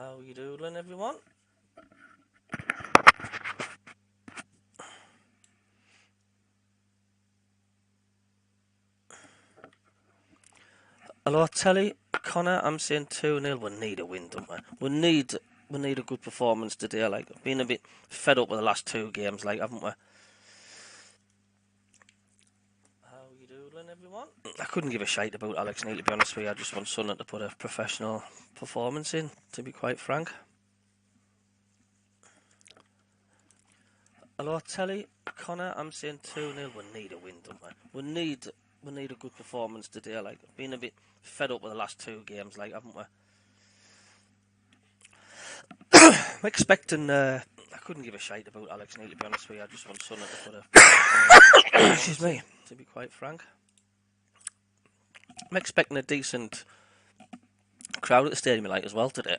How you doing, everyone? Hello, Telly. Connor, I'm saying 2-0. We need a win, don't we? We need a good performance today. Like, I've been a bit fed up with the last two games, like, haven't we? How you doing, everyone? I couldn't give a shite about Alex Neil, to be honest with you. I just want Sunderland to put a professional performance in, to be quite frank. Hello, Telly. Connor, I'm saying 2-0. We need a win, don't we? We need a good performance today. Like, I've been a bit fed up with the last two games, like, haven't we? I'm expecting. I couldn't give a shite about Alex Neil, to be honest with you. I just want Sunderland to put a. Excuse me, to be quite frank. I'm expecting a decent crowd at the stadium, like, as well today.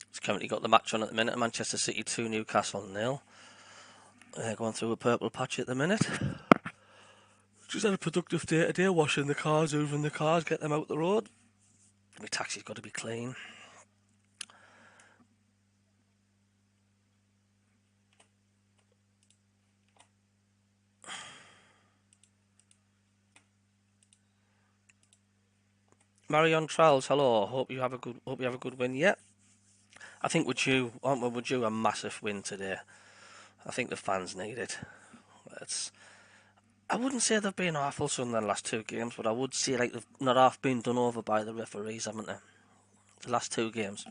It's currently got the match on at the minute. Manchester City 2, Newcastle 0. They're going through a purple patch at the minute. Just had a productive day today, washing the cars, hoovering the cars, get them out the road. My taxi's got to be clean. Marion Trowles, hello. Hope you have a good win. Yeah, I think we're due a massive win today. I think the fans need it. I wouldn't say they've been awful in the last two games, but I would say like they've not half been done over by the referees, haven't they? The last two games.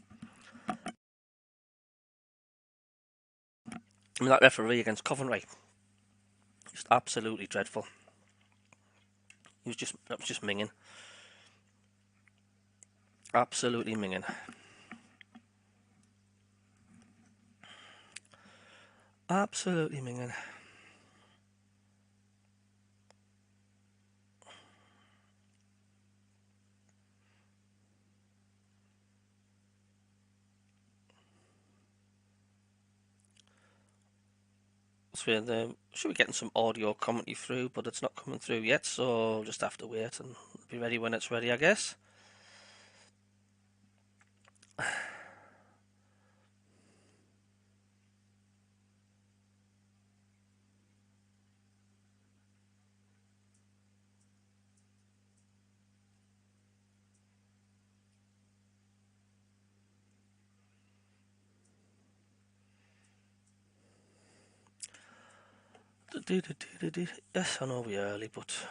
I mean, that referee against Coventry, just absolutely dreadful. That was just minging. Absolutely minging. Absolutely minging. So should be getting some audio commentary through, but it's not coming through yet, so we'll just have to wait and be ready when it's ready, I guess. Yes, I know we're early, but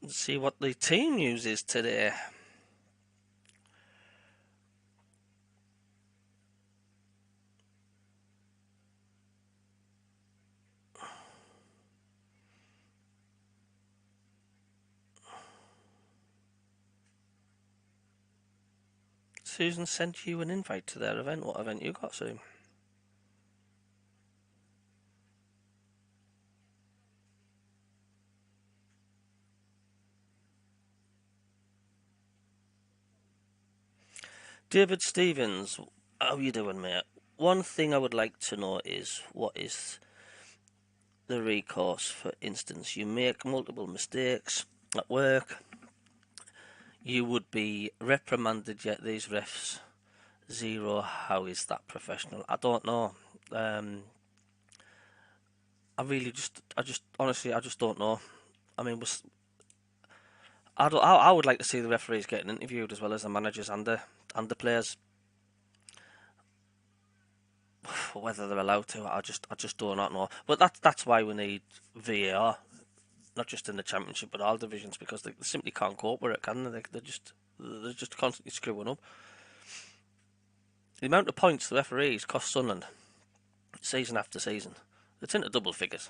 let's see what the team uses today. Susan sent you an invite to their event. What event you got, Sue? David Stevens, how you doing, mate? One thing I would like to know is what is the recourse. For instance, you make multiple mistakes at work, you would be reprimanded, yet these refs zero. How is that professional? I don't know. Honestly, I just don't know. I mean, I would like to see the referees getting interviewed as well as the managers and the players. Whether they're allowed to, I just do not know. But that's why we need VAR, not just in the Championship but all divisions, because they simply can't cope with it, can they? They're just constantly screwing up. The amount of points the referees cost Sunderland season after season, it's into double figures.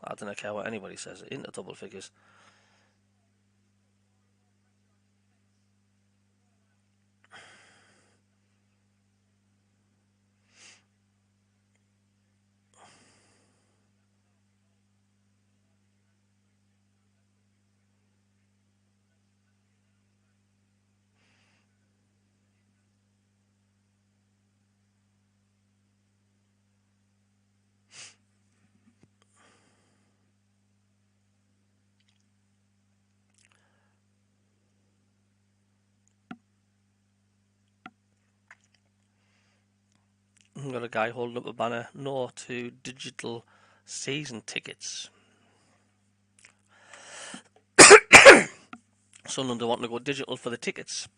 I don't care what anybody says, into double figures. Got a guy holding up a banner, no to digital season tickets. Sunderland are wanting to go digital for the tickets.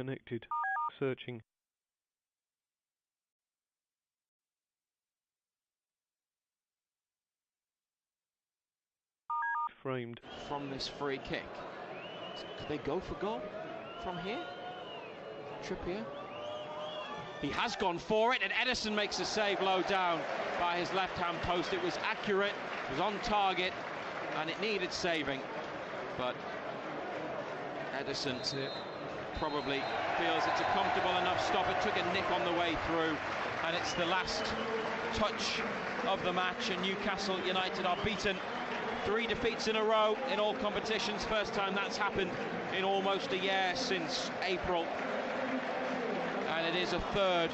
disconnected. Searching. Framed. From this free kick. Could they go for goal from here? Trippier. He has gone for it, and Ederson makes a save low down by his left-hand post. It was accurate, it was on target, and it needed saving. But Ederson probably feels it's a comfortable enough stop. It took a nick on the way through, and it's the last touch of the match, and Newcastle United are beaten. 3 defeats in a row in all competitions. First time that's happened in almost a year, since April. And it is a 3rd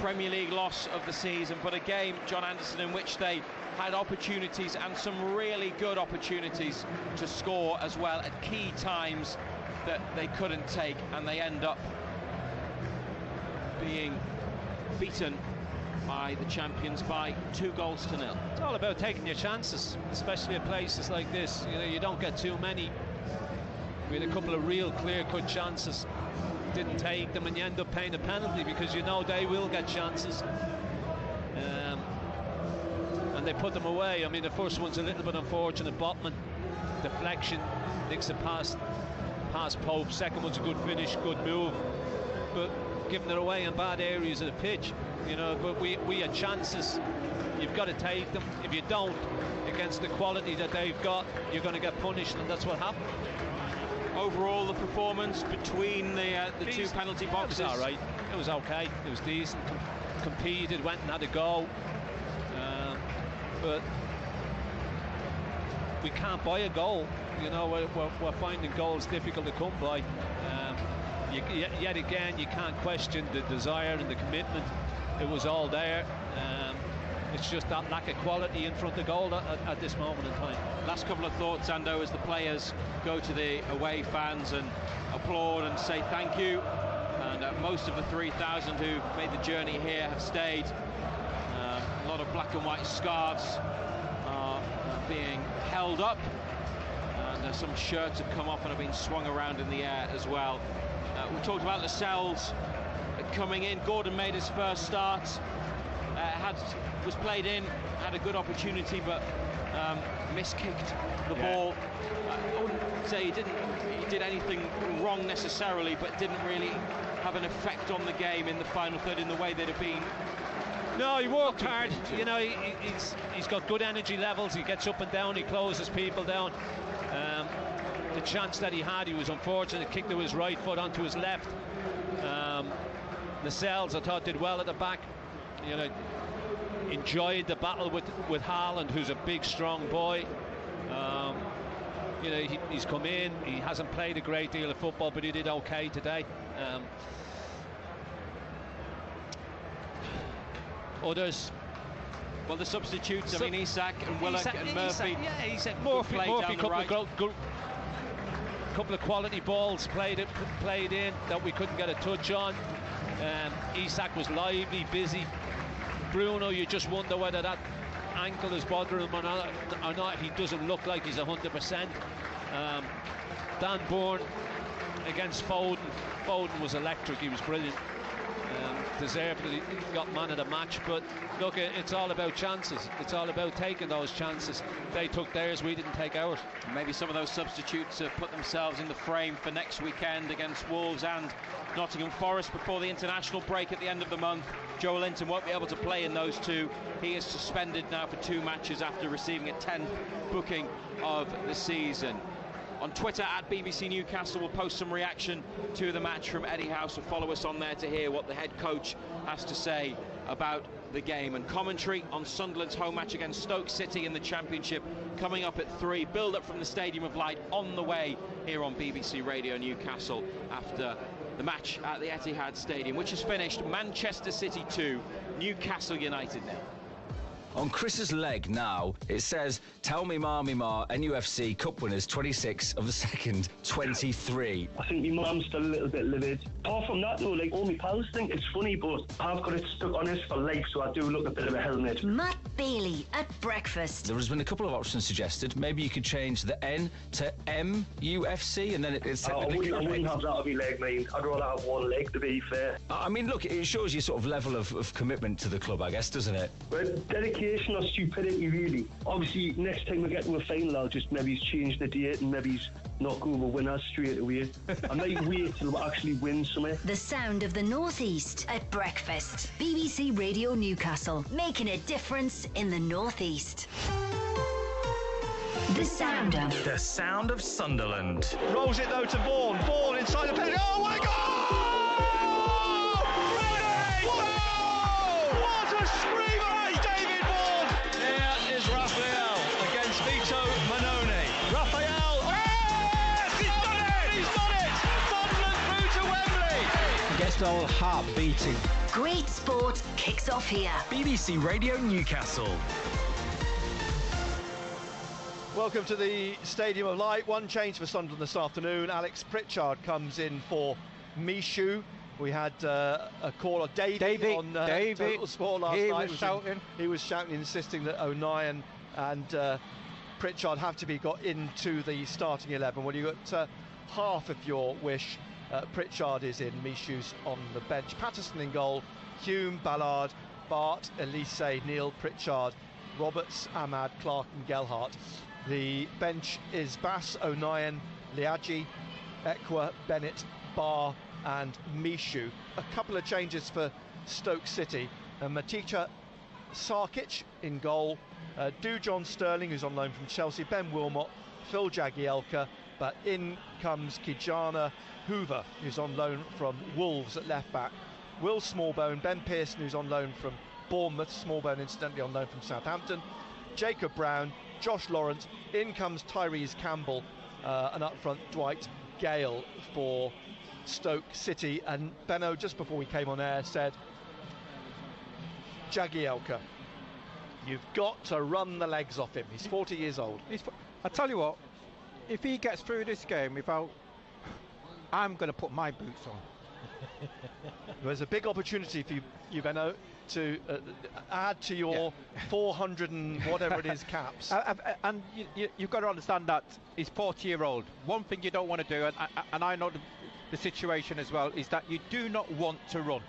Premier League loss of the season, but a game, John Anderson, in which they had opportunities, and some really good opportunities to score as well at key times that they couldn't take, and they end up being beaten by the champions by 2-0. It's all about taking your chances, especially at places like this. You know, you don't get too many. We had a couple of real clear-cut chances, didn't take them, and you end up paying a penalty because you know they will get chances, and they put them away. I mean, the first one's a little bit unfortunate. Botman, deflection, nicks it past Pope. Second one's a good finish, good move, but giving it away in bad areas of the pitch. You know, but we had chances. You've got to take them. If you don't, against the quality that they've got, you're going to get punished, and that's what happened. Overall, the performance between the 2 penalty boxes. It was all right. It was okay. It was decent. Competed, went and had a go. But we can't buy a goal. You know, we're finding goals difficult to come by. Yet again, you can't question the desire and the commitment. It was all there. It's just that lack of quality in front of goal at this moment in time. Last couple of thoughts, Ando, as the players go to the away fans and applaud and say thank you. And most of the 3,000 who made the journey here have stayed. A lot of black and white scarves are being held up, and some shirts have come off and have been swung around in the air as well. We talked about Lascelles coming in. Gordon made his first start, was played in, had a good opportunity, but miskicked the ball. I wouldn't say he did anything wrong necessarily, but didn't really have an effect on the game in the final third in the way that had been. No, he worked hard. You know, he's got good energy levels. He gets up and down. He closes people down. The chance that he had, he was unfortunate. Kicked to his right foot onto his left. Lascelles, I thought, did well at the back. You know, enjoyed the battle with Haaland, who's a big, strong boy. You know, he's come in. He hasn't played a great deal of football, but he did okay today. Others. Well, the substitutes, I mean, Isak and Willock and Murphy. Isak. Murphy couple of quality balls played in that we couldn't get a touch on. Isak was lively, busy. Bruno, you just wonder whether that ankle is bothering him or not. He doesn't look like he's 100%. Dan Burn against Foden. Foden was electric. He was brilliant. Deservedly got man of the match, but look, it's all about chances. It's all about taking those chances. They took theirs, we didn't take ours. Maybe some of those substitutes have put themselves in the frame for next weekend against Wolves and Nottingham Forest before the international break at the end of the month. Joe Linton won't be able to play in those 2. He is suspended now for 2 matches after receiving a 10th booking of the season. On Twitter at BBC Newcastle, we'll post some reaction to the match from Eddie Howe, so follow us on there to hear what the head coach has to say about the game. And commentary on Sunderland's home match against Stoke City in the Championship coming up at 3. Build up from the Stadium of Light on the way here on BBC Radio Newcastle after the match at the Etihad Stadium, which has finished Manchester City 2, Newcastle United 0. On Chris's leg now, it says, "Tell me ma, NUFC Cup winners 26 of the 2nd, 23. I think my mum's still a little bit livid. Apart from that, though, like, all my pals think it's funny, but I've got it stuck on us for life, so I do look a bit of a helmet. Matt Bailey at breakfast. There has been a couple of options suggested. Maybe you could change the N to MUFC, and then it's technically I wouldn't have that on my leg, mate. I'd rather have one leg, to be fair. I mean, look, it shows your sort of level of commitment to the club, I guess, doesn't it? Well, dedication or stupidity, really. Obviously, next time we get to a final, I'll just maybe change the date and maybe not go with winners straight away. I might wait till we actually win something. The sound of the North East at breakfast. BBC Radio Newcastle, making a difference in the North East. The sound of Sunderland. Rolls it though to Vaughan. Vaughan inside the penalty. Oh my God! Whoa! What a screamer! David Vaughan. Here is Raphael against Vito Manone. Raphael. Yes! He's done it! He's done it! Sunderland through to Wembley. Gets the whole heart beating. Great sport kicks off here. BBC Radio Newcastle. Welcome to the Stadium of Light. One change for Sunderland this afternoon. Alex Pritchard comes in for Mishu. We had a call of Davey on Total Sport last night. He was shouting, insisting that O'Nien and Pritchard have to be got into the starting 11. Well, you got half of your wish. Pritchard is in, Mishu's on the bench. Patterson in goal, Hume, Ballard, Bart, Elise, Neil, Pritchard, Roberts, Ahmad, Clark and Gelhardt. The bench is Bass, O'Nien, Liadji, Ekwa, Bennett, Barr and Mishu. A couple of changes for Stoke City. Matica Sarkic in goal, John Sterling, who's on loan from Chelsea, Ben Wilmot, Phil Jagielka, but in comes Kijana Hoover, who's on loan from Wolves at left back. Will Smallbone, Ben Pearson, who's on loan from Bournemouth, Smallbone incidentally on loan from Southampton, Jacob Brown, Josh Lawrence, in comes Tyrese Campbell, and up front Dwight Gale for Stoke City. And Benno, just before we came on air, said, Jagielka, you've got to run the legs off him. He's 40 years old. I tell you what, if he gets through this game without, I'm going to put my boots on. There's a big opportunity for you, Benno, to add to your 400 and whatever it is caps. And you've got to understand that he's 40-year-old. One thing you don't want to do, and I know the situation as well, is that you do not want to run.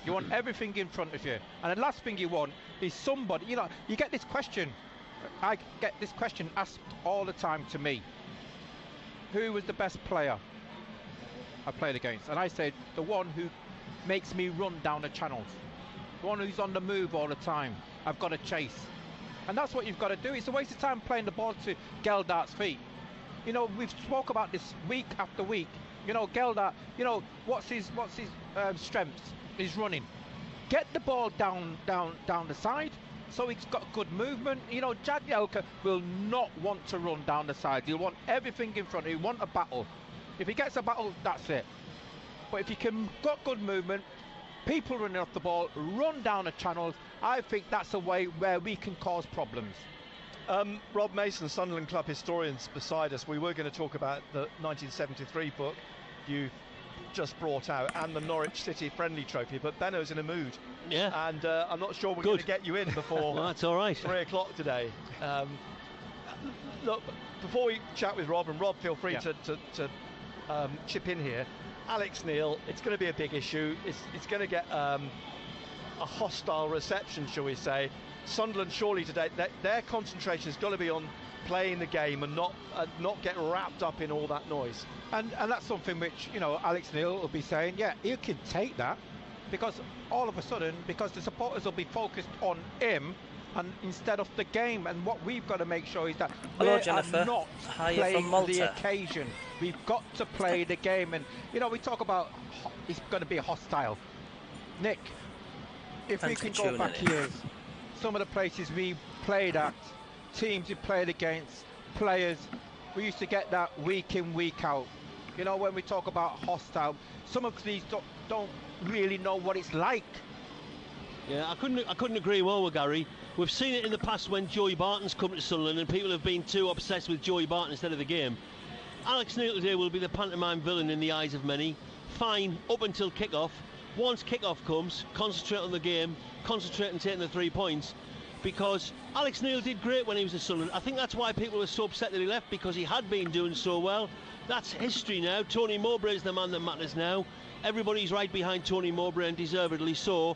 You want everything in front of you. And the last thing you want is somebody, you get this question. I get this question asked all the time to me. Who was the best player I played against? And I said, the one who makes me run down the channels. The one who's on the move all the time. I've got to chase. And that's what you've got to do. It's a waste of time playing the ball to Geldart's feet. We've spoke about this week after week. Geldart, what's his strengths? He's running. Get the ball down the side so he's got good movement. Jagielka will not want to run down the side. He'll want everything in front. He'll want a battle. If he gets a battle, that's it. But if he can got good movement, people running off the ball, run down the channels, I think that's a way where we can cause problems. Rob Mason, Sunderland Club historians beside us. We were going to talk about the 1973 book you just brought out and the Norwich City Friendly Trophy, but Benno's in a mood. Yeah. And I'm not sure we're going to get you in before no, that's all right. 3 o'clock today. Look, before we chat with Rob, and Rob, feel free to chip in here. Alex Neil, it's going to be a big issue. It's going to get a hostile reception, shall we say. Sunderland surely today, their concentration has got to be on playing the game and not get wrapped up in all that noise. And that's something which, Alex Neil will be saying, yeah, he can take that, because all of a sudden, because the supporters will be focused on him and instead of the game. And what we've got to make sure is that we are not playing the occasion. We've got to play the game. And, we talk about it's going to be hostile. Nick, if we can go back years, some of the places we played at, teams we played against, players, we used to get that week in, week out. When we talk about hostile, some of these don't really know what it's like. Yeah, I couldn't agree more with Gary. We've seen it in the past when Joey Barton's come to Sunderland and people have been too obsessed with Joey Barton instead of the game. Alex Neil today will be the pantomime villain in the eyes of many. Fine up until kick-off. Once kick-off comes, concentrate on the game, concentrate on taking the 3 points. Because Alex Neil did great when he was at Sunderland. I think that's why people were so upset that he left, because he had been doing so well. That's history now. Tony Mowbray is the man that matters now. Everybody's right behind Tony Mowbray, and deservedly so.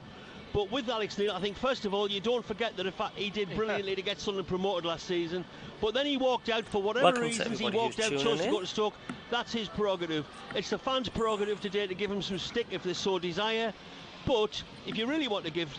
But with Alex Neil, I think first of all, you don't forget that in fact he did brilliantly to get Sunderland promoted last season. But then he walked out for whatever reasons. He walked out, chose to go to Stoke. That's his prerogative. It's the fans' prerogative today to give him some stick if they so desire. But if you really want to give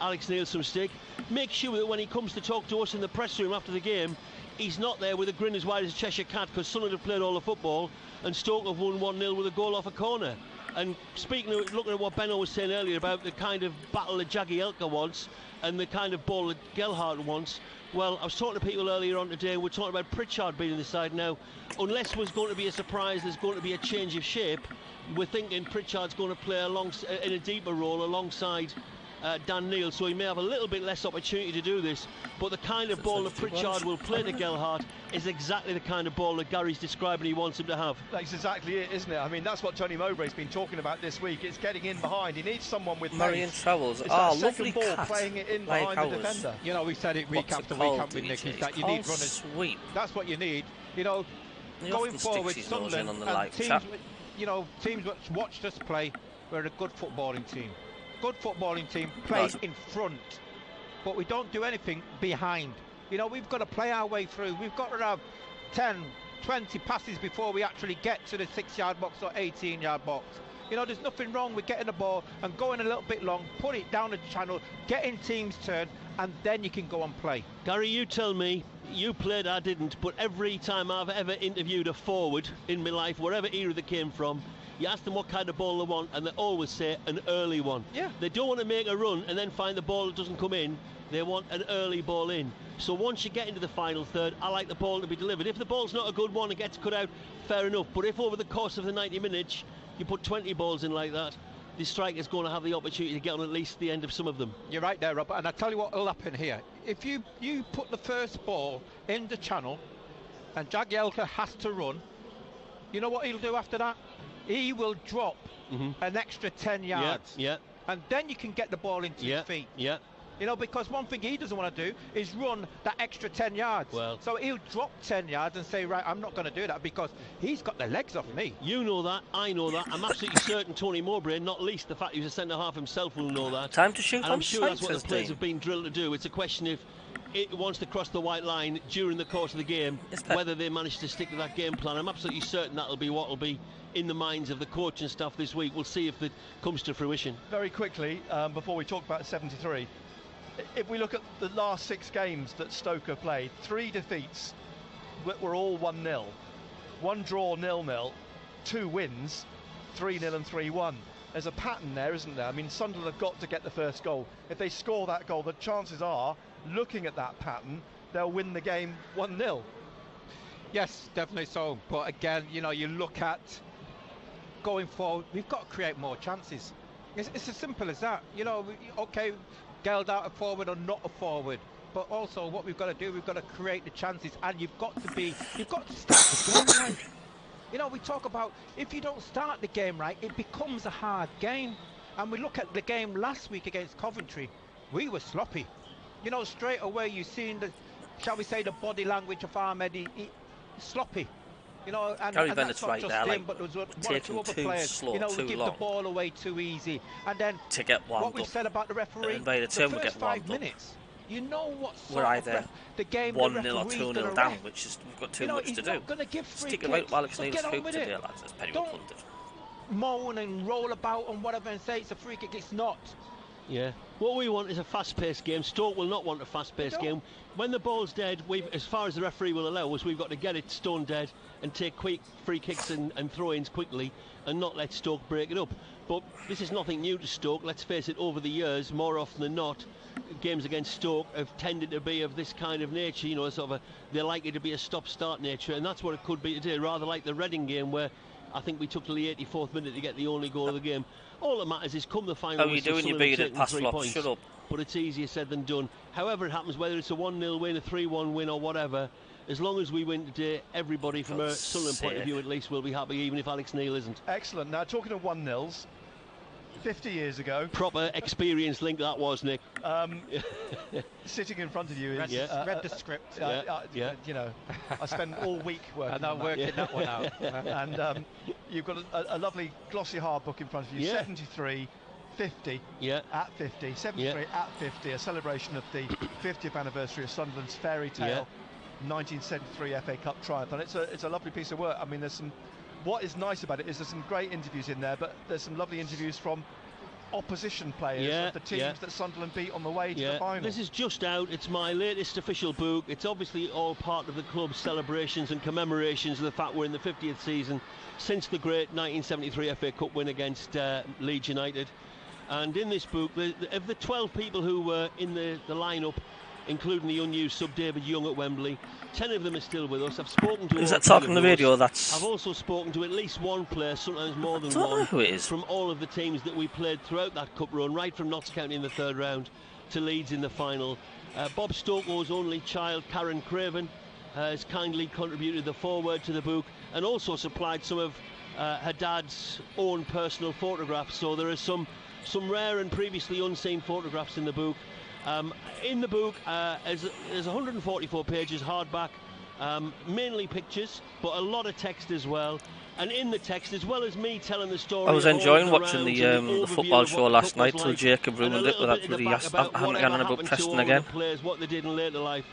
Alex Neil some stick, make sure that when he comes to talk to us in the press room after the game, he's not there with a grin as wide as a Cheshire Cat, because Sunderland have played all the football and Stoke have won 1-0 with a goal off a corner. And looking at what Benno was saying earlier about the kind of battle that Jagielka wants and the kind of ball that Gelhardt wants, well, I was talking to people earlier on today, and we're talking about Pritchard being on the side now. Unless there's going to be a surprise, there's going to be a change of shape, we're thinking Pritchard's going to play in a deeper role alongside Dan Neil, so he may have a little bit less opportunity to do this, but the kind of ball that Pritchard will play to Gelhardt is exactly the kind of ball that Gary's describing he wants him to have. That's exactly it, isn't it? I mean, that's what Tony Mowbray's been talking about this week. It's getting in behind. He needs someone with Marion pace. Travels. It's that lovely ball cat. Playing it in behind the defender. You know, we've said it week after week, haven't we, Nick? Is that you need runners. Sweep. That's what you need. You know, he going forward, Sunderland and teams, teams which watched us play, we're a good footballing team. Good footballing team, play in front, but we don't do anything behind. You know, we've got to play our way through. We've got to have 10, 20 passes before we actually get to the 6-yard box or 18-yard box. You know, there's nothing wrong with getting the ball and going a little bit long, put it down the channel, getting teams turn, and then you can go and play. Gary, you tell me, you played, I didn't, but every time I've ever interviewed a forward in my life, wherever era they came from, you ask them what kind of ball they want, and they always say an early one. Yeah. They don't want to make a run and then find the ball that doesn't come in. They want an early ball in. So once you get into the final third, I like the ball to be delivered. If the ball's not a good one, it gets cut out, fair enough. But if over the course of the 90 minutes, you put 20 balls in like that, the striker's going to have the opportunity to get on at least the end of some of them. You're right there, Robert, and I tell you what will happen here. If you put the first ball in the channel and Jagielka has to run, you know what he'll do after that? He will drop an extra 10 yards. Yeah. And then you can get the ball into his feet. Yeah. You know, because one thing he doesn't want to do is run that extra 10 yards. Well, so he'll drop 10 yards and say, right, I'm not going to do that, because he's got the legs off me. You know that, I know that. I'm absolutely certain Tony Mowbray, not least the fact he was a centre-half himself, will know that. Time to shoot and on I'm sure that's what the players team. have been drilled to do. It's a question if it wants to cross the white line during the course of the game, whether they manage to stick to that game plan. I'm absolutely certain that'll be what will be in the minds of the coach and staff this week. We'll see if it comes to fruition. Very quickly, before we talk about 73, if we look at the last 6 games that Stoke have played, 3 defeats were all 1-0. 1 draw, 0-0, 2 wins, 3-0 and 3-1. There's a pattern there, isn't there? I mean, Sunderland have got to get the first goal. If they score that goal, the chances are, looking at that pattern, they'll win the game 1-0. Yes, definitely so. But again, you know, you look at going forward, we've got to create more chances. It's as simple as that. You know, okay, Gelhardt a forward or not a forward, but also what we've got to do, we've got to create the chances, and you've got to start the game right. You know, we talk about if you don't start the game right, it becomes a hard game. And we look at the game last week against Coventry, we were sloppy. You know, straight away you've seen the, shall we say, the body language of Ahmed, sloppy. You know, and that's not right just there, him, like, but there was one or two other too players. slow, you know, too we give long. the ball away too easy. And then to get what we've said about the referee, by the time we get 5 minutes, you know what we're either the game 1-0 or 2-0 down, which is we've got too much to do. Stick it right Alex Neil's hoop today, lads. That's very well punted. Moan and roll about and whatever and say it's a free kick. It's not. Yeah. What we want is a fast-paced game. Stoke will not want a fast-paced game. When the ball's dead, as far as the referee will allow us, we've got to get it stone dead and take quick free kicks and throw-ins quickly and not let Stoke break it up. But this is nothing new to Stoke. Let's face it, over the years, more often than not, games against Stoke have tended to be of this kind of nature, you know, sort of they're likely to be a stop-start nature, and that's what it could be today, rather like the Reading game where I think we took till the 84th minute to get the only goal of the game. All that matters is come the final. How are you doing? You're beating it past flops. Shut up. But it's easier said than done. However it happens, whether it's a 1-0 win, a 3-1 win or whatever, as long as we win today, everybody from a Sunderland point of view at least will be happy, even if Alex Neil isn't. Excellent. Now, talking of 1-0s, 50 years ago. Proper experience link that was, Nick. Sitting in front of you is... read the script. You know, I spend all week working on working that one out. And you've got a lovely glossy hard book in front of you, 73, 50, at 50, 73 at 50, a celebration of the 50th anniversary of Sunderland's fairy tale 1973 FA Cup triumph. And it's a lovely piece of work. I mean, there's some... What is nice about it is there's some great interviews in there, but there's some lovely interviews from opposition players of the teams that Sunderland beat on the way to the final. This is just out. It's my latest official book. It's obviously all part of the club's celebrations and commemorations of the fact we're in the 50th season since the great 1973 FA Cup win against Leeds United. And in this book, of the 12 people who were in the lineup, including the unused sub David Young at Wembley, 10 of them are still with us. I've spoken to... Is that talking on the radio? That's... I've also spoken to at least one player, sometimes more than one. I don't know who it is. From all of the teams that we played throughout that cup run, right from Notts County in the third round to Leeds in the final. Bob Stokoe's only child, Karen Craven, has kindly contributed the foreword to the book and also supplied some of her dad's own personal photographs. So there are some rare and previously unseen photographs in the book. In the book, there's 144 pages hardback, mainly pictures, but a lot of text as well. And in the text, as well as me telling the story, I was enjoying watching the football show last night till Jacob ruined it with that bloody having about Preston again. What they did in later life.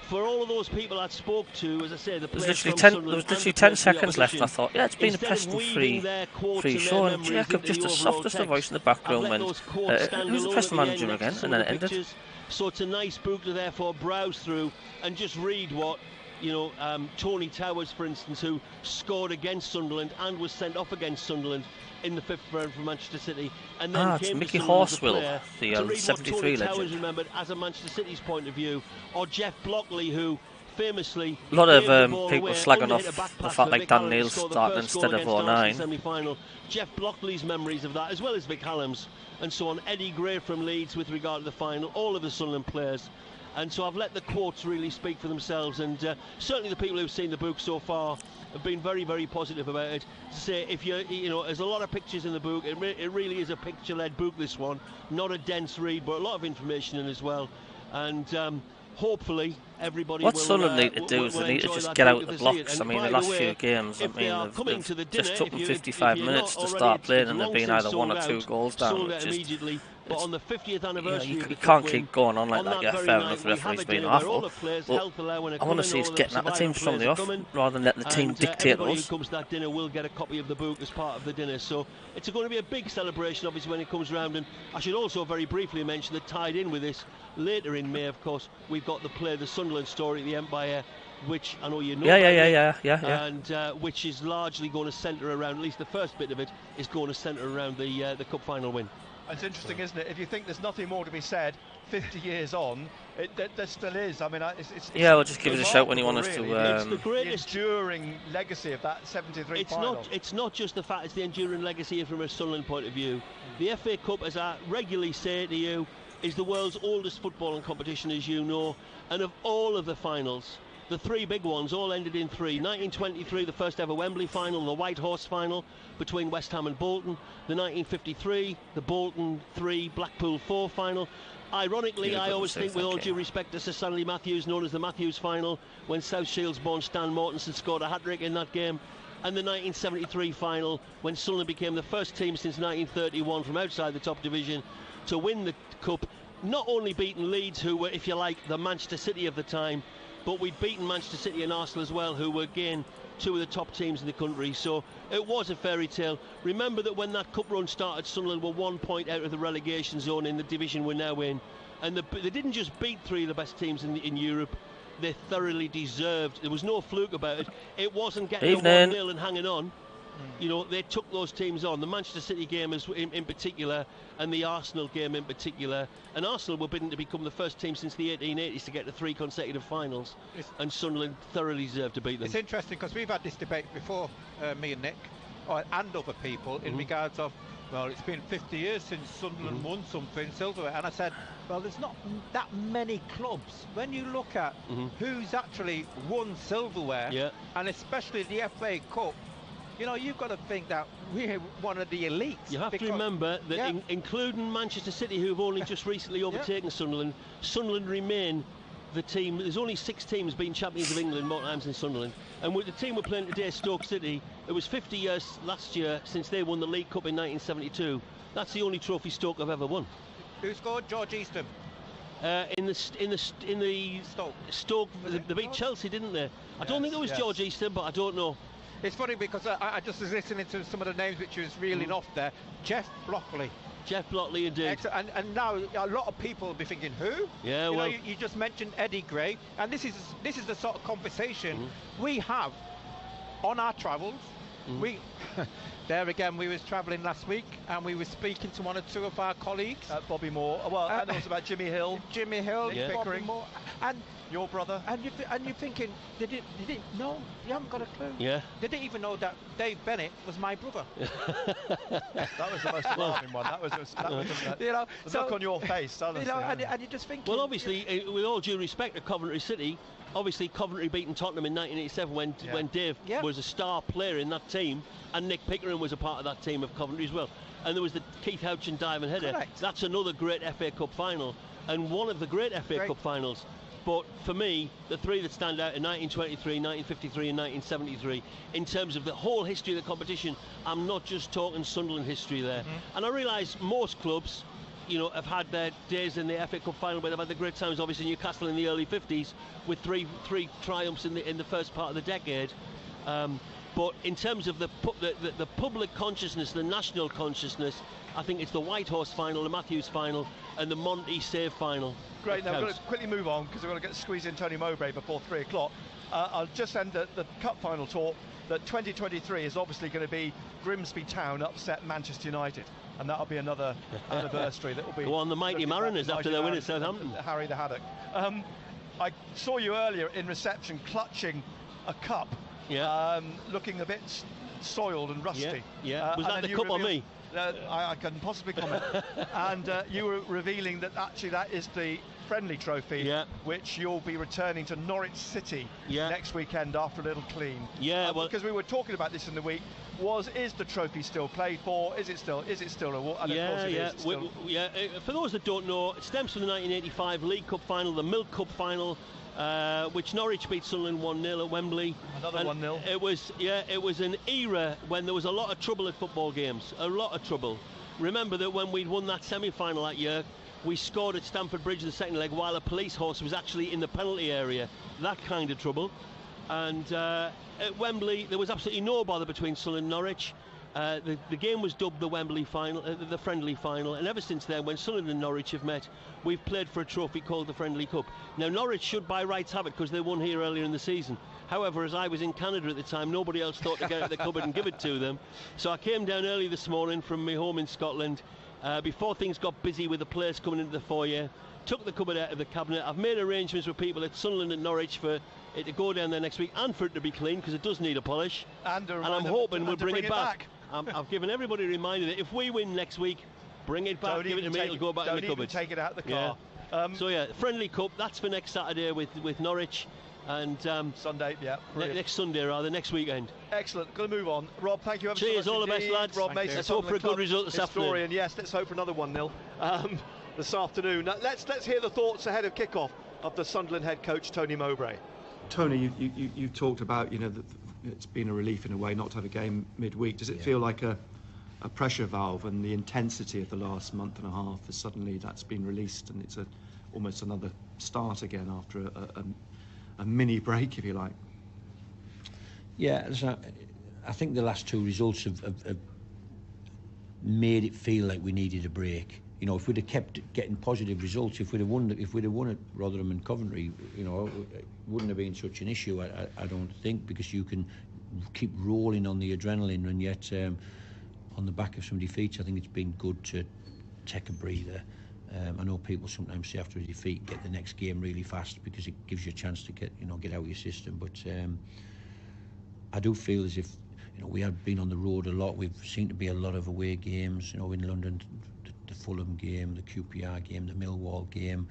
For all of those people I spoke to, as I say, there was literally 10 seconds left, and I thought, it's been a Preston-free show, and Jacob, just the softest of voice in the background, went, who's the Preston manager again? And then it ended. So it's a nice book to therefore browse through and just read what, Tony Towers, for instance, who scored against Sunderland and was sent off against Sunderland in the 5th round for Manchester City, and then it's came Mickey to Horswell, the to read 73 what Tony legend. Towers remembered as a Manchester City's point of view, or Jeff Blockley, who famously a lot of people slagging off the fact like Dan Neil started instead of 09. Semi-final. Jeff Blockley's memories of that, as well as Vic Hallam's, and so on. Eddie Gray from Leeds with regard to the final. All of the Sunderland players. And so I've let the quotes really speak for themselves, and certainly the people who've seen the book so far have been very, very positive about it. To say, if there's a lot of pictures in the book. It really is a picture-led book, this one. Not a dense read, but a lot of information in as well. And hopefully everybody what Sunderland need to do is they need to just get out of the blocks. I mean, the last few games, they've just took them 55 minutes to start playing, and they've been either 1 or 2 goals down. But on the 50th anniversary, you can't keep going on like that. Fair enough, the referee's been awful. But I want to see us getting at the teams from the off, rather than letting the team dictate us. Everybody who comes to that dinner will get a copy of the book as part of the dinner. So it's going to be a big celebration, obviously, when it comes round. And I should also very briefly mention that tied in with this, later in May, of course, we've got the play, The Sunderland Story, The Empire, which I know you know. Yeah. And which is largely going to centre around, at least the first bit of it, is going to centre around the cup final win. It's interesting, isn't it? If you think there's nothing more to be said 50 years on, there still is. I mean, it's we'll just give us a shout when you want us to. It's the greatest enduring legacy of that 73 final. It's not just the fact it's the enduring legacy from a Sunderland point of view. The FA Cup, as I regularly say to you, is the world's oldest footballing competition, as you know, and of all of the finals, the 3 big ones all ended in 3. 1923, the first ever Wembley final, the White Horse final between West Ham and Bolton. The 1953, the Bolton 3, Blackpool 4 final. Ironically, I always think, with all due respect to Sir Stanley Matthews, known as the Matthews final, when South Shields born Stan Mortensen scored a hat-trick in that game. And the 1973 final, when Sunderland became the first team since 1931 from outside the top division to win the cup, not only beating Leeds, who were, if you like, the Manchester City of the time, but we'd beaten Manchester City and Arsenal as well, who were again 2 of the top teams in the country. So it was a fairy tale. Remember that when that cup run started, Sunderland were 1 point out of the relegation zone in the division we're now in, and they didn't just beat 3 of the best teams in Europe. They thoroughly deserved. There was no fluke about it. It wasn't getting a 1-0 and hanging on. They took those teams on. The Manchester City game in particular, and the Arsenal game in particular. And Arsenal were bidden to become the first team since the 1880s to get to 3 consecutive finals. And Sunderland thoroughly deserved to beat them. It's interesting because we've had this debate before, me and Nick, and other people in regards of, well, it's been 50 years since Sunderland won something, silverware. And I said, well, there's not that many clubs. When you look at who's actually won silverware, and especially the FA Cup, you know, you've got to think that we're one of the elites. You have to remember that including Manchester City, who have only just recently overtaken Sunderland, Sunderland remain the team. There's only 6 teams being champions of England more times than Sunderland. And with the team we're playing today, Stoke City, it was 50 years last year since they won the League Cup in 1972. That's the only trophy Stoke have ever won. Who scored? George Easton. In the Stoke, they beat Chelsea, didn't they? I don't think it was George Easton, but I don't know. It's funny because I just was listening to some of the names which was reeling off there. Jeff Blockley. Jeff Blockley, indeed. And now a lot of people will be thinking, who? Yeah, you well, know, you just mentioned Eddie Gray, and this is the sort of conversation we have on our travels. We there again, we was travelling last week, and we were speaking to one or two of our colleagues. Bobby Moore. Well, and also about Jimmy Hill. Jimmy Hill, Nick Bobby Pickering. Moore, and your brother. And you're thinking, they didn't know. You haven't got a clue. Yeah. They didn't even know that Dave Bennett was my brother. That was the most alarming one. That was you know, the look on your face, honestly. You know, and you just think. Well, obviously, with all due respect to Coventry City, obviously Coventry beating Tottenham in 1987 when Dave was a star player in that team, and Nick Pickering was a part of that team of Coventry as well. And there was the Keith Houchin diving header. Correct. That's another great FA Cup final, and one of the great FA Cup finals. But for me, the 3 that stand out are 1923, 1953 and 1973. In terms of the whole history of the competition, I'm not just talking Sunderland history there. And I realise most clubs, you know, have had their days in the FA Cup final where they've had the great times. Obviously Newcastle in the early 50s with three triumphs in the first part of the decade. But in terms of the public consciousness, the national consciousness, I think it's the White Horse final, the Matthews final, and the Monty Save final. Great. Now we're going to quickly move on because we're going to squeeze in Tony Mowbray before 3 o'clock. I'll just end the cup final talk that 2023 is obviously going to be Grimsby Town upset Manchester United, and that'll be another anniversary that will be. Go on, the mighty Mariners after their win at Southampton. Harry the Haddock. I saw you earlier in reception clutching a cup. Yeah. Looking a bit soiled and rusty. Yeah. Was that the cup on me? I couldn't possibly comment. And you were revealing that actually that is the friendly trophy, which you'll be returning to Norwich City next weekend after a little clean. Yeah, well, because we were talking about this in the week. Is the trophy still played for? Is it still a award? For those that don't know, it stems from the 1985 League Cup final, the Milk Cup final, which Norwich beat Sunderland 1-0 at Wembley. Another 1-0. It was an era when there was a lot of trouble at football games, a lot of trouble. Remember that when we'd won that semi-final that year, we scored at Stamford Bridge in the second leg while a police horse was actually in the penalty area. That kind of trouble. And at Wembley, there was absolutely no bother between Sunderland and Norwich. The game was dubbed the Wembley final, the friendly final, and ever since then, when Sunderland and Norwich have met, we've played for a trophy called the Friendly Cup. Now, Norwich should by rights have it because they won here earlier in the season. However, as I was in Canada at the time, nobody else thought to get out of the cupboard and give it to them. So I came down early this morning from my home in Scotland, before things got busy with the players coming into the foyer, took the cupboard out of the cabinet. I've made arrangements with people at Sunderland and Norwich for it to go down there next week and for it to be clean because it does need a polish. And I'm hoping we'll bring it back. I've given everybody a reminder that if we win next week, bring it back, give it to me, it'll go back in the cupboard. Don't even take it out of the car. So Friendly Cup, that's for next Saturday with Norwich. And Sunday, next Sunday rather, next weekend. Excellent. Going to move on. Rob, thank you ever so much. Cheers, all the best, lads. Rob Mason, let's hope for a good result this afternoon. Yes, let's hope for another 1-0 this afternoon. Now, let's hear the thoughts ahead of kick-off of the Sunderland head coach Tony Mowbray. Tony, you talked about it's been a relief in a way not to have a game midweek. Does it feel like a pressure valve, and the intensity of the last month and a half has suddenly that's been released, and it's almost another start again after a mini break, if you like? Yeah, so I think the last 2 results have made it feel like we needed a break. You know, if we'd have kept getting positive results, if we'd have won at Rotherham and Coventry, you know, it wouldn't have been such an issue. I don't think, because you can keep rolling on the adrenaline, and yet on the back of some defeats, I think it's been good to take a breather. I know people sometimes say after a defeat, get the next game really fast because it gives you a chance to get out of your system. But I do feel as if we have been on the road a lot. We've seen to be a lot of away games, in London, the Fulham game, the QPR game, the Millwall game.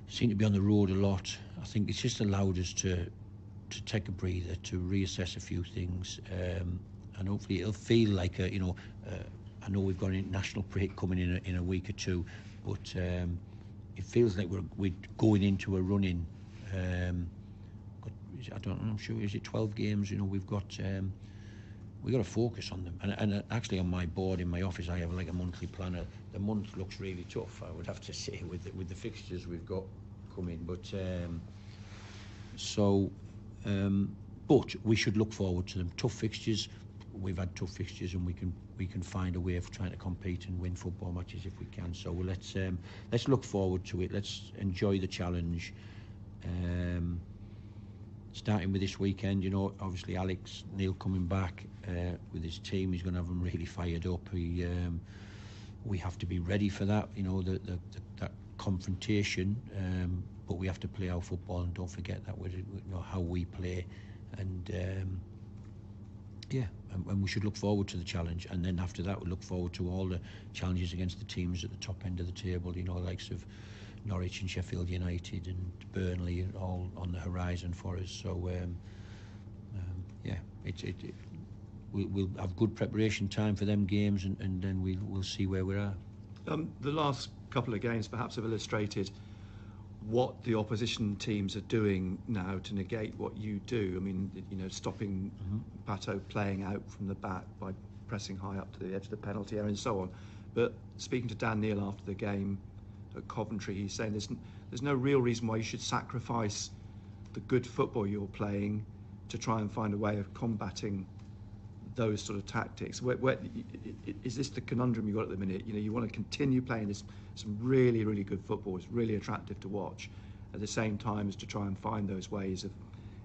Seem to be on the road a lot. I think it's just allowed us to take a breather, to reassess a few things, and hopefully it'll feel like I know we've got an international break coming in a week or two, but it feels like we're going into a run-in. I don't know, I'm sure, is it 12 games? We've got to focus on them. And actually on my board in my office I have like a monthly planner. The month looks really tough, I would have to say, with the fixtures we've got coming. But but we should look forward to them. Tough fixtures. We've had tough fixtures, and we can find a way of trying to compete and win football matches if we can. So let's look forward to it. Let's enjoy the challenge. Starting with this weekend, obviously Alex Neil coming back with his team, he's going to have them really fired up. We have to be ready for that, that confrontation. But we have to play our football, and don't forget that how we play, and and we should look forward to the challenge. And then after that, we look forward to all the challenges against the teams at the top end of the table. The likes of Norwich and Sheffield United and Burnley, all on the horizon for us. So we'll have good preparation time for them games, and then we'll see where we're at. The last couple of games perhaps have illustrated what the opposition teams are doing now to negate what you do. I mean, stopping Pato playing out from the back by pressing high up to the edge of the penalty area and so on. But speaking to Dan Neil after the game at Coventry, he's saying there's no real reason why you should sacrifice the good football you're playing to try and find a way of combating those sort of tactics. Where is this the conundrum you've got at the minute? You want to continue playing some really, really good football. It's really attractive to watch, at the same time as to try and find those ways of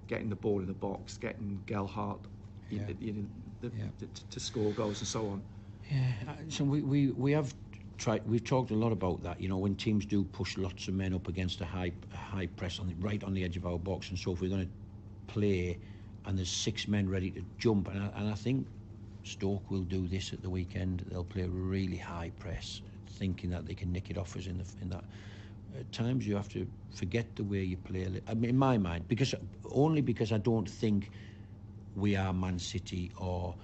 getting the ball in the box, getting Gelhardt to score goals and so on. Yeah, so we have tried. We've talked a lot about that. When teams do push lots of men up against a high press right on the edge of our box, and so if we're going to play and there's 6 men ready to jump, and I think Stoke will do this at the weekend. They'll play a really high press, thinking that they can nick it off us in that. At times you have to forget the way you play. I mean, in my mind, because I don't think we are Man City, or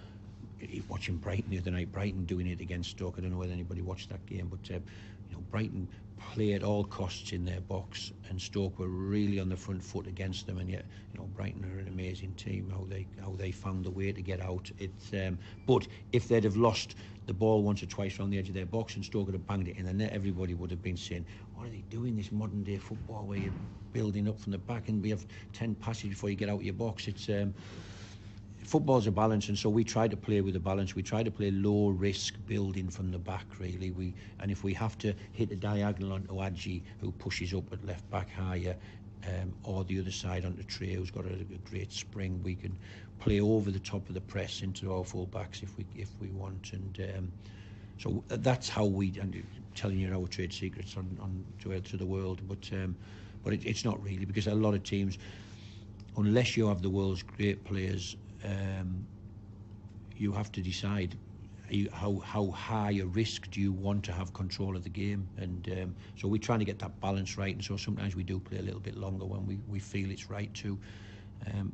watching Brighton the other night. Brighton doing it against Stoke. I don't know whether anybody watched that game, but Brighton play at all costs in their box, and Stoke were really on the front foot against them. And yet, Brighton are an amazing team. How they found the way to get out. But if they'd have lost the ball once or twice around the edge of their box and Stoke had have banged it in the net, everybody would have been saying, "What are they doing? This modern day football where you're building up from the back and we have 10 passes before you get out of your box." It's football's a balance, and so we try to play with a balance. We try to play low risk building from the back, really. And if we have to hit a diagonal onto Adji, who pushes up at left back higher, or the other side onto Trey, who's got a great spring, we can play over the top of the press into our full backs if we want. And so that's how I'm telling you our trade secrets on to the world. But it's not really, because a lot of teams, unless you have the world's great players, you have to decide how high a risk do you want to have control of the game, and so we're trying to get that balance right. And so sometimes we do play a little bit longer when we feel it's right to,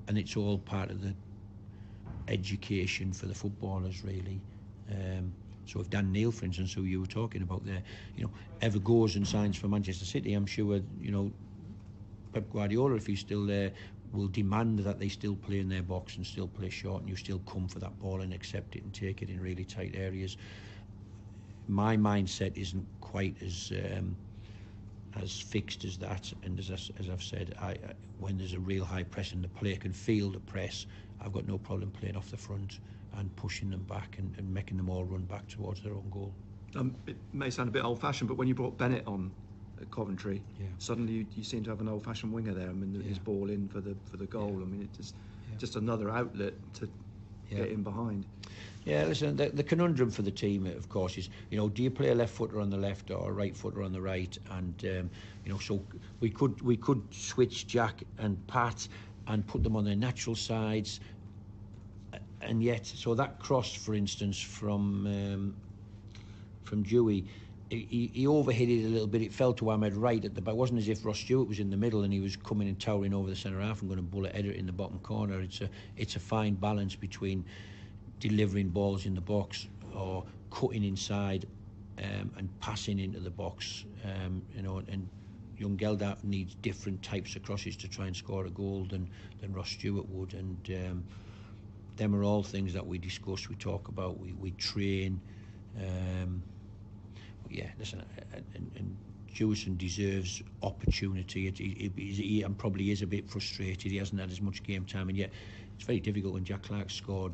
and it's all part of the education for the footballers, really. So if Dan Neil, for instance, who you were talking about there, ever goes and signs for Manchester City, I'm sure Pep Guardiola, if he's still there, will demand that they still play in their box and still play short, and you still come for that ball and accept it and take it in really tight areas. My mindset isn't quite as fixed as that, and as I've said, when there's a real high press and the player can feel the press, I've got no problem playing off the front and pushing them back and making them all run back towards their own goal. It may sound a bit old-fashioned, but when you brought Bennett on at Coventry, suddenly you seem to have an old-fashioned winger there. I mean, his ball in for the goal. I mean, it's just another outlet to get in behind. Yeah, listen, the conundrum for the team, of course, is, do you play a left footer on the left or a right footer on the right? And so we could switch Jack and Pat and put them on their natural sides, and yet, so that cross, for instance, from Dewey, he overhit it a little bit. It fell to Ahmed right at the back. It wasn't as if Ross Stewart was in the middle and he was coming and towering over the centre half and going to bullet header it in the bottom corner. It's a fine balance between delivering balls in the box or cutting inside and passing into the box. And young Geldart needs different types of crosses to try and score a goal than Ross Stewart would. And them are all things that we discuss, we talk about, we train. Yeah, listen, and Jewison deserves opportunity. He probably is a bit frustrated. He hasn't had as much game time, and yet it's very difficult when Jack Clark scored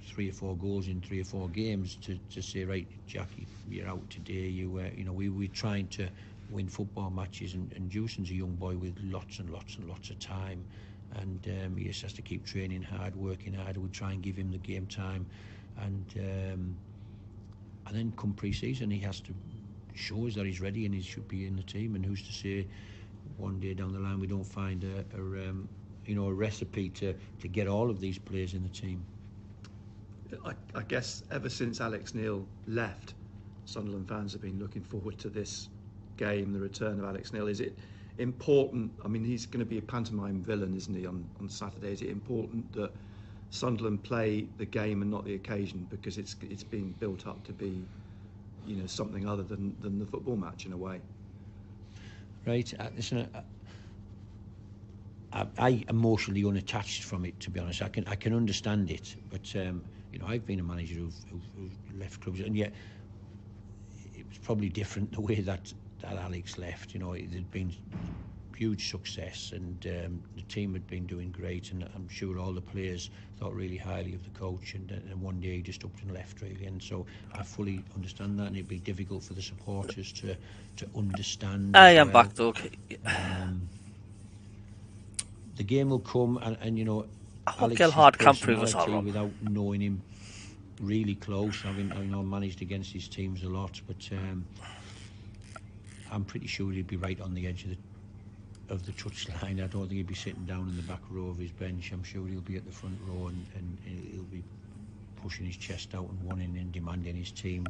3 or 4 goals in 3 or 4 games to say, right, Jack, you're out today. We're trying to win football matches, and Jewison's a young boy with lots and lots and lots of time, and he just has to keep training hard, working hard. We try and give him the game time, and then come pre-season, he has to show us that he's ready and he should be in the team. And who's to say one day down the line we don't find a recipe to get all of these players in the team. I guess ever since Alex Neil left, Sunderland fans have been looking forward to this game, the return of Alex Neil. Is it important? I mean, he's going to be a pantomime villain, isn't he, on Saturday? Is it important that Sunderland play the game and not the occasion, because it's been built up to be, something other than the football match in a way? Right. Listen, I emotionally unattached from it, to be honest. I can understand it, but I've been a manager who's left clubs, and yet it was probably different the way that Alex left. It had been huge success, and the team had been doing great, and I'm sure all the players thought really highly of the coach, and one day he just upped and left, really. And so I fully understand that, and it'd be difficult for the supporters to understand. I am back, Doug. The game will come, and I hope Alex's Gilhard can't prove us all personality, wrong. without knowing him really close, having managed against his teams a lot, but I'm pretty sure he'd be right on the edge of the touchline. I don't think he'd be sitting down in the back row of his bench. I'm sure he'll be at the front row, and he'll be pushing his chest out and wanting and demanding his team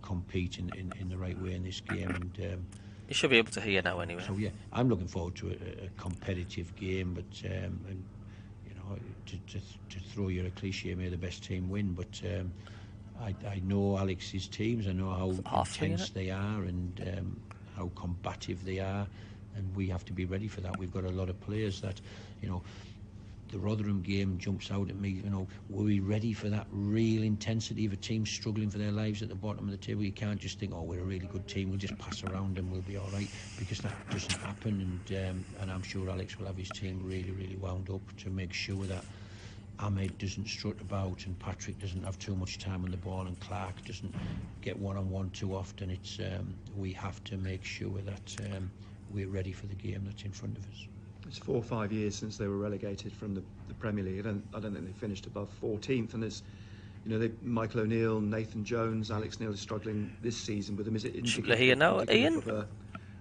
compete in the right way in this game. And you should be able to hear now anyway. So yeah, I'm looking forward to a competitive game, but to throw you a cliche, may the best team win. But I know Alex's teams. I know how intense they are, and how combative they are, and we have to be ready for that. We've got a lot of players that, the Rotherham game jumps out at me. Were we ready for that real intensity of a team struggling for their lives at the bottom of the table? You can't just think, we're a really good team, we'll just pass around and we'll be all right, because that doesn't happen. And I'm sure Alex will have his team really, really wound up to make sure that Ahmed doesn't strut about, and Patrick doesn't have too much time on the ball, and Clark doesn't get one-on-one too often. It's we have to make sure that we're ready for the game that's in front of us. It's 4 or 5 years since they were relegated from the Premier League. I don't think they finished above 14th, and there's Michael O'Neill, Nathan Jones, Alex Neil is struggling this season with them. Is it indicative here now, Ian?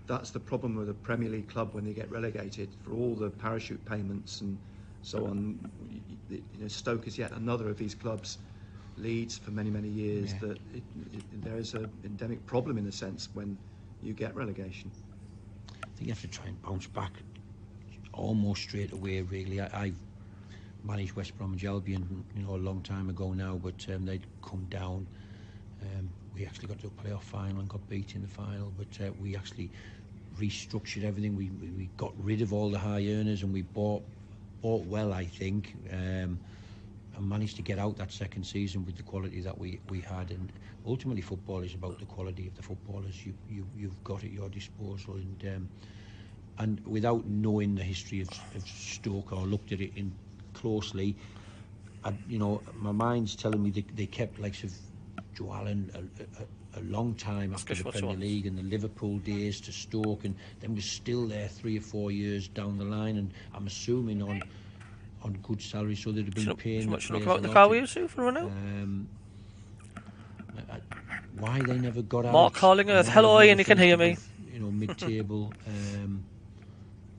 That's the problem with a Premier League club when they get relegated, for all the parachute payments and so on. Stoke is yet another of these clubs, Leeds for many, many years, that there is an endemic problem in a sense when you get relegation. I think you have to try and bounce back almost straight away, really. I've managed West Bromwich Albion, a long time ago now, but they'd come down. We actually got to a playoff final and got beat in the final, but we actually restructured everything. We got rid of all the high earners, and we bought well, I think, and managed to get out that second season with the quality that we had. And ultimately, football is about the quality of the footballers you've got at your disposal. And without knowing the history of Stoke or looked at it closely, my mind's telling me they kept likes of Joe Allen a long time after the Premier League, and the Liverpool days to Stoke, and then was still there 3 or 4 years down the line, and I'm assuming on good salary, so they'd have been paying the players a lot. The car we used to for a now. Why they never got out? Mark Carlingerth, hello Ian, you can hear me. Mid-table.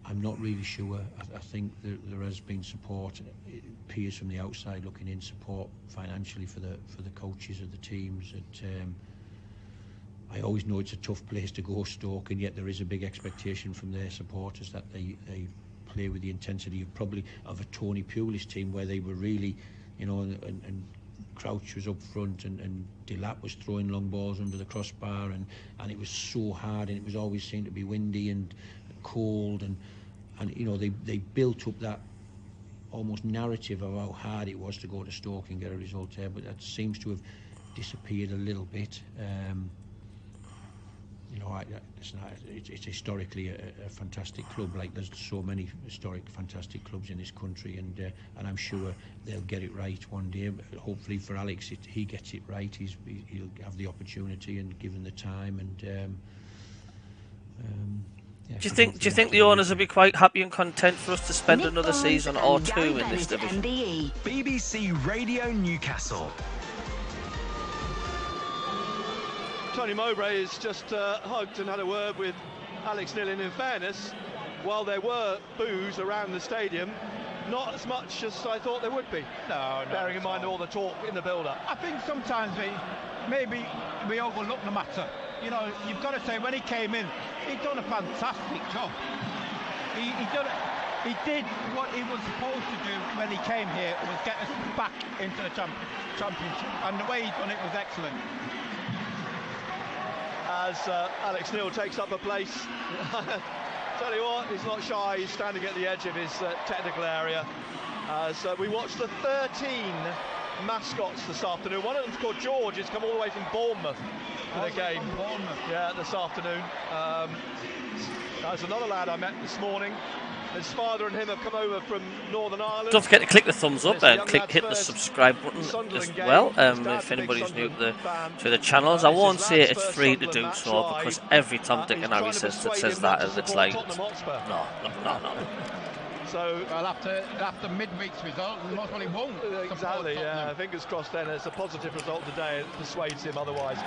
I'm not really sure. I think there has been support. It appears from the outside looking in, support financially for the coaches of the teams. I always know it's a tough place to go, Stoke, and yet there is a big expectation from their supporters that they play with the intensity of a Tony Pulis team, where they were really, and Crouch was up front and Delap was throwing long balls under the crossbar, and it was so hard, and it was always seemed to be windy and cold, and they built up that almost narrative of how hard it was to go to Stoke and get a result there, but that seems to have disappeared a little bit. It's historically a fantastic club. Like there's so many historic, fantastic clubs in this country, and I'm sure they'll get it right one day. But hopefully for Alex, he gets it right. He'll have the opportunity and given the time. And do you think the owners will be quite happy and content for us to spend another season or two in this division? BBC Radio Newcastle. Tony Mowbray has just hugged and had a word with Alex Neil, and in fairness, while there were boos around the stadium, not as much as I thought there would be. No, bearing in mind all the talk in the build-up. I think sometimes we overlook the matter. You've got to say, when he came in, he'd done a fantastic job. He did what he was supposed to do when he came here, was get us back into the championship, and the way he's done it was excellent. As Alex Neil takes up a place, tell you what, he's not shy. He's standing at the edge of his technical area. So we watched the 13 mascots this afternoon. One of them's called George. He's come all the way from Bournemouth for the game. Yeah, this afternoon. There's another lad I met this morning. His father and him have come over from Northern Ireland. Don't forget to click the thumbs up and hit the subscribe button as well. If anybody's new to the channels, I won't say it's free to do so, because every Tom, Dick and Harry says that, and it's like, no. So well, after midweek's result, most probably won't. Exactly. Yeah. Fingers crossed. Then it's a positive result today. It persuades him otherwise.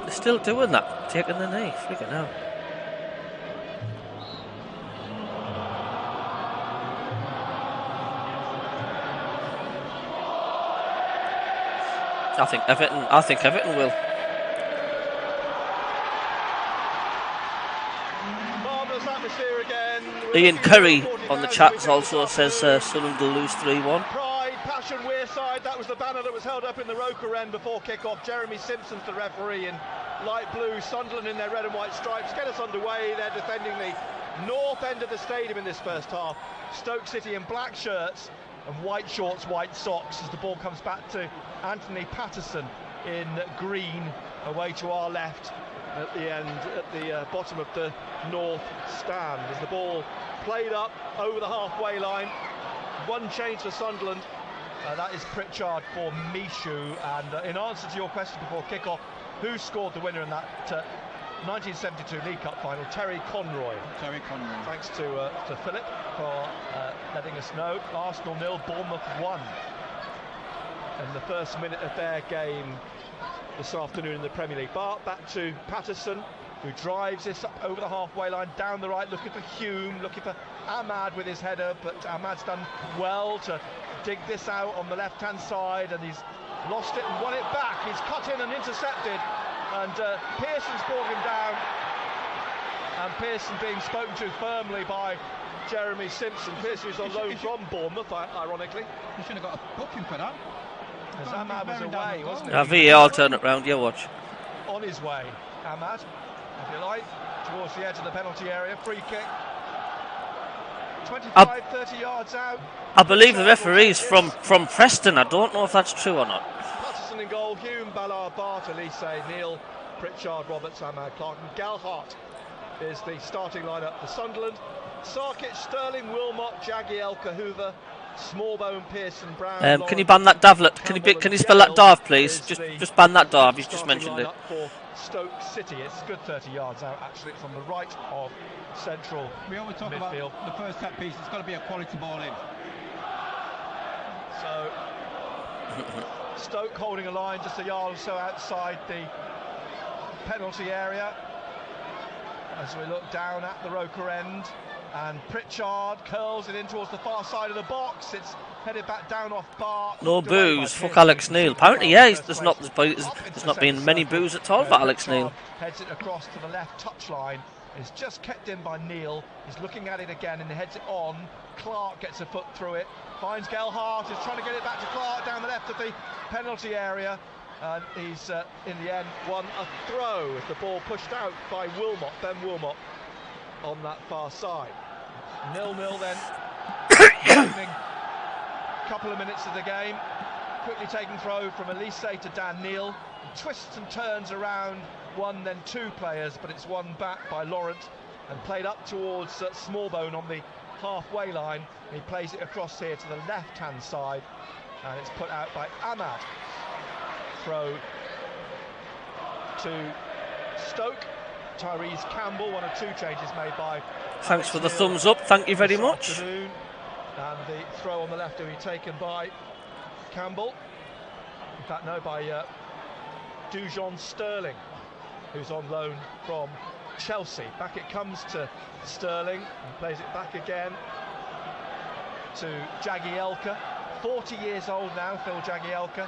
They're still doing that, taking the knee, freaking out. I think Everton will. Marvellous atmosphere again. Ian Curry on the chat also says Sunderland will lose 3-1. Passion Wearside, that was the banner that was held up in the Roker end before kick-off. Jeremy Simpson's the referee in light blue, Sunderland in their red and white stripes. Get us underway. They're defending the north end of the stadium in this first half. Stoke City in black shirts and white shorts, white socks, as the ball comes back to Anthony Patterson in green, away to our left at the end, at the bottom of the north stand. As the ball played up over the halfway line. One change for Sunderland. That is Pritchard for Mishu. And in answer to your question before kick-off, who scored the winner in that 1972 League Cup final? Terry Conroy. Thanks to Philip for letting us know. Arsenal 0, Bournemouth 1. And the first minute of their game this afternoon in the Premier League. Bart back to Patterson, who drives this up over the halfway line, down the right, looking for Hume, looking for Ahmad with his header, but Ahmad's done well to dig this out on the left-hand side, and he's lost it and won it back. He's cut in and intercepted, and Pearson's brought him down, and Pearson being spoken to firmly by Jeremy Simpson. Pearson is on loan from Bournemouth, ironically. He should have got a booking for that. As Ahmad was away, wasn't he? VAR turn it round, yeah, watch. On his way, Ahmad, if you like, towards the edge of the penalty area, free kick. 25, 30 yards out. I believe the referee's from Preston. I don't know if that's true or not. Patterson in goal, Hume, Ballard, Bart, Elise, Neil, Pritchard, Roberts, Ahmad, Clark, and Galhart is the starting lineup for Sunderland. Sarkic, Sterling, Wilmot, Jagielka, Hoover, Smallbone, Pearson, Brown. Can you ban that Davlet? Can you spell that Dav, please? Just ban that Dav. You've just mentioned it. For Stoke City, it's a good 30 yards out. Actually, it's on the right of central. We always talk midfield. About the first set piece. It's got to be a quality ball in. So Stoke holding a line just a yard or so outside the penalty area as we look down at the Roker end, and Pritchard curls it in towards the far side of the box. It's headed back down off bar. No boos. Fuck Alex Neil. Apparently, yeah, there's not been many boos at all for Alex Neil. Heads it across to the left touchline. It's just kept in by Neil. He's looking at it again and he heads it on. Clark gets a foot through it. Finds Gelhardt. Is trying to get it back to Clark down the left of the penalty area. And he's, in the end, won a throw as the ball pushed out by Wilmot, Ben Wilmot, on that far side. 0-0 then. Opening couple of minutes of the game. Quickly taken throw from Elise to Dan Neil. He twists and turns around one, then two players, but it's won back by Laurent and played up towards Smallbone on the halfway line. He plays it across here to the left-hand side, and it's put out by Ahmad. Throw to Stoke. Tyrese Campbell, one of two changes made by Thanks for the thumbs up, thank you very much. And the throw on the left will be taken by Campbell. In fact, no, by Dujon Sterling, who's on loan from Chelsea. Back it comes to Sterling, and plays it back again to Jagielka. 40 years old now, Phil Jagielka.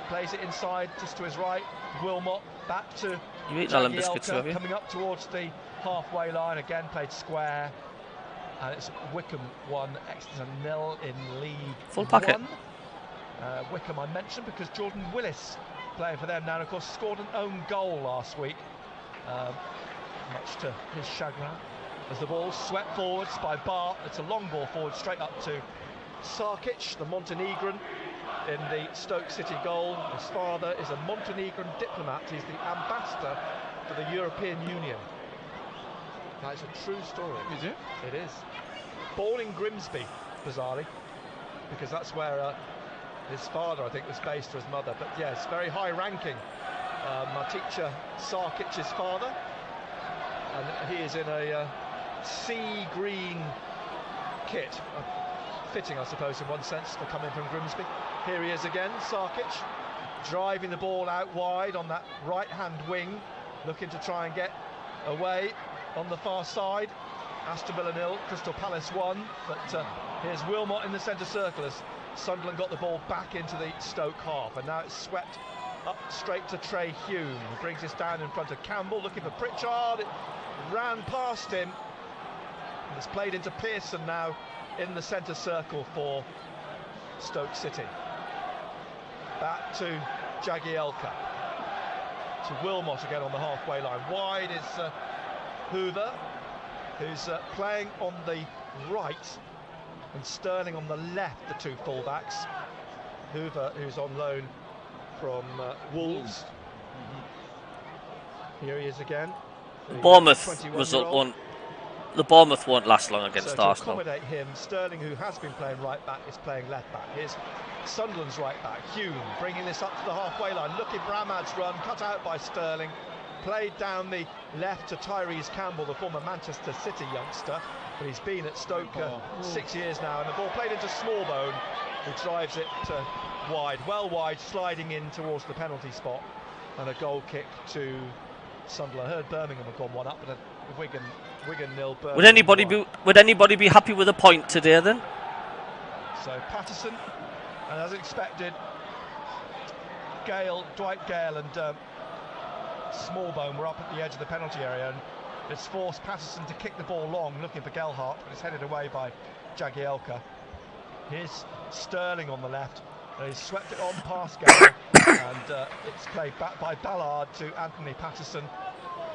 Plays it inside, just to his right. Wilmot back to Jagielka, coming up towards the halfway line. Again, played square. And it's Wycombe 1, Exeter 0 in League Full packet. 1. Wycombe I mentioned because Jordan Willis playing for them now, and of course scored an own goal last week, much to his chagrin, as the ball swept forwards by Bart. It's a long ball forward straight up to Sarkic, the Montenegrin, in the Stoke City goal. His father is a Montenegrin diplomat. He's the ambassador for the European Union. That's a true story. Is it? It is. Born in Grimsby, bizarrely, because that's where his father, I think, was based, or his mother. But yes, very high ranking. My teacher, Sarkic's father, and he is in a sea green kit. Fitting, I suppose, in one sense, for coming from Grimsby. Here he is again, Sarkic, driving the ball out wide on that right-hand wing, looking to try and get away on the far side. Aston Villa 0, Crystal Palace 1. But here's Wilmot in the centre circle as Sunderland got the ball back into the Stoke half, and now it's swept up straight to Trey Hume. He brings this down in front of Campbell, looking for Pritchard. It ran past him. And it's played into Pearson now in the centre circle for Stoke City. Back to Jagielka. To Wilmot again on the halfway line. Wide is Hoover, who's playing on the right, and Sterling on the left, the two fullbacks. Hoover, who's on loan from Wolves. Here he is again. Bournemouth result won. The Bournemouth won't last long against so Arsenal. To accommodate him, Sterling, who has been playing right back, is playing left back. Here's Sunderland's right back, Hume, bringing this up to the halfway line, looking for Ahmad's run, cut out by Sterling. Played down the left to Tyrese Campbell, the former Manchester City youngster, but he's been at Stoke 6 years now, and the ball played into Smallbone, who drives it wide, well wide, sliding in towards the penalty spot, and a goal kick to Sunderland. I heard Birmingham have gone one up, but Wigan 0. Would anybody be happy with a point today then? So Patterson, and as expected, Dwight Gale and Smallbone were up at the edge of the penalty area, and it's forced Patterson to kick the ball long, looking for Gelhardt, but it's headed away by Jagielka. Here's Sterling on the left, and he's swept it on past Gale, and it's played back by Ballard to Anthony Patterson.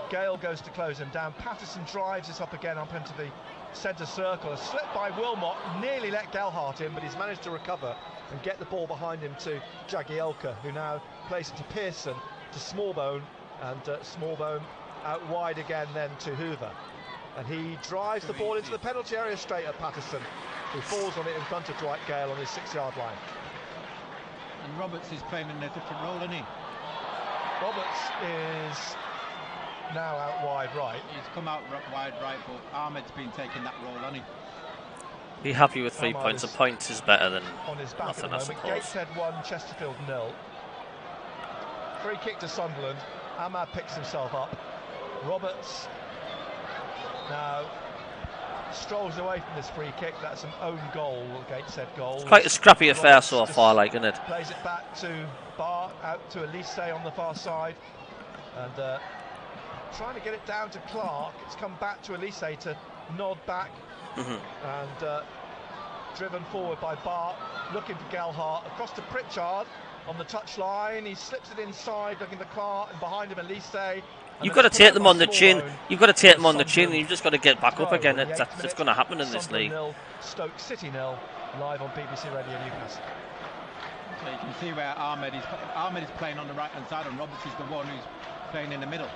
Gale goes to close him down. Patterson drives this up again up into the centre circle. A slip by Wilmot, nearly let Gelhardt in, but he's managed to recover and get the ball behind him to Jagielka, who now plays it to Pearson, to Smallbone, and Smallbone out wide again then to Hoover. And he drives the ball into the penalty area straight at Patterson, who falls on it in front of Dwight Gale on his 6-yard line. And Roberts is playing in a different role, isn't he? Roberts is now out wide right. He's come out wide right, but Ahmed's been taking that role, hasn't he? Be happy with 3 points. A point is better than on his back nothing, at I the moment. suppose. Gateshead 1, Chesterfield 0. Free kick to Sunderland. Ahmad picks himself up. Roberts now strolls away from this free kick. That's an own goal against said goal. It's quite a scrappy affair so far, like, isn't it? Plays it back to Bart, out to Elise on the far side, and trying to get it down to Clark. It's come back to Elise to nod back, and driven forward by Bart, looking for Gelhardt, across to Pritchard on the touchline. He slips it inside, looking for Clark, and behind him Elise. You've got to take them on the chin. You've got to take them on the chin, and you've just got to get back up again. It's going to happen in this league. Stoke City 0, live on BBC Radio Newcastle. So you can see where Ahmed is playing on the right hand side, and Roberts is the one who's playing in the middle.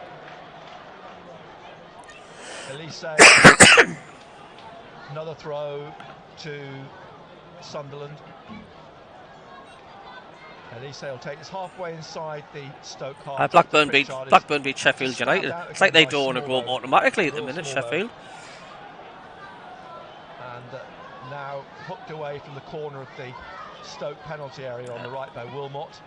Elise, another throw to Sunderland. Elise will take this halfway inside the Stoke half. Blackburn beat Sheffield United. It's like they don't want to go up automatically at the minute, Sheffield. And now hooked away from the corner of the Stoke penalty area on the right by Wilmot.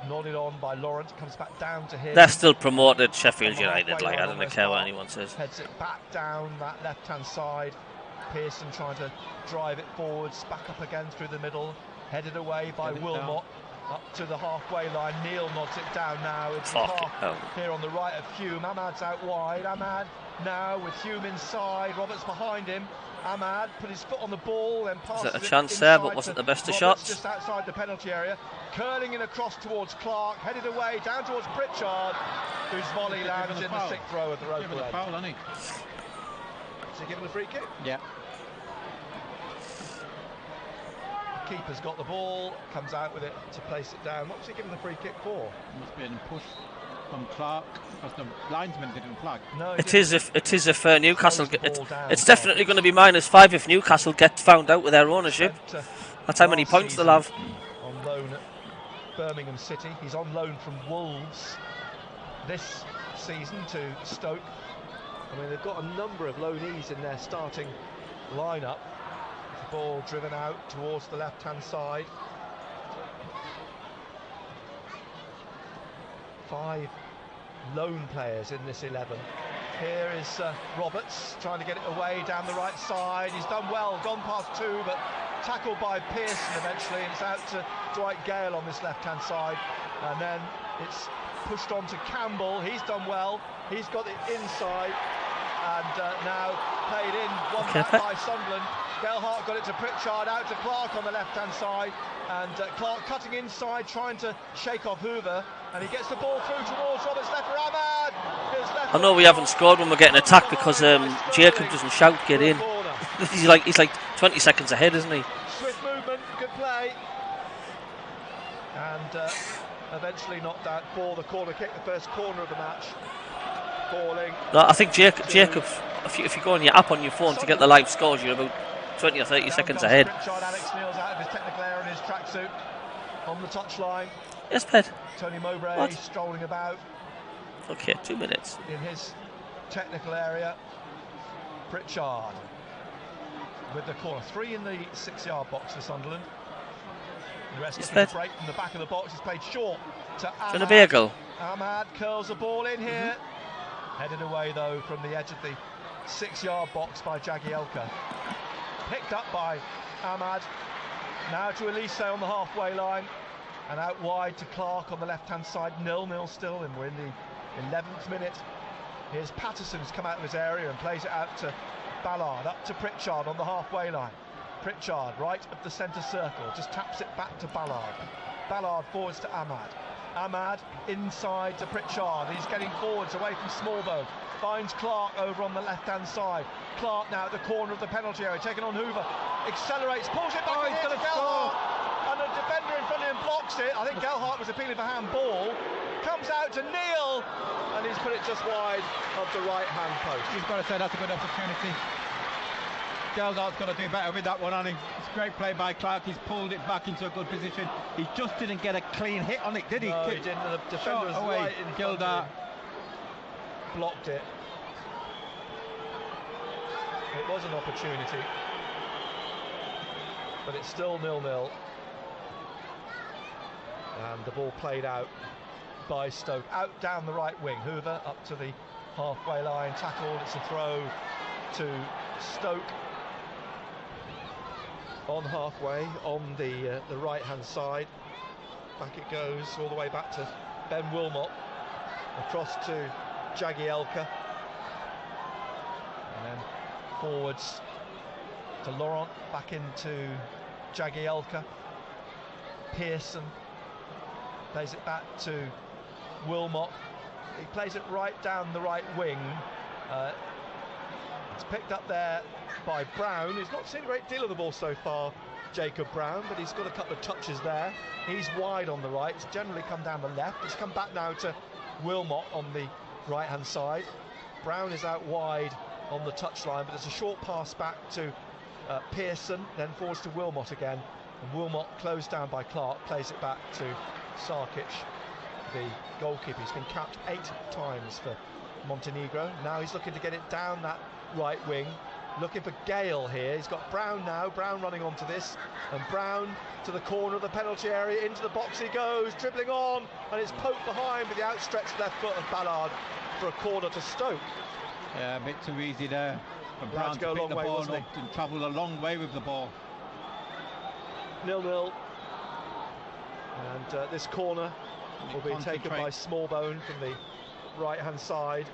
Nodded on by Lawrence, comes back down to him. They're still promoted Sheffield United, like, I don't care what anyone says. Heads it back down that left-hand side. Pearson trying to drive it forwards, back up again through the middle. Headed away by Wilmot. Up to the halfway line, Neil nods it down now. It's Clark here on the right of Hume. Ahmad's out wide. Ahmad now with Hume inside. Roberts behind him. Ahmad put his foot on the ball, then passes it. Was it a chance there, but wasn't the best of shots? Just outside the penalty area, curling in across towards Clark, headed away down towards Pritchard, whose volley lands in the 6th row of the rope. Given a foul, hasn't he? Is he given a free kick? Yeah. Keeper's got the ball, comes out with it to place it down. What was he given the free kick for? Must be a push from Clark, because the linesman didn't flag. No, it is if Newcastle. It's definitely going to be -5 if Newcastle get found out with their ownership. That's how many points they'll have. On loan at Birmingham City. He's on loan from Wolves this season to Stoke. I mean, they've got a number of loanees in their starting lineup. Ball driven out towards the left-hand side. 5 lone players in this 11. Here is Roberts trying to get it away down the right side. He's done well, gone past 2, but tackled by Pearson eventually. It's out to Dwight Gale on this left-hand side, and then it's pushed on to Campbell. He's done well. He's got it inside, and now played in one back by Sunderland. Gelhardt got it to Pritchard, out to Clark on the left-hand side, and Clark cutting inside, trying to shake off Hoover, and he gets the ball through towards Roberts, left for Ahmad. I know we haven't scored when we're getting attacked because Jacob doesn't shout, get in. he's like 20 seconds ahead, isn't he? Swift movement, good play, and eventually knocked out for the corner kick, the first corner of the match. Falling. No, I think Jacob, if you go on your app on your phone to get the live scores, you're about 20 or 30 seconds ahead. Alex Neil's out of his technical error in his tracksuit on the touchline. Yes, Ped. Tony Mowbray strolling about. Okay, 2 minutes. In his technical area. Pritchard with the corner. 3 in the 6-yard box for Sunderland. The rest of the break from the back of the box is played short to Ahmad. Ahmad curls the ball in here. Headed away though from the edge of the 6-yard box by Jagielka. Picked up by Ahmad. Now to Elise on the halfway line. And out wide to Clark on the left-hand side. 0-0 still, and we're in the 11th minute. Here's Patterson, who's come out of his area and plays it out to Ballard. Up to Pritchard on the halfway line. Pritchard right of the centre circle. Just taps it back to Ballard. Ballard forwards to Ahmad. Ahmad inside to Pritchard. He's getting forwards away from Smallbone. Finds Clark over on the left-hand side. Clark now at the corner of the penalty area, taking on Hoover. Accelerates, pulls it back into Gelhardt. And the defender in front of him blocks it. I think Gelhardt was appealing for handball. Comes out to Neil, and he's put it just wide of the right-hand post. He's got to say that's a good opportunity. Gelhardt's got to do better with that one, and it's a great play by Clark. He's pulled it back into a good position. He just didn't get a clean hit on it, did he? No, he didn't. The defender was away. Right in Gelhardt blocked it. It was an opportunity, but it's still 0-0. And the ball played out by Stoke. Out down the right wing. Hoover up to the halfway line. Tackled. It's a throw to Stoke. On halfway, on the right-hand side. Back it goes, all the way back to Ben Wilmot. Across to Jagielka. And then forwards to Laurent, back into Jagielka. Pearson plays it back to Wilmot. He plays it right down the right wing. It's picked up there by Brown. He's not seen a great deal of the ball so far, Jacob Brown, but he's got a couple of touches there. He's wide on the right. It's generally come down the left. It's come back now to Wilmot on the right-hand side. Brown is out wide on the touchline, but there's a short pass back to Pearson, then forwards to Wilmot again. And Wilmot, closed down by Clark, plays it back to Sarkic, the goalkeeper. He's been capped 8 times for Montenegro. Now he's looking to get it down that right wing, looking for Gale here. He's got Brown now. Brown running onto this, and Brown to the corner of the penalty area, into the box he goes, dribbling on, and it's poked behind with the outstretched left foot of Ballard for a corner to Stoke. Yeah, a bit too easy there for Brown to go a pick long the way, ball wasn't up and travel a long way with the ball. 0-0, and this corner will be taken by Smallbone from the right-hand side.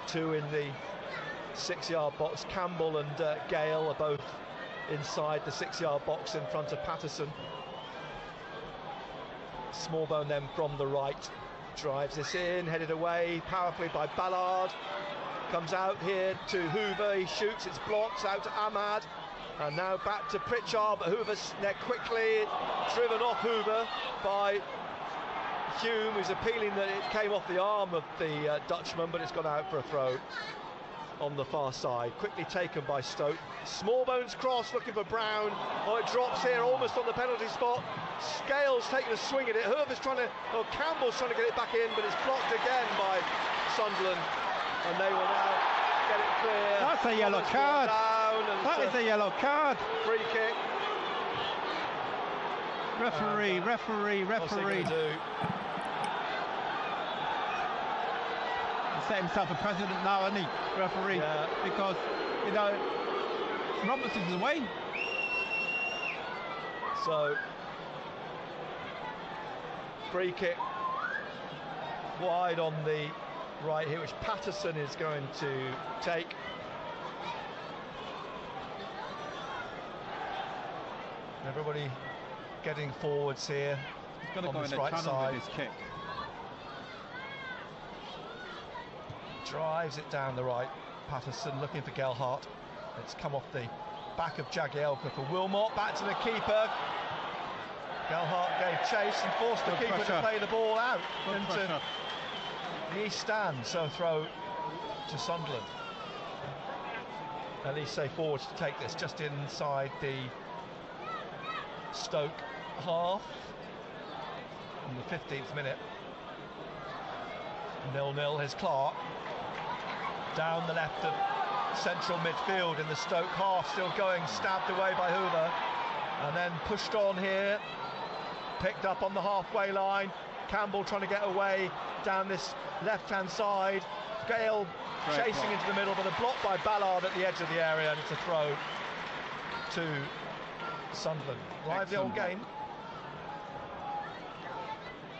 2 in the 6-yard box. Campbell and Gale are both inside the 6-yard box in front of Patterson. Smallbone then from the right drives this in, headed away powerfully by Ballard. Comes out here to Hoover, he shoots, it's blocked, out to Ahmad, and now back to Pritchard, but Hoover's neck quickly driven off Hoover by Hume, who's appealing that it came off the arm of the Dutchman, but it's gone out for a throw on the far side. Quickly taken by Stoke. Smallbone's cross, looking for Brown. Oh, it drops here, almost on the penalty spot. Scales taking a swing at it. Campbell's trying to get it back in, but it's blocked again by Sunderland, and they will now get it clear. That's a yellow card. That is a yellow card. Free kick. Referee. What's he gonna do? Set himself a precedent now, hasn't he, referee? Yeah. Because, you know, Robertson's away. So, free kick wide on the right here, which Patterson is going to take. Everybody getting forwards here. He's got to on go this in the right channel side. with his kick. Drives it down the right. Patterson looking for Gelhardt. It's come off the back of Jagielka for Wilmot. Back to the keeper. Gelhardt gave chase and forced the keeper to play the ball out into the east stand. So throw to Sunderland. At least say forwards to take this just inside the Stoke half in the 15th minute. 0-0. Here's Clark down the left of central midfield in the Stoke half, still going, stabbed away by Hoover, and then pushed on here, picked up on the halfway line. Campbell trying to get away down this left-hand side. Gale chasing into the middle, but a block by Ballard at the edge of the area, and it's a throw to Sunderland. Lively old game.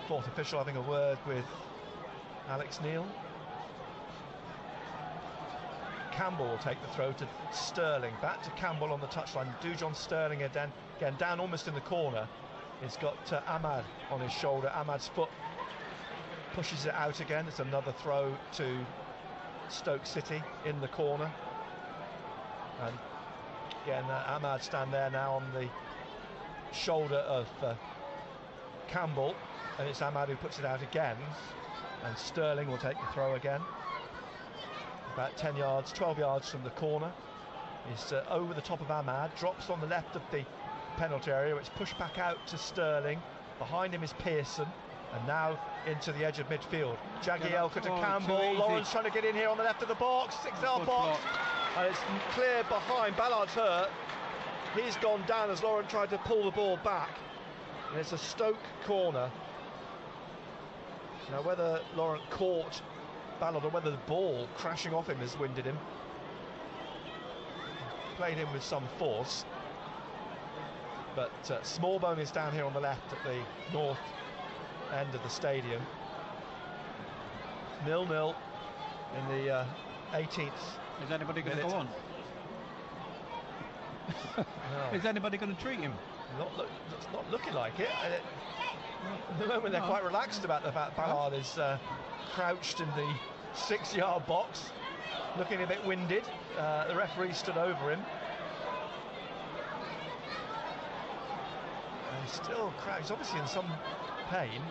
Fourth official having a word with Alex Neil. Campbell will take the throw to Sterling. Back to Campbell on the touchline. Dujon Sterling again down almost in the corner. He's got Ahmad on his shoulder. Ahmad's foot pushes it out again. It's another throw to Stoke City in the corner. And again, Ahmad stand there now on the shoulder of Campbell, and it's Ahmad who puts it out again, and Sterling will take the throw again. About 10 yards, 12 yards from the corner. He's over the top of Ahmad, drops on the left of the penalty area, which pushed back out to Sterling. Behind him is Pearson, and now into the edge of midfield. Jagielka to Campbell. Lawrence trying to get in here on the left of the box, 6-yard box, and it's clear behind. Ballard's hurt. He's gone down as Lawrence tried to pull the ball back, and it's a Stoke corner. Now, whether Laurent caught Ballard or whether the ball crashing off him has winded him. Played him with some force. But Smallbone is down here on the left at the north end of the stadium. 0-0 in the 18th. Is anybody going to go on? No. Is anybody going to treat him? It's not looking like it. At the moment, they're quite relaxed about the fact Ballard is crouched in the 6-yard box, looking a bit winded. The referee stood over him. And he's still crouched. He's obviously in some pain.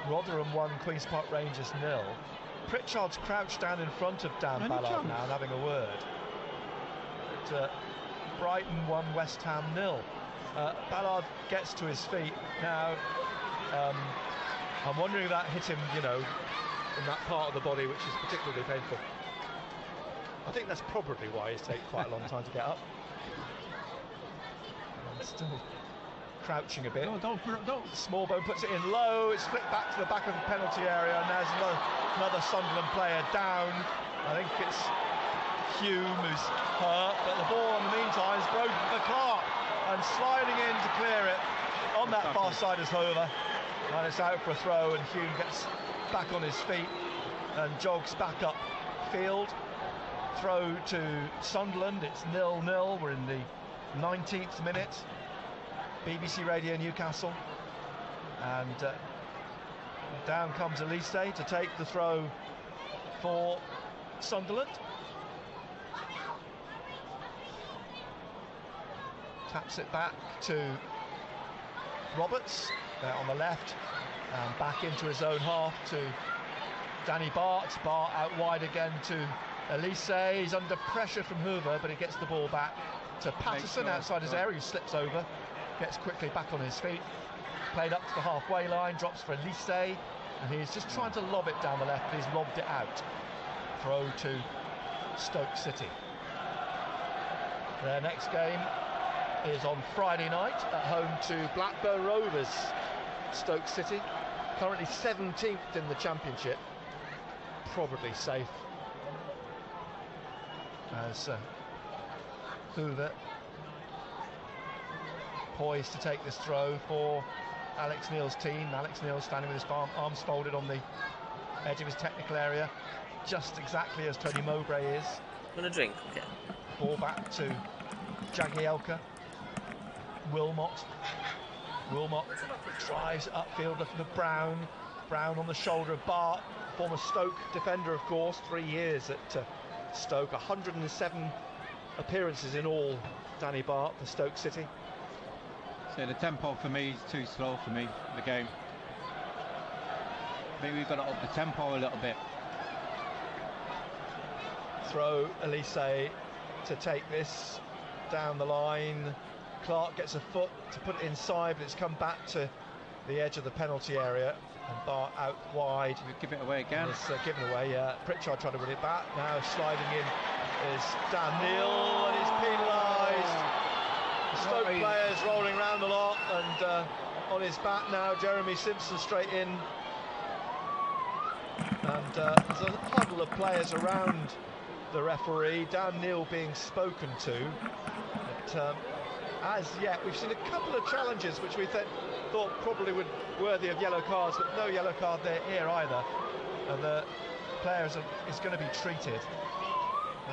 Rotherham 1, Queen's Park Rangers 0. Pritchard's crouched down in front of Dan Ballard now and having a word. But, Brighton 1, West Ham 0. Ballard gets to his feet now. I'm wondering if that hit him, you know, in that part of the body, which is particularly painful. I think that's probably why he's taken quite a long time to get up. And still crouching a bit. Don't. Smallbone puts it in low. It's flicked back to the back of the penalty area, and there's another Sunderland player down. I think it's Hume who's hurt, but the ball in the meantime is broken for Clark, and sliding in to clear it on that far side is Howe, and it's out for a throw, and Hume gets back on his feet and jogs back up field. Throw to Sunderland. It's 0-0. We're in the 19th minute. BBC Radio Newcastle, and down comes Elise to take the throw for Sunderland. Taps it back to Roberts there on the left, and back into his own half to Danny Bart. Bart out wide again to Elise. He's under pressure from Hoover, but he gets the ball back to Patterson outside his area. He slips over, gets quickly back on his feet, played up to the halfway line, drops for Elise, and he's just trying to lob it down the left, but he's lobbed it out. Throw to Stoke City. Their next game is on Friday night at home to Blackburn Rovers. Stoke City, currently 17th in the Championship, probably safe, as Hoover poised to take this throw for Alex Neil's team. Alex Neil standing with his arms folded on the edge of his technical area, just exactly as Tony Mowbray is. Want a drink? Okay. Ball back to Jagielka. Wilmot drives upfield looking for Brown. Brown on the shoulder of Bart, former Stoke defender, of course, 3 years at Stoke, 107 appearances in all, Danny Bart for Stoke City. So the tempo for me is too slow for me, the game. Maybe we've got to up the tempo a little bit. Throw Elise to take this down the line. Clark gets a foot to put it inside, but it's come back to the edge of the penalty area, and Bart out wide. Give it away again. It's given away. Pritchard trying to win it back. Now sliding in is Dan Neil, and he's penalised. Stoke players rolling around a lot, and on his back now, Jeremy Simpson straight in. And there's a huddle of players around the referee, Dan Neil being spoken to. But as yet, we've seen a couple of challenges which we thought probably would worthy of yellow cards, but no yellow card there here either. And the players is going to be treated.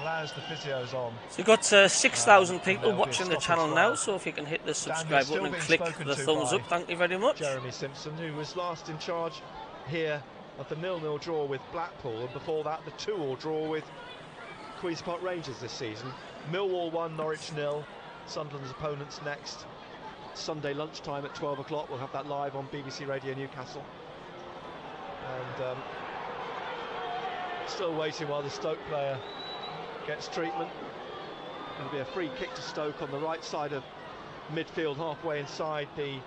Allows the physios on. So we've got 6,000 people watching the channel now, so if you can hit the subscribe button and click the thumbs up, thank you very much. Jeremy Simpson, who was last in charge here of the 0-0 draw with Blackpool, and before that the 2-2 draw with Queen's Park Rangers this season. Millwall 1, Norwich 0. Sunderland's opponents next Sunday lunchtime at 12 o'clock. We'll have that live on BBC Radio Newcastle. And still waiting while the Stoke player gets treatment. It'll be a free kick to Stoke on the right side of midfield, halfway inside the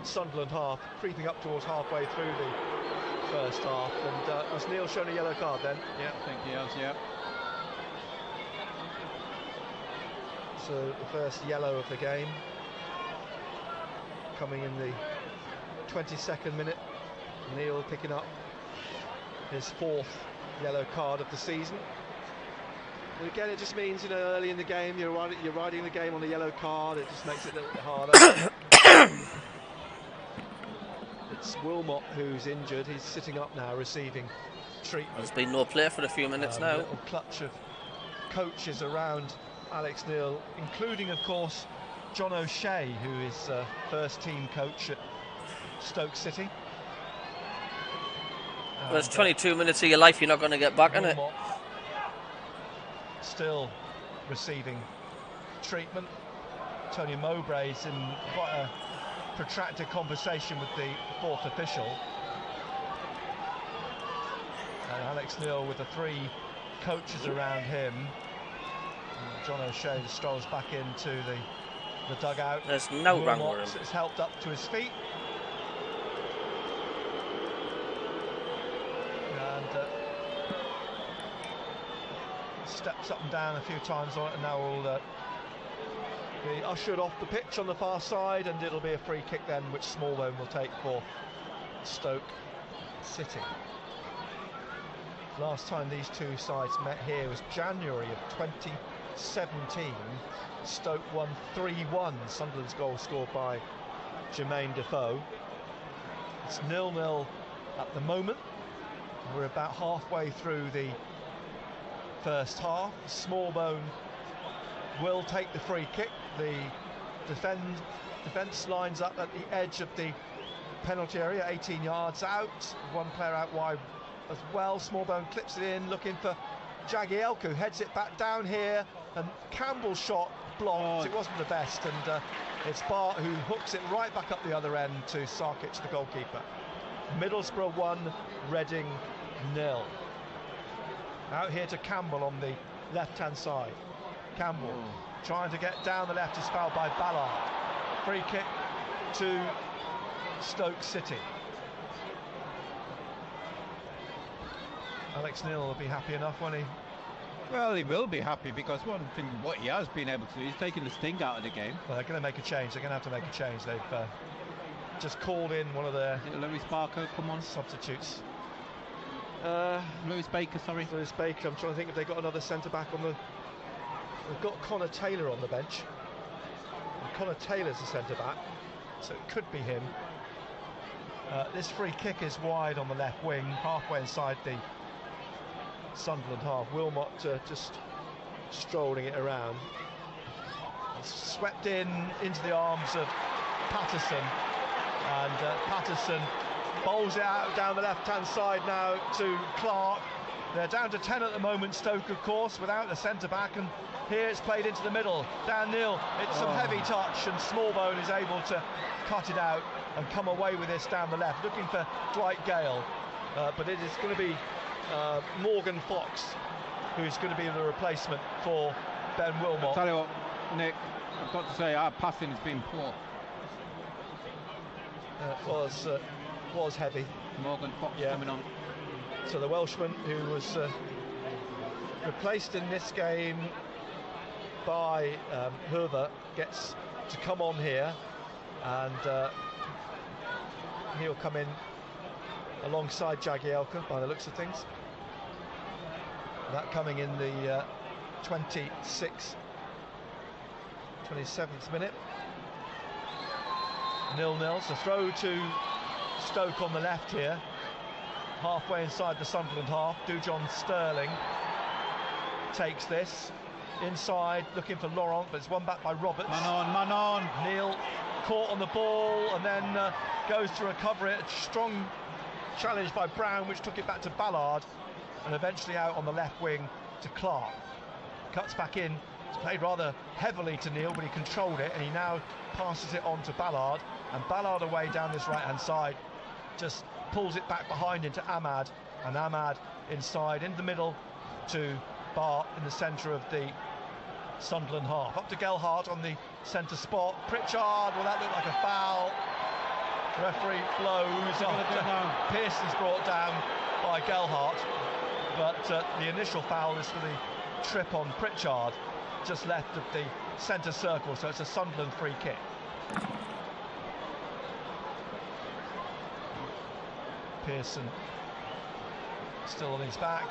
Sunderland half, creeping up towards halfway through the first half. And was Neil shown a yellow card then? Yeah, I think he has, yeah. So the first yellow of the game coming in the 22nd minute. Neil picking up his 4th yellow card of the season. And again, it just means, early in the game, you're riding the game on the yellow card. It just makes it a little bit harder. It's Wilmot who's injured. He's sitting up now, receiving treatment. There's been no play for a few minutes now. A little clutch of coaches around Alex Neil, including, of course, John O'Shea, who is first team coach at Stoke City. There's 22 minutes of your life you're not going to get back in it. Still receiving treatment. Tony Mowbray's in quite a protracted conversation with the 4th official. And Alex Neil with the 3 coaches around him. And John O'Shea strolls back into the dugout. There's no wrong with him. It's helped up to his feet. And steps up and down a few times on it, and now will be ushered off the pitch on the far side, and it'll be a free kick then, which Smallbone will take for Stoke City. Last time these two sides met here was January of 2017. Stoke won 3-1. Sunderland's goal scored by Jermaine Defoe. It's 0-0 at the moment. We're about halfway through the first half. Smallbone will take the free kick. The defence lines up at the edge of the penalty area, 18 yards out. One player out wide as well. Smallbone clips it in, looking for Jagielka, heads it back down here, and Campbell's shot blocked. It wasn't the best, and it's Bart who hooks it right back up the other end to Sarkic, the goalkeeper. Middlesbrough 1, Reading 0. Out here to Campbell on the left-hand side. Campbell trying to get down the left, is fouled by Ballard. Free kick to Stoke City. Alex Neil will be happy enough, won't he? Well, he will be happy, because one thing what he has been able to do is taking the sting out of the game. Well, they're going to make a change. They're going to have to make a change. They've just called in one of their Lewis Barker, come on, substitutes. Lewis Baker, sorry. Lewis Baker. I'm trying to think if they've got another centre-back on the... They've got Connor Taylor on the bench. And Connor Taylor's a centre-back, so it could be him. This free kick is wide on the left wing, halfway inside the Sunderland half. Wilmot just strolling it around. It's swept into the arms of Patterson, and Patterson bowls it out down the left-hand side now to Clark. They're down to 10 at the moment, Stoke, of course, without a centre-back, and here it's played into the middle. Dan Neil, it's some heavy touch, and Smallbone is able to cut it out and come away with this down the left, looking for Dwight Gale, but it is going to be Morgan Fox who's going to be the replacement for Ben Wilmot. I'll tell you what, Nick, I've got to say our passing has been poor. Was heavy. Morgan Fox coming on. So the Welshman, who was replaced in this game by Hoover, gets to come on here, and he'll come in alongside Jagielka by the looks of things. That coming in the 27th minute. 0-0, so throw to Stoke on the left here, halfway inside the Sunderland half. Dujon Sterling takes this inside, looking for Laurent, but it's won back by Roberts. Man on. Neil caught on the ball and then goes to recover it. A strong challenge by Brown, which took it back to Ballard, and eventually out on the left wing to Clark. Cuts back in. It's played rather heavily to Neil, but he controlled it, and he now passes it on to Ballard, and Ballard away down this right-hand side just pulls it back behind into Ahmad, and Ahmad inside in the middle to Bart in the centre of the Sunderland half. Up to Gelhardt on the centre spot. Pritchard, well, that looked like a foul. Referee blows after Pearson's brought down by Gelhardt, but the initial foul is for the trip on Pritchard, just left of the centre circle, so it's a Sunderland free kick. Pearson still on his back.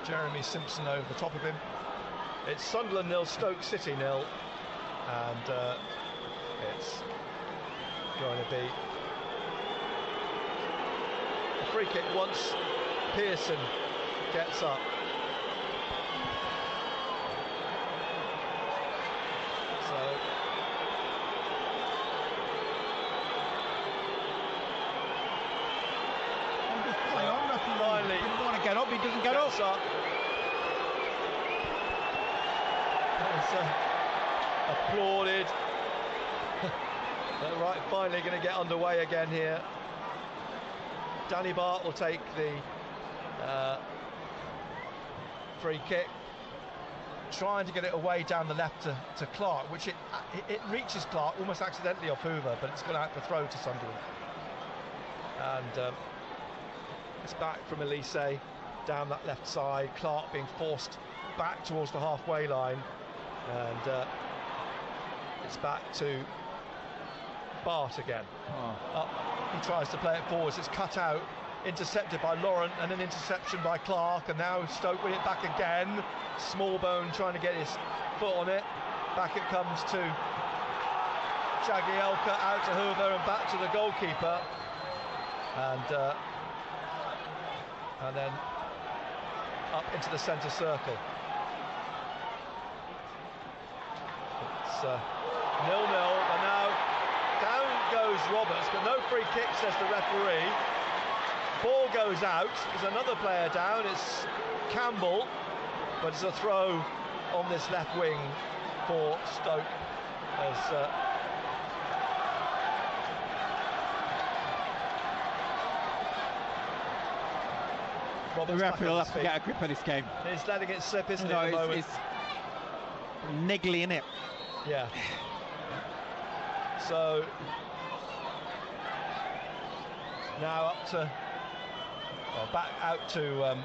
Jeremy Simpson over the top of him. It's Sunderland 0, Stoke City 0, and it's going to be a free kick once Pearson gets up. So finally, he didn't want to get up, he doesn't get up. It's applauded. Right, finally going to get underway again here. Danny Bart will take the free kick, trying to get it away down the left to Clark, which it reaches Clark almost accidentally off Hoover, but it's gone out for throw to Sunderland. And it's back from Elise down that left side. Clark being forced back towards the halfway line, and it's back to Bart again. Up, he tries to play it forwards. It's cut out, intercepted by Laurent, and an interception by Clark, and now Stoke with it back again. Smallbone trying to get his foot on it. Back it comes to Jagielka, out to Hoover, and back to the goalkeeper. And then up into the centre circle. It's 0-0, and now down goes Roberts, but no free kick, says the referee. Ball goes out, there's another player down, it's Campbell, but it's a throw on this left wing for Stoke as the referee will have to get a grip of this game. He's letting it slip, isn't it, at the moment? It's niggly, innit? Yeah. So now up to back out to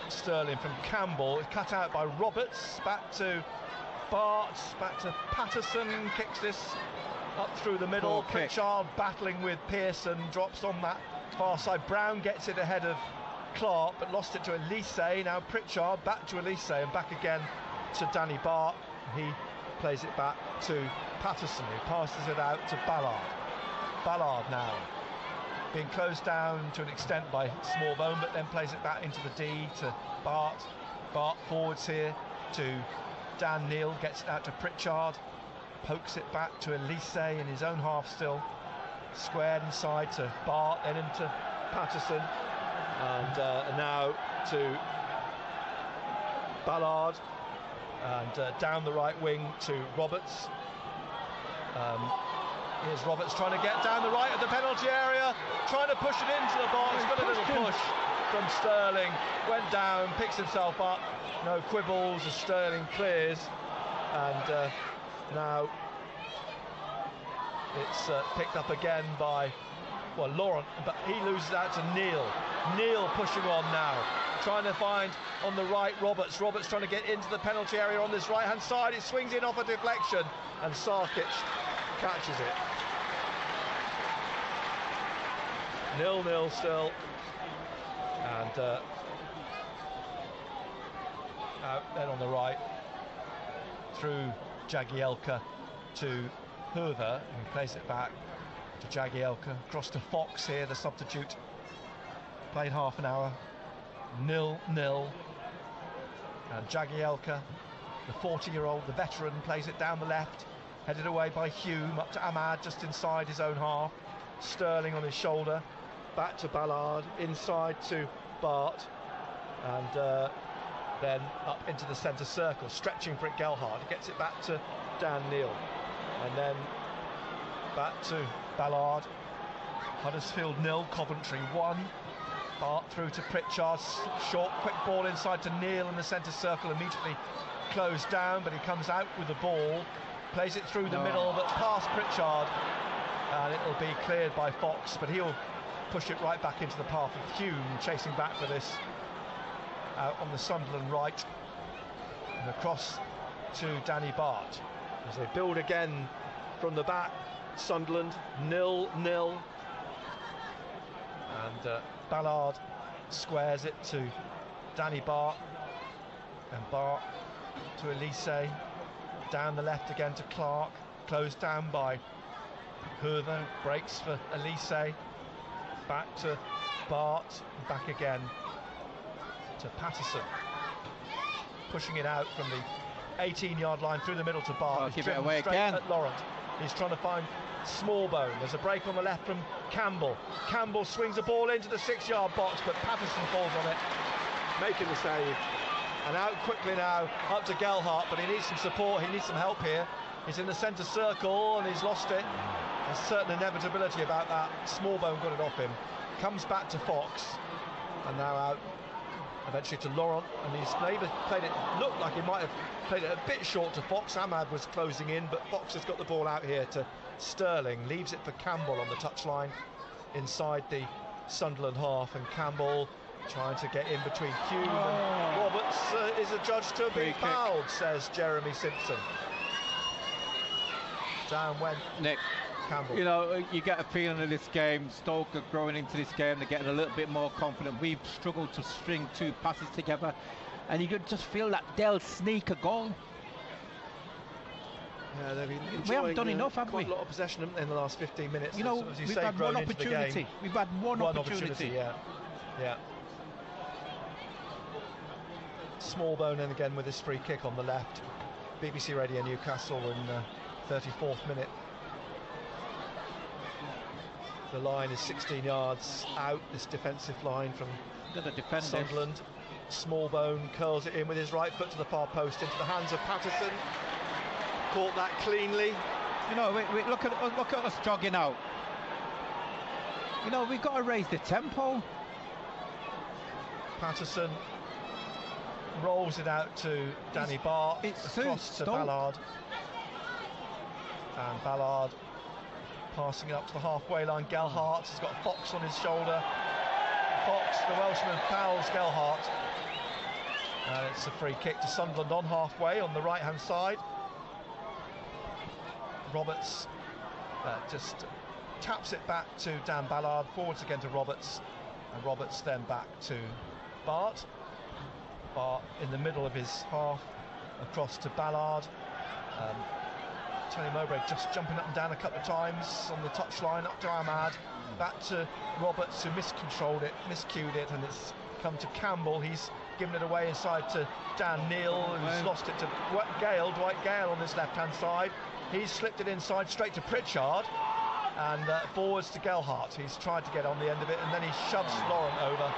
Sterling from Campbell. It's cut out by Roberts. Back to Bart. Back to Patterson. Kicks this up through the middle. Pritchard battling with Pearson. Drops on that far side. Brown gets it ahead of Clark, but lost it to Elise. Now Pritchard back to Elise and back again to Danny Bart. He plays it back to Patterson, who passes it out to Ballard. Ballard now being closed down to an extent by Smallbone, but then plays it back into the D to Bart. Bart forwards here to Dan Neil, gets it out to Pritchard, pokes it back to Elise in his own half still, squared inside to Bart, then into Patterson, and now to Ballard, and down the right wing to Roberts. Here's Roberts trying to get down the right of the penalty area, trying to push it into the box. Got a little push from Sterling, went down, picks himself up, no quibbles as Sterling clears, and now it's picked up again by Laurent, but he loses out to Neil. Neil pushing on now, trying to find on the right Roberts. Roberts trying to get into the penalty area on this right hand side. It swings in off a deflection, and Sarkic catches it. 0-0 still, and out then on the right through Jagielka to Hoover, and plays it back to Jagielka, across to Fox here, the substitute. Played half an hour, 0-0, and Jagielka, the 40-year-old, the veteran, plays it down the left, headed away by Hume, up to Ahmad, just inside his own half. Sterling on his shoulder, back to Ballard, inside to Bart, and then up into the centre circle, stretching for it Gelhardt. He gets it back to Dan Neil, and then back to Ballard. Huddersfield 0, Coventry 1. Bart through to Pritchard, short, quick ball inside to Neil in the centre circle, immediately closed down, but he comes out with the ball, plays it through the middle, but past Pritchard, and it'll be cleared by Fox, but he'll push it right back into the path of Hume, chasing back for this out on the Sunderland right, and across to Danny Bart as they build again from the back. Sunderland 0-0, and Ballard squares it to Danny Bart, and Bart to Elise, down the left again to Clark, closed down by Hoover, breaks for Elise, back to Bart, back again to Patterson, pushing it out from the 18-yard line through the middle to Bart. Give it away straight again at Laurent. He's trying to find Smallbone. There's a break on the left from Campbell. Campbell swings the ball into the 6-yard box, but Patterson falls on it, making the save. And out quickly now, up to Gelhardt, but he needs some support, he needs some help here. He's in the centre circle and he's lost it. There's certain inevitability about that. Smallbone got it off him. Comes back to Fox, and now out eventually to Laurent, and he's maybe played it, looked like he might have played it a bit short to Fox. Ahmad was closing in, but Fox has got the ball out here to Sterling, leaves it for Campbell on the touchline inside the Sunderland half, and Campbell trying to get in between Hume and Roberts is adjudged to have been fouled, says Jeremy Simpson. Down went Nick Campbell. You know, you get a feeling of this game, Stoke are growing into this game, they're getting a little bit more confident. We've struggled to string two passes together, and you could just feel that they'll sneak a goal. Yeah, they've been we haven't done enough, have we? Quite a lot of possession in the last 15 minutes. You know, as you we've say, had one into the game. opportunity. We've had one opportunity. Yeah. Smallbone in again with his free kick on the left. BBC Radio Newcastle in 34th minute. The line is 16 yards out, this defensive line from Sunderland. Smallbone curls it in with his right foot to the far post into the hands of Patterson. Caught that cleanly. You know, look at us jogging out. You know, we've got to raise the tempo. Patterson rolls it out to Danny Bart, across to Ballard, and Ballard passing it up to the halfway line. Gelhardt has got Fox on his shoulder. Fox, the Welshman, fouls Gelhardt, and it's a free kick to Sunderland on halfway on the right hand side. Roberts just taps it back to Dan Ballard, forwards again to Roberts, and Roberts then back to Bart. Bart in the middle of his half, across to Ballard. Tony Mowbray just jumping up and down a couple of times on the touchline, up to Ahmad, back to Roberts, who miscontrolled it, miscued it, and it's come to Campbell. He's given it away inside to Dan Neal, who's lost it to Dwight Gale on this left-hand side. He's slipped it inside straight to Pritchard, and forwards to Gelhardt. He's tried to get on the end of it, and then he shoves Laurent over.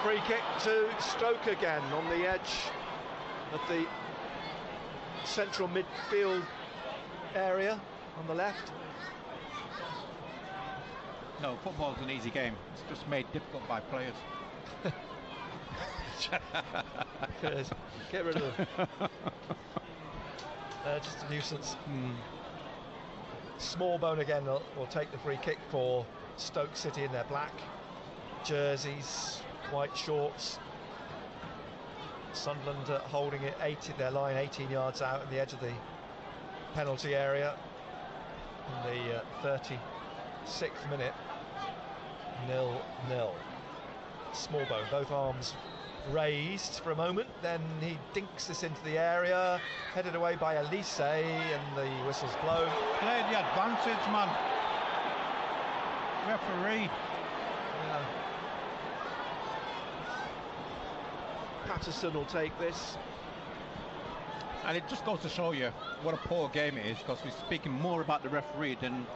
Free kick to Stoke again on the edge of the central midfield area on the left. No, football's an easy game. It's just made difficult by players. Get rid of them. Just a nuisance. Smallbone again will take the free kick for Stoke City in their black jerseys, white shorts. Sunderland holding it, their line 18 yards out at the edge of the penalty area in the 36th minute. 0-0. Smallbone, both arms raised for a moment, then he dinks this into the area, headed away by Elise, and the whistle's blown. Played the advantage, man. Referee. Yeah. Patterson will take this. And it just goes to show you what a poor game it is, because we're speaking more about the referee than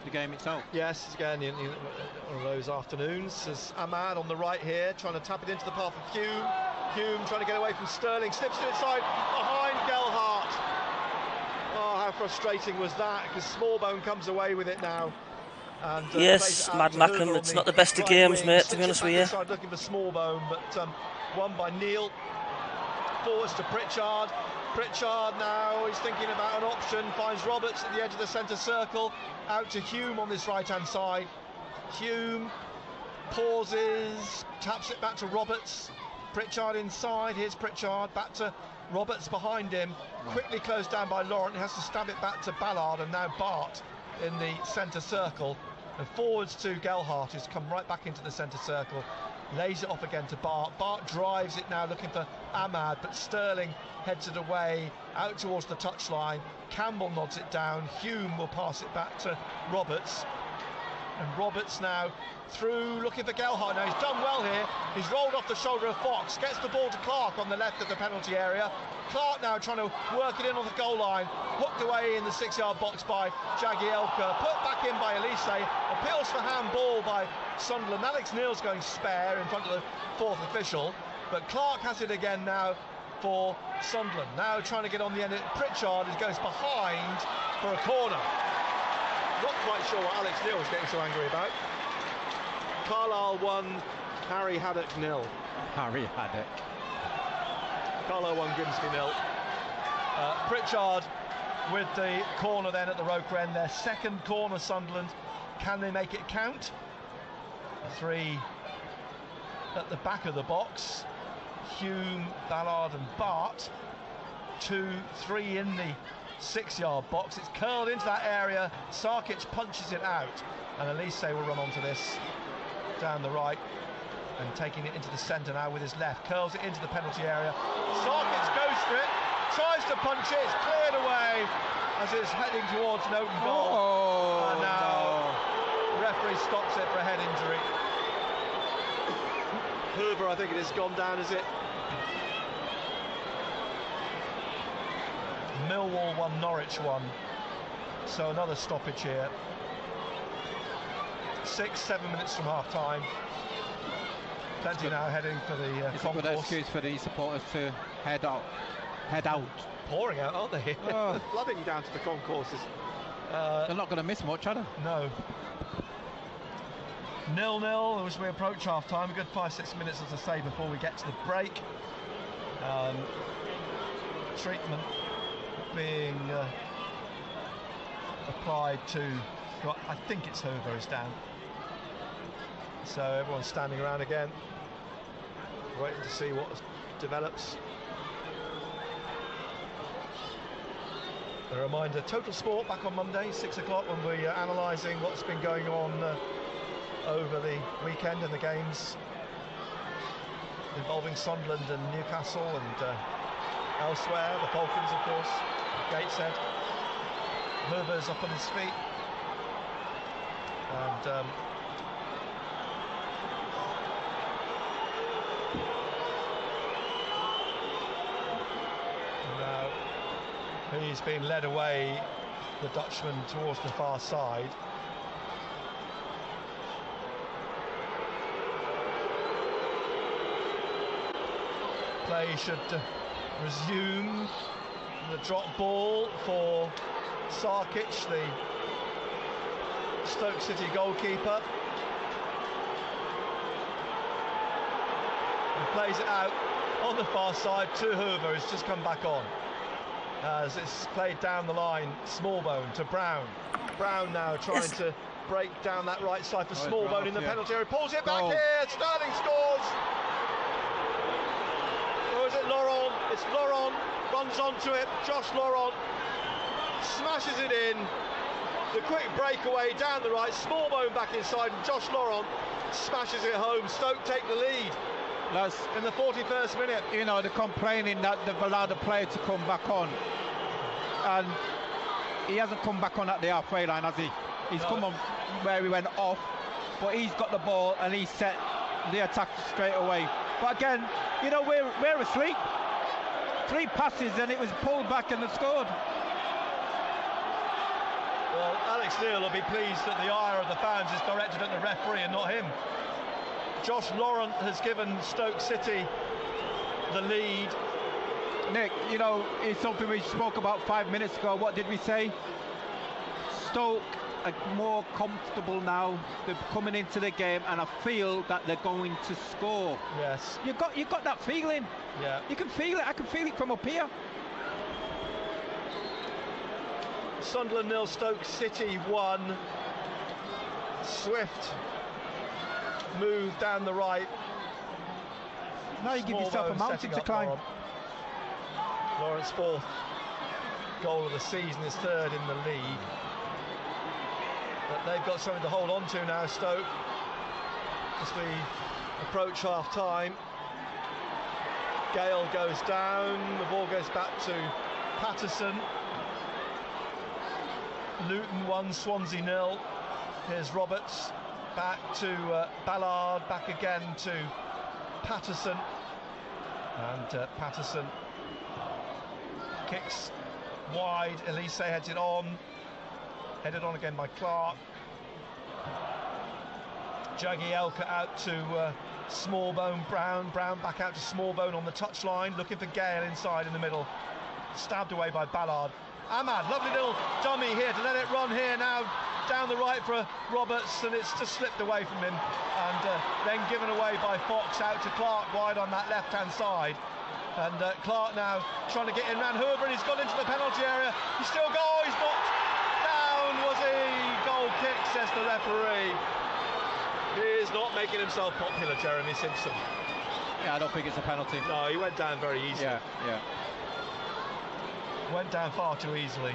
the game itself. Yes, again, one of those afternoons. There's Ahmad on the right here, trying to tap it into the path of Hume. Hume trying to get away from Sterling, slips it inside, behind Gelhardt. Oh, how frustrating was that, because Smallbone comes away with it now. And, yes, Mad Mackham, it's not the best of games, mate, to be honest with you. Looking for Smallbone, but won by Neal. Forwards to Pritchard. Pritchard now, he's thinking about an option, finds Roberts at the edge of the centre circle, out to Hume on this right-hand side. Hume pauses, taps it back to Roberts. Pritchard inside, here's Pritchard, back to Roberts behind him, quickly closed down by Laurent, he has to stab it back to Ballard, and now Bart in the centre circle. And forwards to Gelhardt, who's come right back into the centre circle. Lays it off again to Bart. Bart drives it now, looking for Ahmad, but Sterling heads it away, out towards the touchline. Campbell nods it down. Hume will pass it back to Roberts. And Roberts now through, looking for Gelhardt. Now he's done well here. He's rolled off the shoulder of Fox, gets the ball to Clark on the left of the penalty area. Clark now trying to work it in on the goal line, hooked away in the 6-yard box by Jagielka, put back in by Elise, appeals for handball by Sunderland. Alex Neil's going spare in front of the fourth official, but Clark has it again now for Sunderland. Now trying to get on the end of it. Pritchard goes behind for a corner. Not quite sure what Alex Neil was getting so angry about. Carlisle 1, Harry Haddock 0. Harry Haddock. Carlisle 1, Grimsby 0. Pritchard with the corner then at the Roker end. Their second corner, Sunderland. Can they make it count? 3 at the back of the box. Hume, Ballard and Bart. 2, 3 in the 6-yard box. It's curled into that area. Sarkic punches it out, and Elise will run onto this down the right and taking it into the centre now with his left. Curls it into the penalty area. Sarkic goes for it, tries to punch it. It's cleared away as it's heading towards an open goal. And now the referee stops it for a head injury. Hoover, I think it has gone down, is it? Millwall 1, Norwich 1. So another stoppage here. 6-7 minutes from half time. Plenty now heading for the It's a good excuse for the supporters to head out. Pouring out, aren't they? Oh. Flooding down to the concourses. They're not going to miss much, are they? No. 0-0 as we approach half time. A good 5-6 minutes, as I say, before we get to the break. Treatment being applied to, I think it's Hoover is down. So everyone's standing around again, waiting to see what develops. A reminder, Total Sport back on Monday, 6 o'clock, when we're analysing what's been going on over the weekend in the games involving Sunderland and Newcastle and elsewhere, the Falcons of course, Gateshead. Hoover's up on his feet, and now he's been led away, the Dutchman, towards the far side. Play should resume. The drop ball for Sarkic, the Stoke City goalkeeper. He plays it out on the far side to Hoover, who's just come back on. As it's played down the line, Smallbone to Brown. Brown now trying to break down that right side for Smallbone in the penalty area. Pulls it back here, Sterling scores! Or is it Laurent? It's Laurent, runs onto it, Josh Laurent smashes it in. The quick breakaway down the right, Smallbone back inside, and Josh Laurent smashes it home. Stoke take the lead. In the 41st minute. You know, they're complaining that they've allowed the player to come back on, and he hasn't come back on at the halfway line, has he? He's come on where he went off, but he's got the ball and he set the attack straight away. But again, you know, we're asleep. 3 passes and it was pulled back and they scored. Well, Alex Neil will be pleased that the ire of the fans is directed at the referee and not him. Josh Laurent has given Stoke City the lead. Nick, you know, it's something we spoke about 5 minutes ago. What did we say? Stoke are more comfortable now. They're coming into the game, and I feel that they're going to score. Yes. You got that feeling. Yeah. You can feel it. I can feel it from up here. Sunderland 0, Stoke City 1. Swift move down the right. Now you give yourself a mountain to climb. Lawrence 4th goal of the season, his 3rd in the league. But they've got something to hold on to now, Stoke, as we approach half-time. Gale goes down, the ball goes back to Patterson. Luton 1, Swansea 0. Here's Roberts, back to Ballard, back again to Patterson. And Patterson kicks wide, Elise heads it on. Headed on again by Clark. Jagielka out to Smallbone, Brown back out to Smallbone on the touchline, looking for Gale inside in the middle. Stabbed away by Ballard. Ahmad, lovely little dummy here to let it run here now. Down the right for Roberts, and it's just slipped away from him. And then given away by Fox out to Clark wide on that left-hand side. And Clark now trying to get in round Hoover, and he's gone into the penalty area. He's still going, he's not down, was he? Goal kick, says the referee. He is not making himself popular, Jeremy Simpson. Yeah, I don't think it's a penalty. No, he went down very easily. Yeah. Went down far too easily.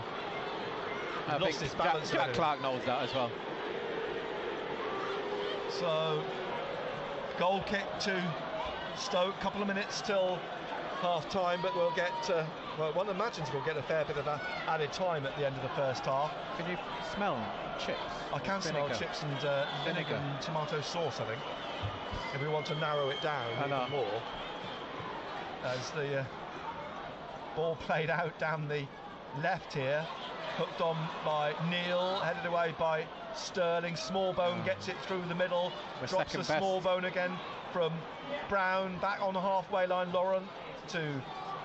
I think Jack Clark knows that as well. So, goal kick to Stoke. Couple of minutes till half-time, but we'll get. Well, one imagines we'll get a fair bit of added time at the end of the first half. Can you smell chips? I can smell chips and vinegar and tomato sauce, I think. If we want to narrow it down even more. As the ball played out down the left here, hooked on by Neil, headed away by Sterling. Smallbone gets it through the middle, drops the Smallbone again from Brown, back on the halfway line, Lauren to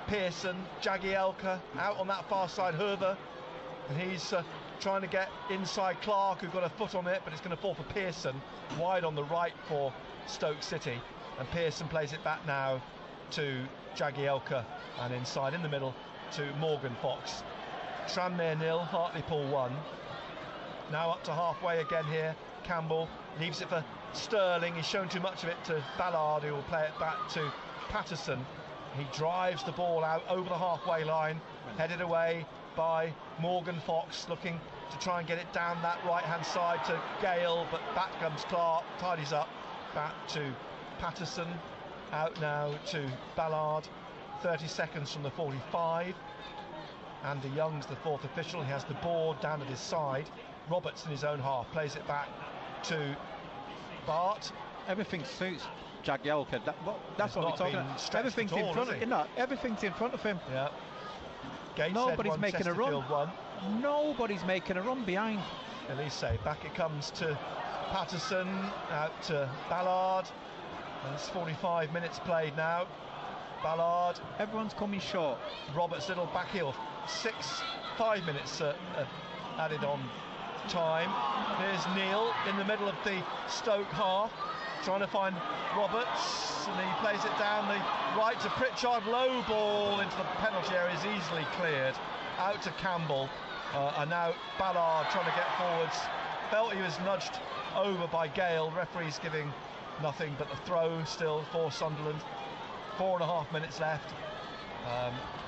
Pearson. Jagielka out on that far side, Hoover, and he's trying to get inside Clark, who got a foot on it, but it's going to fall for Pearson, wide on the right for Stoke City, and Pearson plays it back now to Jagielka, and inside in the middle to Morgan Fox. Tranmere 0, Hartlepool 1. Now up to halfway again here. Campbell leaves it for Sterling. He's shown too much of it to Ballard, who will play it back to Patterson. He drives the ball out over the halfway line, headed away by Morgan Fox, looking to try and get it down that right-hand side to Gale, but back comes Clark, tidies up, back to Patterson. Out now to Ballard, 30 seconds from the 45. Andy Young's the fourth official. He has the board down at his side. Roberts in his own half plays it back to Bart. Everything suits Jagielka. That's what we're talking about. Everything's in front of him. No, everything's in front of him. Yeah. Nobody's making a run. Nobody's making a run behind. Elise, back it comes to Patterson, out to Ballard. It's 45 minutes played now. Ballard. Everyone's coming short. Roberts' little back heel. 5 minutes added on time. Here's Neil in the middle of the Stoke half, trying to find Roberts, and he plays it down the right to Pritchard. Low ball into the penalty area is easily cleared. Out to Campbell, and now Ballard trying to get forwards. Felt he was nudged over by Gale. Referee's giving nothing but the throw still for Sunderland. 4.5 minutes left.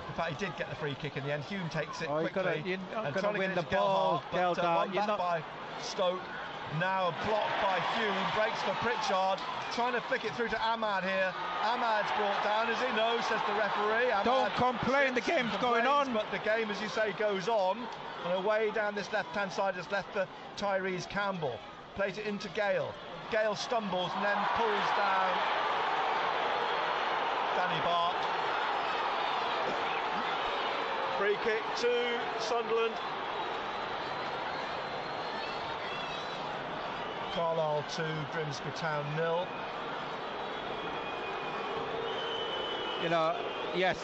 In fact, he did get the free kick in the end. Hume takes it quickly and trying to win the ball. One back by Stoke. Now blocked by Hume. Breaks for Pritchard. Trying to flick it through to Ahmad here. Ahmad's brought down, as he knows, says the referee. Ahmad, don't complain, the game's going on. But the game, as you say, goes on. And away down this left-hand side is left for Tyrese Campbell. Plays it into Gale. Gale stumbles and then pulls down Danny Bart. Free kick to Sunderland. Carlisle 2, Grimsby Town 0. Yes,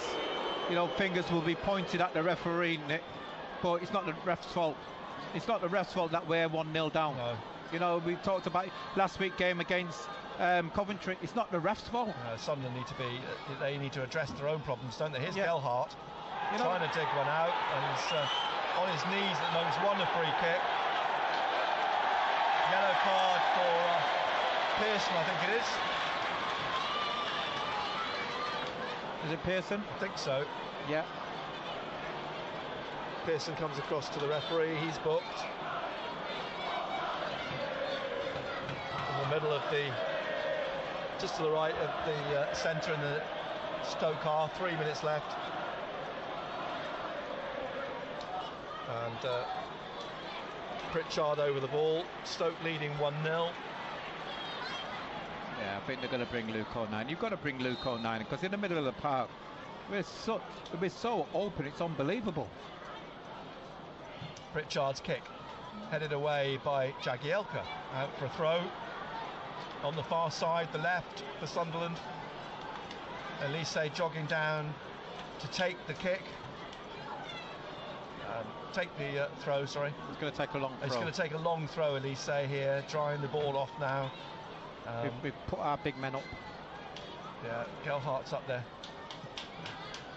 fingers will be pointed at the referee, Nick, but it's not the ref's fault. It's not the ref's fault that we're 1-0 down. No. We talked about last week's game against Coventry. It's not the ref's fault. Sunderland they need to address their own problems, don't they? Here's Gelhardt trying to dig one out, and he's on his knees at the moment. He's won the free kick. Yellow card for Pearson, I think it is. Is it Pearson? I think so. Yeah. Pearson comes across to the referee. He's booked. middle of just to the right of the centre in the Stoke half. 3 minutes left. And Pritchard over the ball. Stoke leading 1-0. Yeah, I think they're going to bring Luke O'Nien. You've got to bring Luke O'Nien because in the middle of the park, we're so open, it's unbelievable. Pritchard's kick, headed away by Jagielka, out for a throw. On the far side, the left for Sunderland. Elise jogging down to take the kick. Take the throw, sorry. He's going to take a long throw. He's going to take a long throw, Elise here, drying the ball off now. We've put our big men up. Yeah, Gelhardt's up there.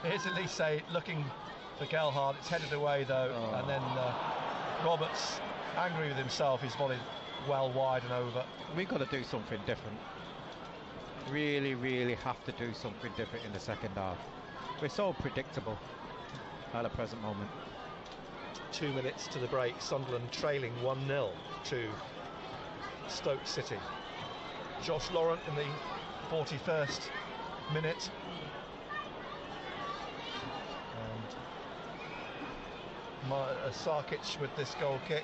Here's Elise looking for Gelhardt. It's headed away though, and then Roberts, angry with himself, he's volleyed well wide and over. We've got to do something different. Really, really have to do something different in the second half. We're so predictable at the present moment. 2 minutes to the break. Sunderland trailing 1-0 to Stoke City. Josh Laurent in the 41st minute. And Sarkic with this goal kick.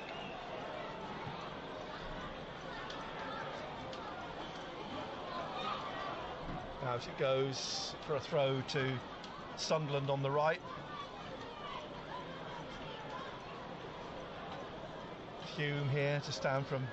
Out it goes for a throw to Sunderland on the right. Hume here to stand from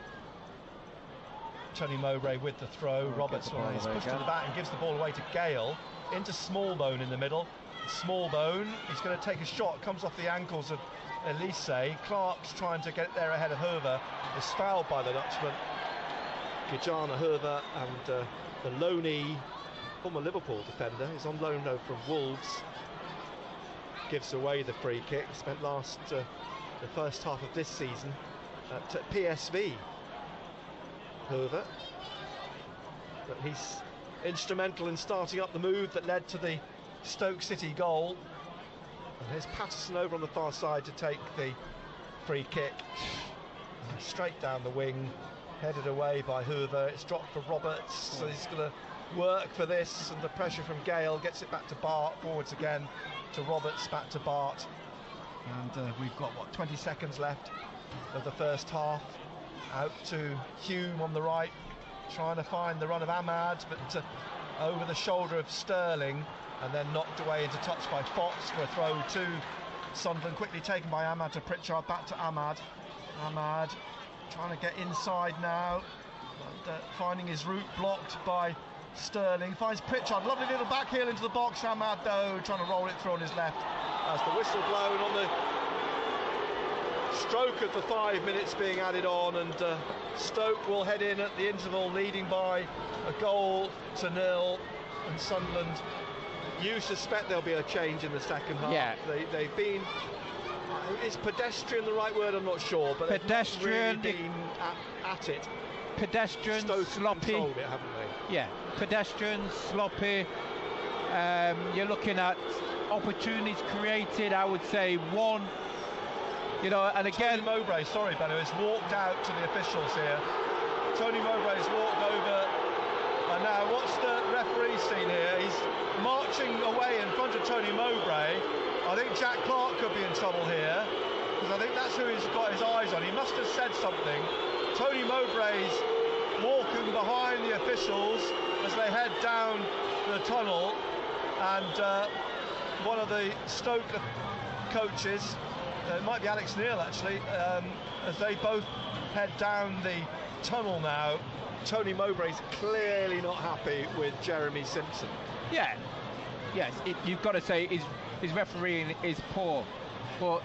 Tony Mowbray with the throw. Roberts is pushed to the back and gives the ball away to Gale. Into Smallbone in the middle. Smallbone, he's going to take a shot, comes off the ankles of Elise. Clark's trying to get there ahead of Herver. Is fouled by the Dutchman. Gijana Herver, and the loanee, former Liverpool defender, is on loan though from Wolves. Gives away the free kick. Spent the first half of this season at PSV, Herver, but he's instrumental in starting up the move that led to the Stoke City goal. And here's Patterson over on the far side to take the free kick, straight down the wing, headed away by Herver. It's dropped for Roberts, so he's going to work for this, and the pressure from Gale gets it back to Bart, forwards again to Roberts, back to Bart, and we've got 20 seconds left of the first half. Out to Hume on the right, trying to find the run of Ahmad, but over the shoulder of Sterling, and then knocked away into touch by Fox for a throw to Sunderland. Quickly taken by Ahmad to Pritchard, back to Ahmad. Ahmad trying to get inside now, but finding his route blocked by Sterling. Finds Pritchard, lovely little back heel into the box. Ahmad though trying to roll it through on his left. As the whistle blown on the stroke of the 5 minutes being added on, and Stoke will head in at the interval leading by a goal to nil, and Sunderland, you suspect there'll be a change in the second half. Yeah. They've been, is pedestrian the right word? I'm not sure, but pedestrian, they've really been at it. Pedestrian, Stoke sloppy. Controlled it, haven't they? Yeah, pedestrian, sloppy. You're looking at opportunities created, I would say one. You know, and again, Tony Mowbray, sorry Benno, has walked out to the officials here. Tony Mowbray's walked over, and now what's the referee seen here? He's marching away in front of Tony Mowbray. I think Jack Clark could be in trouble here, because I think that's who he's got his eyes on. He must have said something. Tony Mowbray's walking behind the officials as they head down the tunnel, and one of the Stoke coaches, it might be Alex Neil actually, as they both head down the tunnel now. Tony Mowbray's clearly not happy with Jeremy Simpson. Yeah, yes, you've got to say his refereeing is poor, but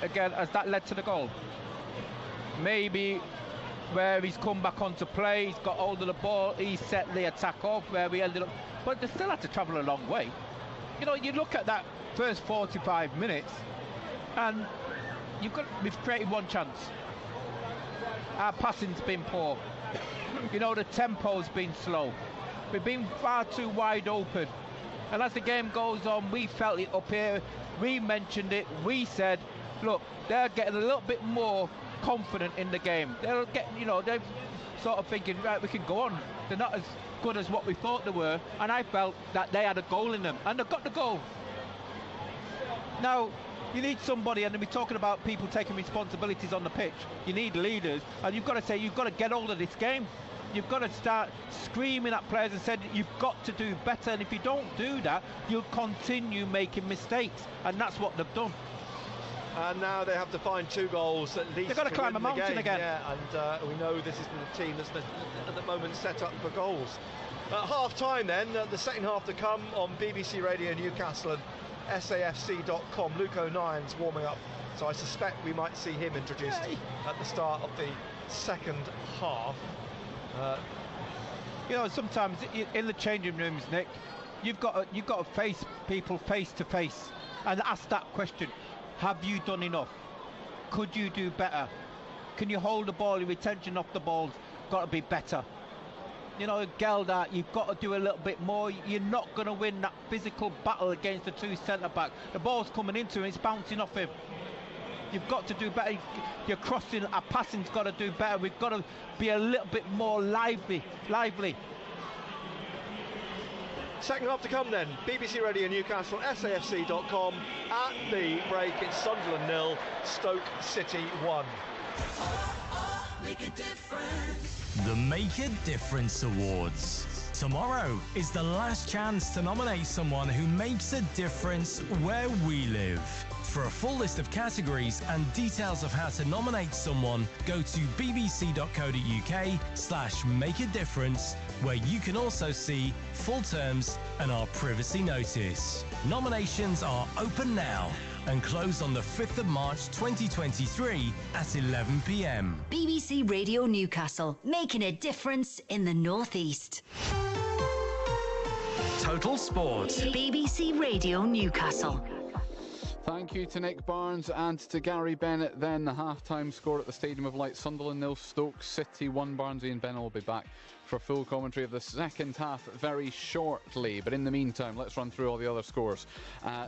again, has that led to the goal? Maybe where he's come back onto play, he's got hold of the ball, he set the attack off where we ended up, but they still had to travel a long way. You know, you look at that first 45 minutes, and we've created one chance. Our passing's been poor. You know, the tempo's been slow. We've been far too wide open. And as the game goes on, we felt it up here. We mentioned it. We said, look, they're getting a little bit more confident in the game. They'll get, they're sort of thinking, right, we can go on. They're not as good as what we thought they were, and I felt that they had a goal in them, and they've got the goal. Now, you need somebody, and we're talking about people taking responsibilities on the pitch. You need leaders, and you've got to say, you've got to get hold of this game. You've got to start screaming at players and saying you've got to do better, and if you don't do that, you'll continue making mistakes, and that's what they've done. And now they have to find 2 goals at least. They've got to climb a mountain again. Yeah, and we know this is the team that's at the moment set up for goals. At half-time then, the second half to come on BBC Radio Newcastle and SAFC.com. Luke O'Nien's warming up, so I suspect we might see him introduced at the start of the second half. Sometimes in the changing rooms, Nick, you've got to face people face to face and ask that question. Have you done enough? Could you do better? Can you hold the ball? Your retention off the ball's got to be better. Gelder, you've got to do a little bit more. You're not going to win that physical battle against the 2 centre-backs. The ball's coming into him, it's bouncing off him. You've got to do better. Your crossing, our passing's got to do better. We've got to be a little bit more lively. Second half to come then. BBC Radio Newcastle, SAFC.com. At the break, it's Sunderland 0, Stoke City 1. Make a difference. The Make a Difference Awards. Tomorrow is the last chance to nominate someone who makes a difference where we live. For a full list of categories and details of how to nominate someone, go to bbc.co.uk/makeadifference, where you can also see full terms and our privacy notice. Nominations are open now and close on the 5th of March 2023 at 11 p.m. BBC Radio Newcastle, making a difference in the North East. Total Sport. BBC Radio Newcastle. Thank you to Nick Barnes and to Gary Bennett. Then the half-time score at the Stadium of Light: Sunderland 0, Stoke City 1. Barnsley and Bennett will be back for full commentary of the second half very shortly. But in the meantime, let's run through all the other scores.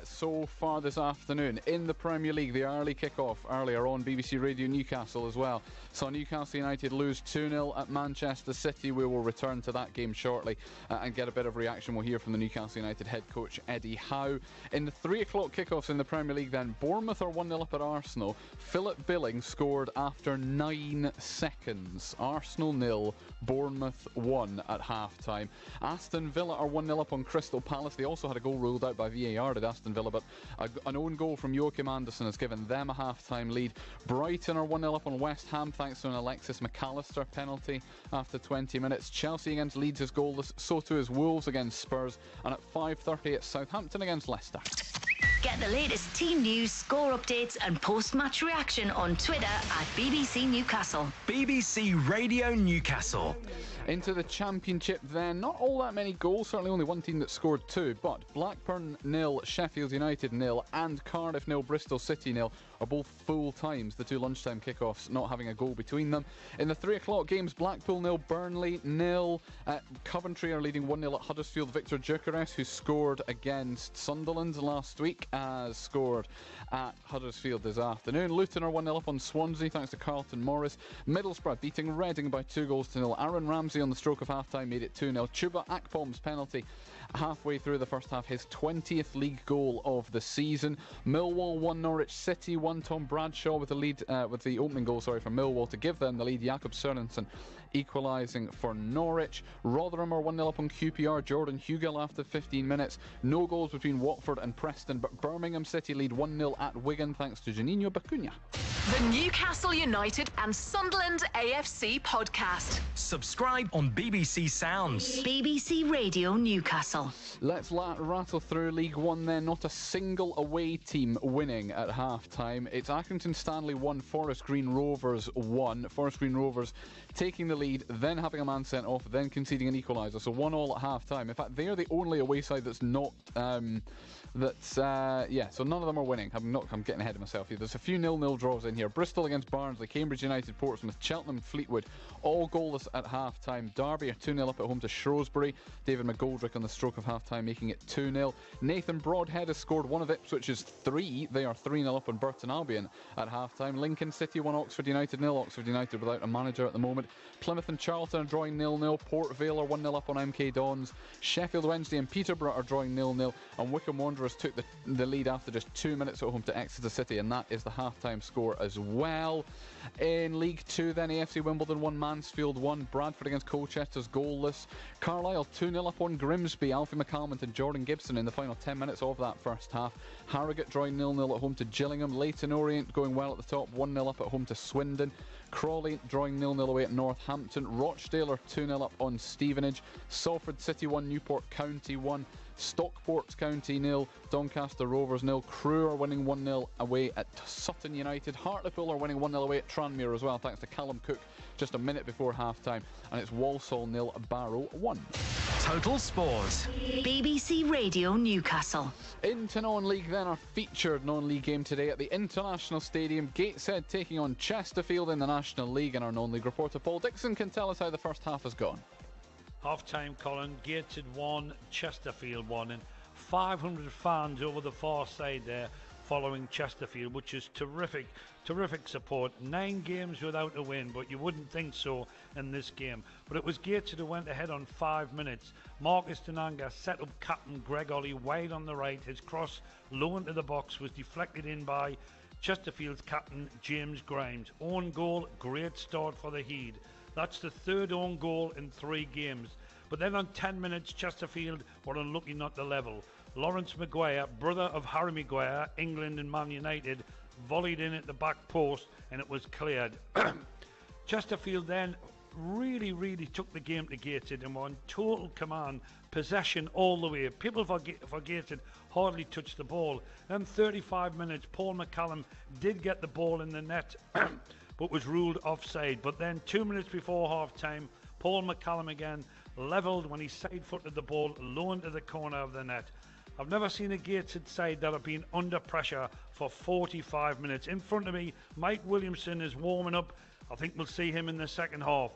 So far this afternoon, in the Premier League, the early kick-off earlier on BBC Radio Newcastle as well. Saw Newcastle United lose 2-0 at Manchester City. We will return to that game shortly and get a bit of reaction. We'll hear from the Newcastle United head coach Eddie Howe. In the 3 o'clock kick-offs in the Premier League then, Bournemouth are 1-0 up at Arsenal. Philip Billing scored after 9 seconds. Arsenal 0, Bournemouth 1 at half-time. Aston Villa are 1-0 up on Crystal Palace. They also had a goal ruled out by VAR at Aston Villa, but an own goal from Joachim Andersen has given them a half-time lead. Brighton are 1-0 up on West Ham thanks to an Alexis McAllister penalty after 20 minutes. Chelsea against Leeds is goalless, so too is Wolves against Spurs, and at 5:30 it's Southampton against Leicester. Get the latest team news, score updates and post-match reaction on Twitter at BBC Newcastle. BBC Radio Newcastle. Into the Championship then, not all that many goals, certainly only one team that scored 2, but Blackburn 0, Sheffield United 0 and Cardiff 0, Bristol City 0 are both full times, the 2 lunchtime kickoffs not having a goal between them. In the 3 o'clock games, Blackpool 0, Burnley 0, Coventry are leading 1-0 at Huddersfield. Victor Gyökeres, who scored against Sunderland last week, has scored at Huddersfield this afternoon. Luton are 1-0 up on Swansea thanks to Carlton Morris. Middlesbrough beating Reading by 2-0. Aaron Ramsey on the stroke of half-time made it 2-0. Chuba Akpom's penalty halfway through the first half, his 20th league goal of the season. Millwall 1, Norwich City 1. Tom Bradshaw with the lead, with the opening goal, for Millwall to give them the lead. Jakob Sørensen equalising for Norwich. Rotherham are 1-0 up on QPR. Jordan Hugill after 15 minutes. No goals between Watford and Preston, but Birmingham City lead 1-0 at Wigan thanks to Juninho Bacuna. The Newcastle United and Sunderland AFC podcast. Subscribe on BBC Sounds. BBC Radio Newcastle. Let's rattle through League One then. Not a single away team winning at half-time. It's Accrington Stanley 1, Forest Green Rovers 1. Forest Green Rovers taking the lead, then having a man sent off, then conceding an equaliser. So 1-1 at half-time. In fact, they're the only away side that's not... so none of them are winning. I'm getting ahead of myself here. There's a few 0-0 draws in here. Bristol against Barnsley, Cambridge United, Portsmouth, Cheltenham, Fleetwood, all goalless at half-time. Derby are 2-0 up at home to Shrewsbury. David McGoldrick on the stroke of half-time, making it 2-0. Nathan Broadhead has scored one of Ipswich's 3. They are 3-0 up on Burton Albion at half-time. Lincoln City 1, Oxford United 0. Oxford United without a manager at the moment. Plymouth and Charlton are drawing 0-0. Port Vale are 1-0 up on MK Dons. Sheffield Wednesday and Peterborough are drawing 0-0. And Wycombe Wanderers took the lead after just 2 minutes at home to Exeter City, and that is the half-time score as well. In League 2 then, AFC Wimbledon 1, Mansfield 1. Bradford against Colchester's goalless. Carlisle 2-0 up on Grimsby. Alfie McCalmont and Jordan Gibson in the final 10 minutes of that first half. Harrogate drawing 0-0 at home to Gillingham. Leyton Orient going well at the top, 1-0 up at home to Swindon. Crawley drawing 0-0 away at Northampton. Rochdale are 2-0 up on Stevenage. Salford City 1, Newport County 1. Stockport County 0, Doncaster Rovers 0. Crewe are winning 1-0 away at Sutton United. Hartlepool are winning 1-0 away at Tranmere as well, thanks to Callum Cook just a minute before half-time. And it's Walsall 0, Barrow 1. Total Sport. BBC Radio Newcastle. Into non-league then, our featured non-league game today at the International Stadium. Gateshead taking on Chesterfield in the National League, and our non-league reporter Paul Dixon can tell us how the first half has gone. Half-time, Colin. Gateshead 1, Chesterfield 1, and 500 fans over the far side there following Chesterfield, which is terrific support. 9 games without a win, but you wouldn't think so in this game. But it was Gateshead who went ahead on 5 minutes. Marcus Tananga set up captain Greg Ollie wide on the right. His cross low into the box was deflected in by Chesterfield's captain James Grimes. Own goal, great start for the Heed. That's the third own goal in 3 games. But then on 10 minutes, Chesterfield were unlucky not to level. Lawrence Maguire, brother of Harry Maguire, England and Man United, volleyed in at the back post and it was cleared. Chesterfield then really took the game to Gateshead and were on total command, possession all the way. People for Gateshead hardly touched the ball. Then 35 minutes, Paul McCallum did get the ball in the net but was ruled offside. But then 2 minutes before half-time, Paul McCallum again levelled when he side-footed the ball low into the corner of the net. I've never seen a Gateshead side that have been under pressure for 45 minutes. In front of me, Mike Williamson is warming up. I think we'll see him in the second half.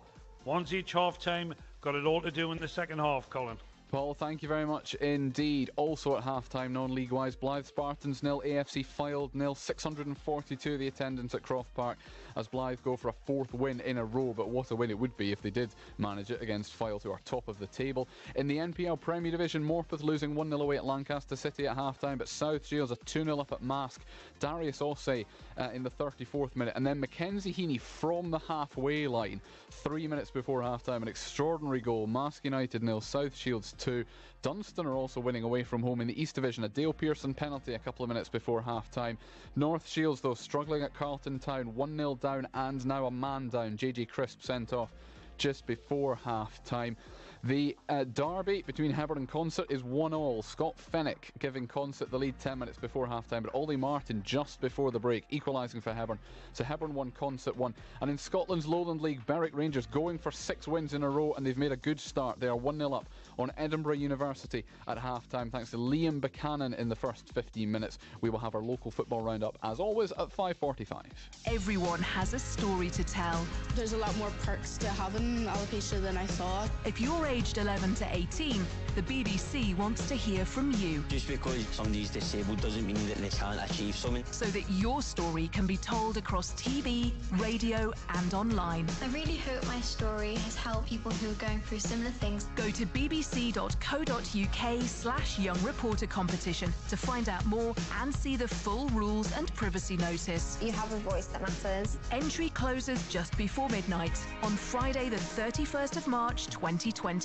Once each half-time, got it all to do in the second half, Colin. Paul, thank you very much indeed. Also at half-time, non-league wise, Blythe Spartans 0, AFC Fylde 0, 642 the attendance at Croft Park as Blythe go for a 4th win in a row, but what a win it would be if they did manage it against Fylde, who are top of the table. In the NPL Premier Division, Morpeth losing 1-0 away at Lancaster City at half-time, but South Shields are 2-0 up at Mask. Darius Ossay in the 34th minute, and then Mackenzie Heaney from the halfway line 3 minutes before half-time, an extraordinary goal. Mask United 0, South Shields 2. Dunstan are also winning away from home in the East Division. A Dale Pearson penalty a couple of minutes before half-time. North Shields, though, struggling at Carlton Town, 1-0 down and now a man down. JJ Crisp sent off just before half-time. The derby between Hebburn and Consett is 1-1. Scott Fennick giving Consett the lead 10 minutes before half-time, but Ollie Martin just before the break, equalising for Hebburn. So Hebburn 1, Consett 1. And in Scotland's Lowland League, Berwick Rangers going for 6 wins in a row, and they've made a good start. They are 1-0 up on Edinburgh University at half-time, thanks to Liam Buchanan in the first 15 minutes. We will have our local football roundup, as always, at 5:45. Everyone has a story to tell. There's a lot more perks to having alopecia than I thought. If you're aged 11 to 18, the BBC wants to hear from you. Just because somebody's disabled doesn't mean that they can't achieve something. So that your story can be told across TV, radio and online. I really hope my story has helped people who are going through similar things. Go to bbc.co.uk/Young Reporter Competition to find out more and see the full rules and privacy notice. You have a voice that matters. Entry closes just before midnight on Friday the 31st of March 2023.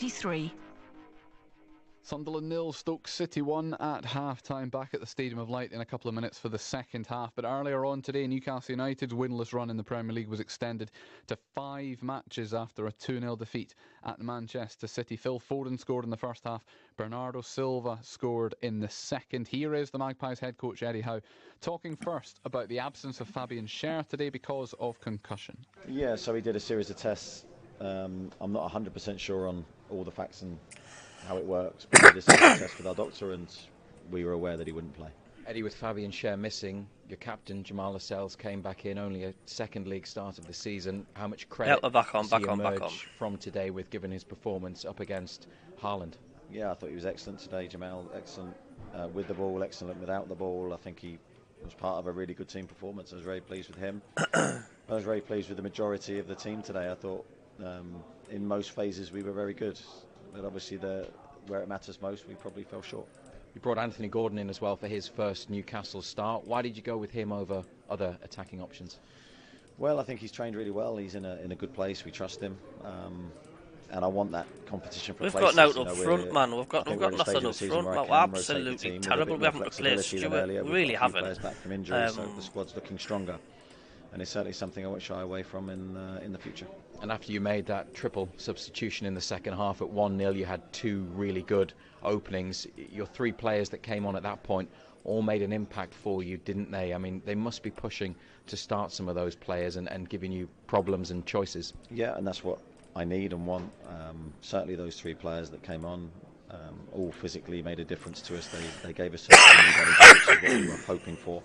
Sunderland 0, Stoke City 1 at half-time. Back at the Stadium of Light in a couple of minutes for the second half. But earlier on today, Newcastle United's winless run in the Premier League was extended to 5 matches after a 2-0 defeat at Manchester City. Phil Foden scored in the first half. Bernardo Silva scored in the second. Here is the Magpies head coach Eddie Howe talking first about the absence of Fabian Schär today because of concussion. Yeah, so he did a series of tests I'm not 100% sure on all the facts and how it works, but this is a test with our doctor, and we were aware that he wouldn't play. Eddie, with Fabian Schär missing, your captain Jamal Lascelles came back in, only a second league start of the season. How much credit does he emerge from today with, given his performance up against Haaland? Yeah, I thought he was excellent today, Jamal. Excellent with the ball, excellent without the ball. I think he was part of a really good team performance. I was very pleased with him. I was very pleased with the majority of the team today. I thought in most phases we were very good, but obviously where it matters most, we probably fell short. You brought Anthony Gordon in as well for his first Newcastle start. Why did you go with him over other attacking options? Well, I think he's trained really well. He's in a good place. We trust him, and I want that competition for We've places. got nothing up front, man. We've got nothing up front. We're absolutely terrible. We haven't replaced Stuart. We really haven't. Players back from injury, so the squad's looking stronger, and it's certainly something I won't shy away from in the future. And after you made that triple substitution in the second half at 1-0, you had two really good openings. Your three players that came on at that point all made an impact for you, didn't they? I mean, they must be pushing to start some of those players and giving you problems and choices. Yeah, and that's what I need and want. Certainly those three players that came on all physically made a difference to us. They gave us what we were hoping for.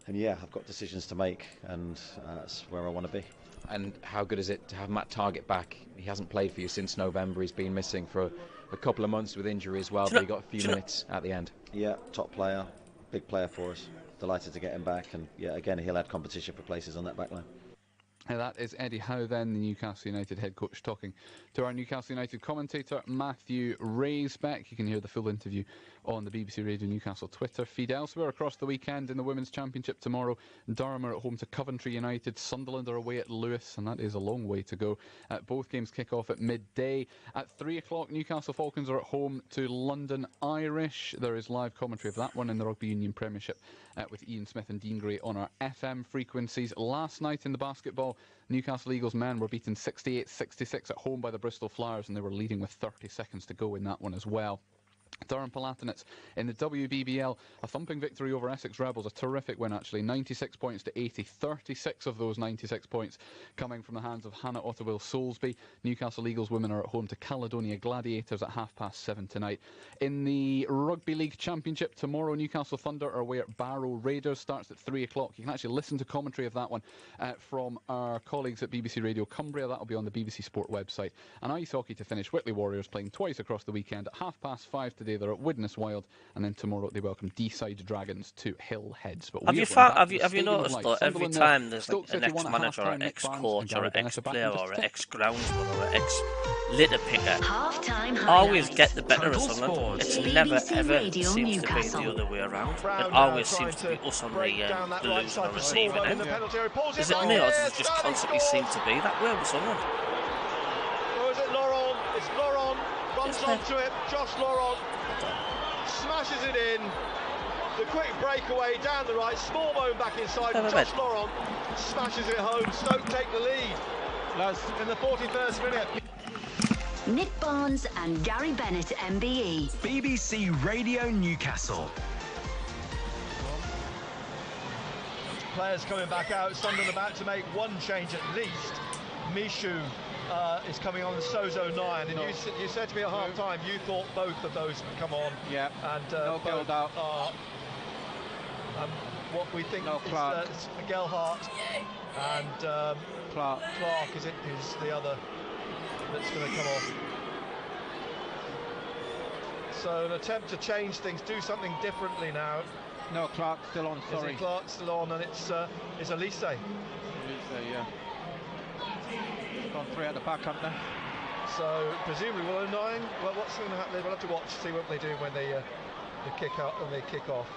And yeah, I've got decisions to make, and that's where I want to be. And how good is it to have Matt Targett back? He hasn't played for you since November. He's been missing for a couple of months with injury as well, but he got a few minutes at the end. Yeah, top player, big player for us. Delighted to get him back, and yeah, again, he'll add competition for places on that back line. That is Eddie Howe then, the Newcastle United head coach, talking to our Newcastle United commentator, Matthew Raisbeck. You can hear the full interview on the BBC Radio Newcastle Twitter feed. Elsewhere across the weekend in the Women's Championship tomorrow, Durham are at home to Coventry United, Sunderland are away at Lewis, and that is a long way to go. Both games kick off at midday. At 3 o'clock, Newcastle Falcons are at home to London Irish. There is live commentary of that one in the Rugby Union Premiership with Ian Smith and Dean Gray on our FM frequencies. Last night in the basketball, Newcastle Eagles men were beaten 68-66 at home by the Bristol Flyers, and they were leading with 30 seconds to go in that one as well. Durham Palatinates in the WBBL, a thumping victory over Essex Rebels, a terrific win actually, 96 points to 80, 36 of those 96 points coming from the hands of Hannah Ottawil Soulsby. Newcastle Eagles women are at home to Caledonia Gladiators at 7:30 tonight. In the Rugby League Championship tomorrow, Newcastle Thunder are away at Barrow Raiders, starts at 3 o'clock. You can actually listen to commentary of that one from our colleagues at BBC Radio Cumbria. That will be on the BBC Sport website. And ice hockey to finish, Whitley Warriors playing twice across the weekend at 5:30 today. They're at Widnes Wild, and then tomorrow they welcome Deeside Dragons to Hill Heads. But have you noticed that every time there's like an ex-manager or an ex-coach or an ex-player or an ex-groundsman or an ex-litter picker always get the better of Sunderland? It's never ever seems to be the other way around. It always seems to be us on the losing or receiving end. Is it me, or does it just constantly seem to be that way with Sunderland? Or is it Laurent? It's Laurent. Runs onto it. Josh Laurent smashes it in. The quick breakaway down the right. Small bone back inside. Josh Laurent smashes it home. Stoke take the lead. That's in the 41st minute. Nick Barnes and Gary Bennett, MBE. BBC Radio Newcastle. Players coming back out. Sunderland about to make one change at least. Mishu is coming on, so's 09, and you said to me at half time you thought both of those would come on. Yeah, and no both are what we think is Gelhardt and Clark is the other that's going to come off. So an attempt to change things, do something differently now. No, Clark's still on, sorry. Is it Clark's still on, and it's Elise. Elise, yeah. Gone 3 at the back, haven't they? So presumably, well, 09. Well, what's going to happen? We'll have to watch, see what they do when they kick out and they kick off.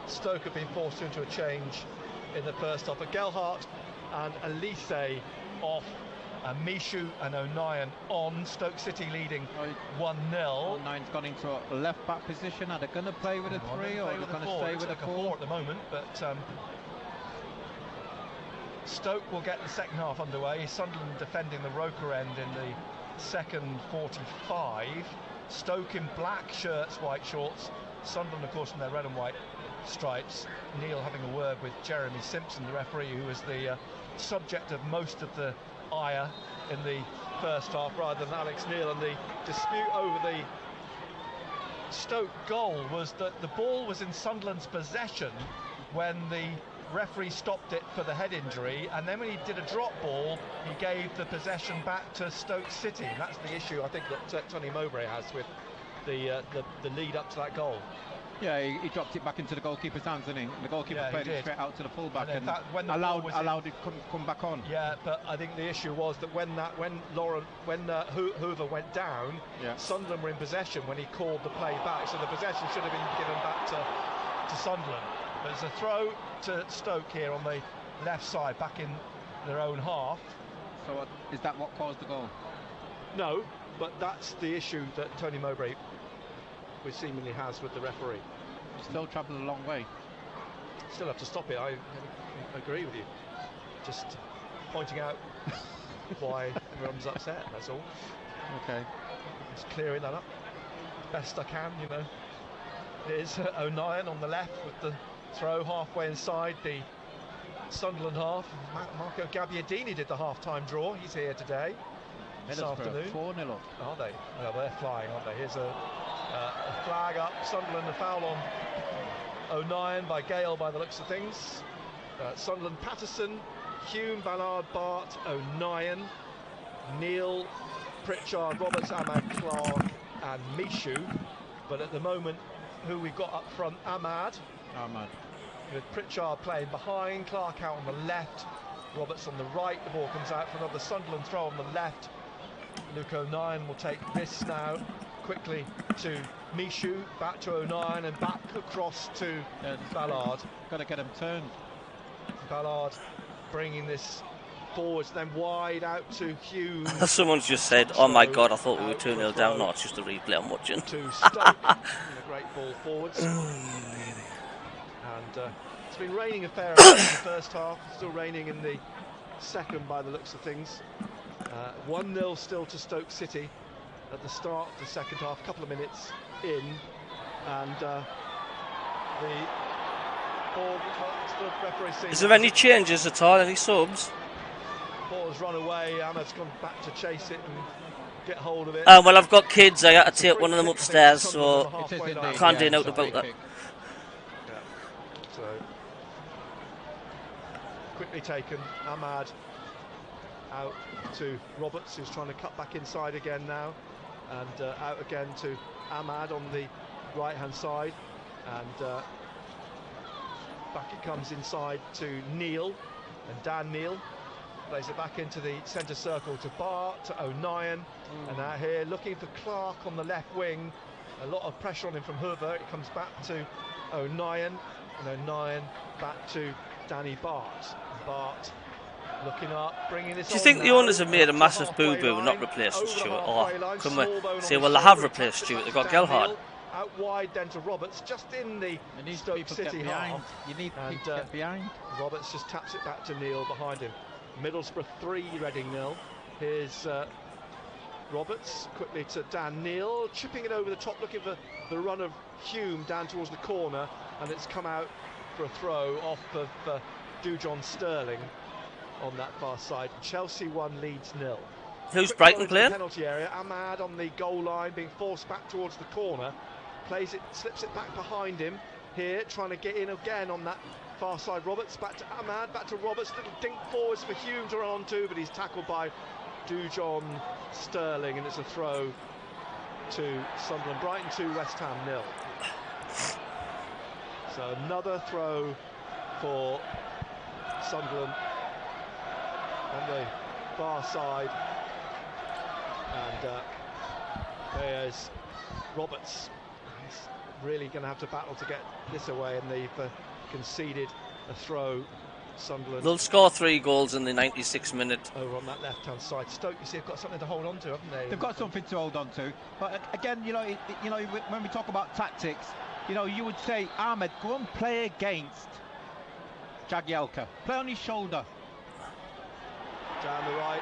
Stoke have been forced into a change in the first half. But Gelhardt and Elise off. Mishu and O'Nien on. Stoke City leading 1-0. O'Nien's gone into a left back position. Are they going to play with a 3 or are they going to stay with a 4? At the moment, but Stoke will get the second half underway. Sunderland defending the Roker end in the second 45. Stoke in black shirts, white shorts. Sunderland, of course, in their red and white stripes. Neil having a word with Jeremy Simpson, the referee, who was the subject of most of the ire in the first half, rather than Alex Neil. And the dispute over the Stoke goal was that the ball was in Sunderland's possession when the referee stopped it for the head injury, and then when he did a drop ball, he gave the possession back to Stoke City. And that's the issue, I think, that Tony Mowbray has with the lead up to that goal. Yeah, he dropped it back into the goalkeeper's hands, didn't he? And the goalkeeper played it straight out to the fullback and when allowed it to come back on. Yeah, but I think the issue was that when Hoover went down, Sunderland were in possession when he called the play back, so the possession should have been given back to Sunderland. But it's a throw to Stoke here on the left side, back in their own half. So is that what caused the goal? No, but that's the issue that Tony Mowbray seemingly has with the referee. Still travelled a long way. Still have to stop it. I agree with you. Just pointing out why everyone's upset, that's all. Okay. Just clearing that up best I can, you know. Here's O'Nien on the left with the throw halfway inside the Sunderland half. Marco Gabbiadini did the half-time draw. He's here today, this afternoon. 4-0 up. Are they? Well, they're flying, aren't they? Here's a flag up. Sunderland, a foul on O'Nien by Gale by the looks of things. Sunderland, Patterson, Hume, Ballard, Bart, O'Nien, Neil, Pritchard, Roberts, Ahmad, Clark and Mishu. But at the moment, who we've got up front, Ahmad. With Pritchard playing behind, Clark out on the left, Roberts on the right. The ball comes out for another Sunderland throw on the left. Luke O'Nien will take this now quickly to Mishu, back to O'Nien and back across to Ballard. Got to get him turned. Ballard bringing this forwards, then wide out to Hume. Someone's just said, "Oh my God, I thought we were 2-0 down." No, it's just a replay I'm watching. To Stoke, a great ball forwards. And it's been raining a fair amount in the first half. Still raining in the second, by the looks of things. 1-0 still to Stoke City at the start of the second half. A couple of minutes in, and the ball. The referee. Is there any changes at all? Any subs? Ball has run away. Ahmed's gone back to chase it and get hold of it. Well, I've got kids. I had to take one of them upstairs, so I can't do nothing about that. So quickly taken. Ahmad out to Roberts, who's trying to cut back inside again now, and out again to Ahmad on the right hand side, and back it comes inside to Neil, and Dan Neil plays it back into the centre circle to Bart, to O'Nien, and out here looking for Clark on the left wing. A lot of pressure on him from Hoover. It comes back to O'Nien, and O'Nien back to Danny Bart. Bart looking up, bringing this. Do you think the owners have made a massive boo-boo not replacing Stewart, or can we say, well, they have replaced Stewart, they've got Gelhardt? Out wide then to Roberts, just in the Stoke City half. You need people to get behind. Roberts just taps it back to Neil behind him. Middlesbrough 3, Reading 0. Here's Roberts quickly to Dan Neil, chipping it over the top, looking for the run of Hume down towards the corner, and it's come out for a throw off of Dujon Sterling on that far side. Chelsea 1, Leeds 0. Who's Brighton playing? Penalty area. Ahmad on the goal line, being forced back towards the corner. Plays it, slips it back behind him. Here, trying to get in again on that far side. Roberts back to Ahmad, back to Roberts. Little dink forwards for Hume to run on to, but he's tackled by Dujon Sterling, and it's a throw to Sunderland. Brighton 2, West Ham 0. So another throw for Sunderland on the far side, and there's Roberts. He's really going to have to battle to get this away, and they've conceded a throw. Sunderland. They'll score 3 goals in the 96th minute. Over on that left-hand side. Stoke, you see, have got something to hold on to, haven't they? They've got something to hold on to. But again, you know, when we talk about tactics, you know, you would say, Ahmed, go and play against Jagielka. Play on his shoulder. Down the right.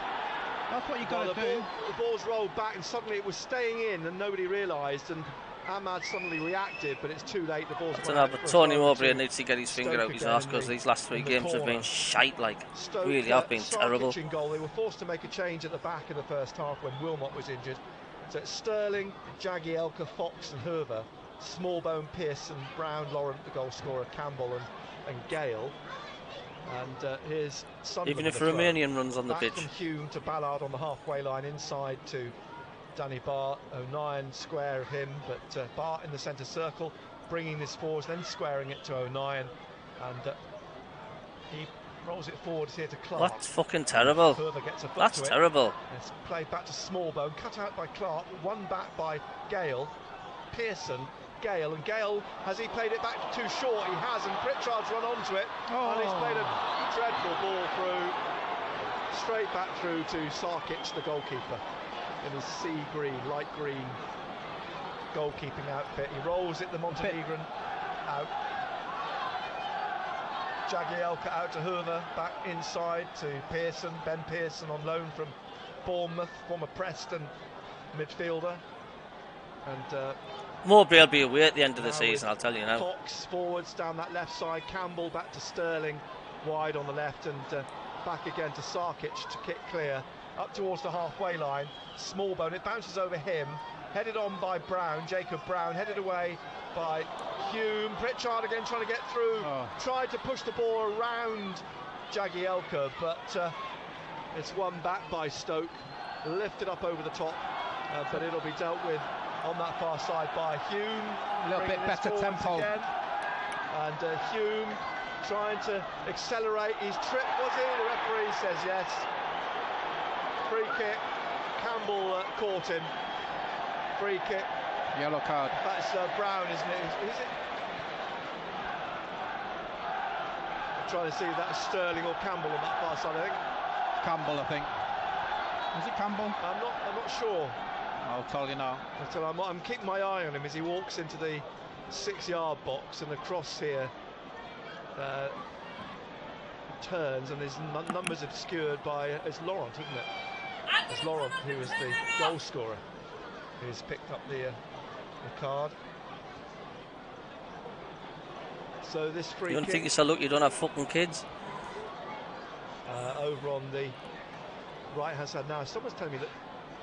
That's what you've got to do. The ball's rolled back, and suddenly it was staying in, and nobody realised. And Ahmad suddenly reacted, but it's too late. The ball's I don't know, but Tony Mowbray needs to get his finger out his arse because these last 3 games have been shite, like, Stoke, really have been terrible. In goal. They were forced to make a change at the back in the first half when Wilmot was injured. So it's Sterling, Jagielka, Fox and Herver, Smallbone, Pearson, Brown, Laurent, the goal scorer, Campbell and Gale. And here's Sunderland. Even if Romanian runs on the pitch. From Hume to Ballard on the halfway line, inside to Danny Bart. O'Nien square of him, but Bart in the centre circle, bringing this forward, then squaring it to O'Nien, and he rolls it forward here to Clark. That's fucking terrible. That's terrible. It's played back to Smallbone, cut out by Clark, won back by Gale, Pearson, Gale, and Gale, has he played it back too short? He has, and Pritchard's run onto it, and he's played a dreadful ball through, straight back through to Sarkic, the goalkeeper, in his sea green, light green goalkeeping outfit. He rolls it, the Montenegrin out. Jagielka out to Herver, back inside to Pearson, Ben Pearson on loan from Bournemouth, former Preston midfielder. And Mowbray will be away at the end of the season, I'll tell you now. Fox forwards down that left side, Campbell back to Sterling, wide on the left, and back again to Sarkic to kick clear, up towards the halfway line. Smallbone, it bounces over him, headed on by Brown, Jacob Brown, headed away by Hume. Pritchard again trying to get through, tried to push the ball around Jagielka, but it's won back by Stoke, lifted up over the top, but it'll be dealt with on that far side by Hume. A little bit better tempo. Again. And Hume trying to accelerate his trip, was he? The referee says yes. Free kick, Campbell caught him. Free kick. Yellow card. That's Brown, isn't it? Is it? I'm trying to see if that's Sterling or Campbell on that far side, I think. Campbell, I think. Is it Campbell? I'm not sure. I'll tell you now. I'm keeping my eye on him as he walks into the 6-yard box, and the cross here turns, and his numbers obscured by it's Laurent, isn't it? It's Laurent who is the goal scorer, who's picked up the card. So this free You don't kick, think you're so lucky you don't have fucking kids? over on the right-hand side. Now, someone's telling me that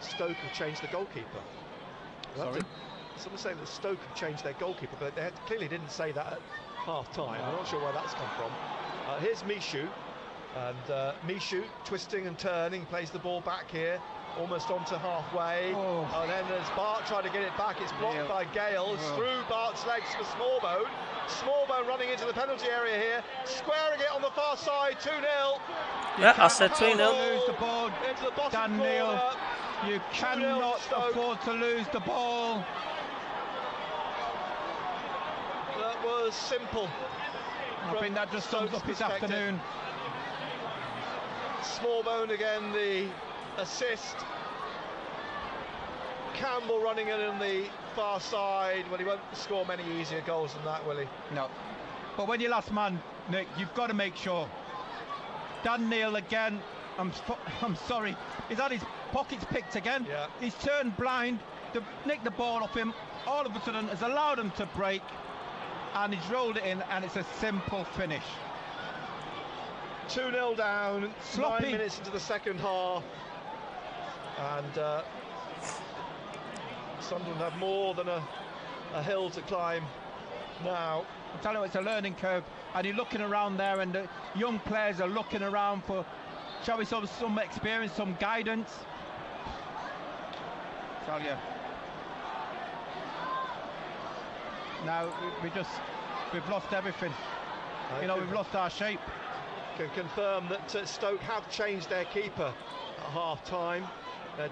Stoke have changed the goalkeeper. Sorry? Someone's saying that Stoke have changed their goalkeeper, but they clearly didn't say that at half-time. I'm not sure where that's come from. Here's Michu, and Michu twisting and turning, plays the ball back here, almost onto halfway. And then there's Bart trying to get it back. It's blocked by Gale. It's through Bart's legs for Smallbone. Smallbone running into the penalty area here, squaring it on the far side, 2-0. Yeah, I said 2-0. Lose the ball, into the bottom Dan Neil. corner. You cannot afford to lose the ball. That was simple. I think that just sums up his afternoon. Smallbone again, the assist. Campbell running in on the far side. Well, he won't score many easier goals than that, will he? No. But when you're last man, Nick, you've got to make sure. Dan Neil again. I'm sorry. He's had his pockets picked again. Yeah. He's turned blind. To nick the ball off him. All of a sudden has allowed him to break, and he's rolled it in, and it's a simple finish. 2-0 down. Sloppy. 9 minutes into the second half, and Sunderland have more than a hill to climb now. I'm telling you, it's a learning curve, and you're looking around there, and the young players are looking around for, shall we say, some experience, some guidance. Tell you. Now we've lost everything. We've lost our shape. Can confirm that Stoke have changed their keeper at half-time.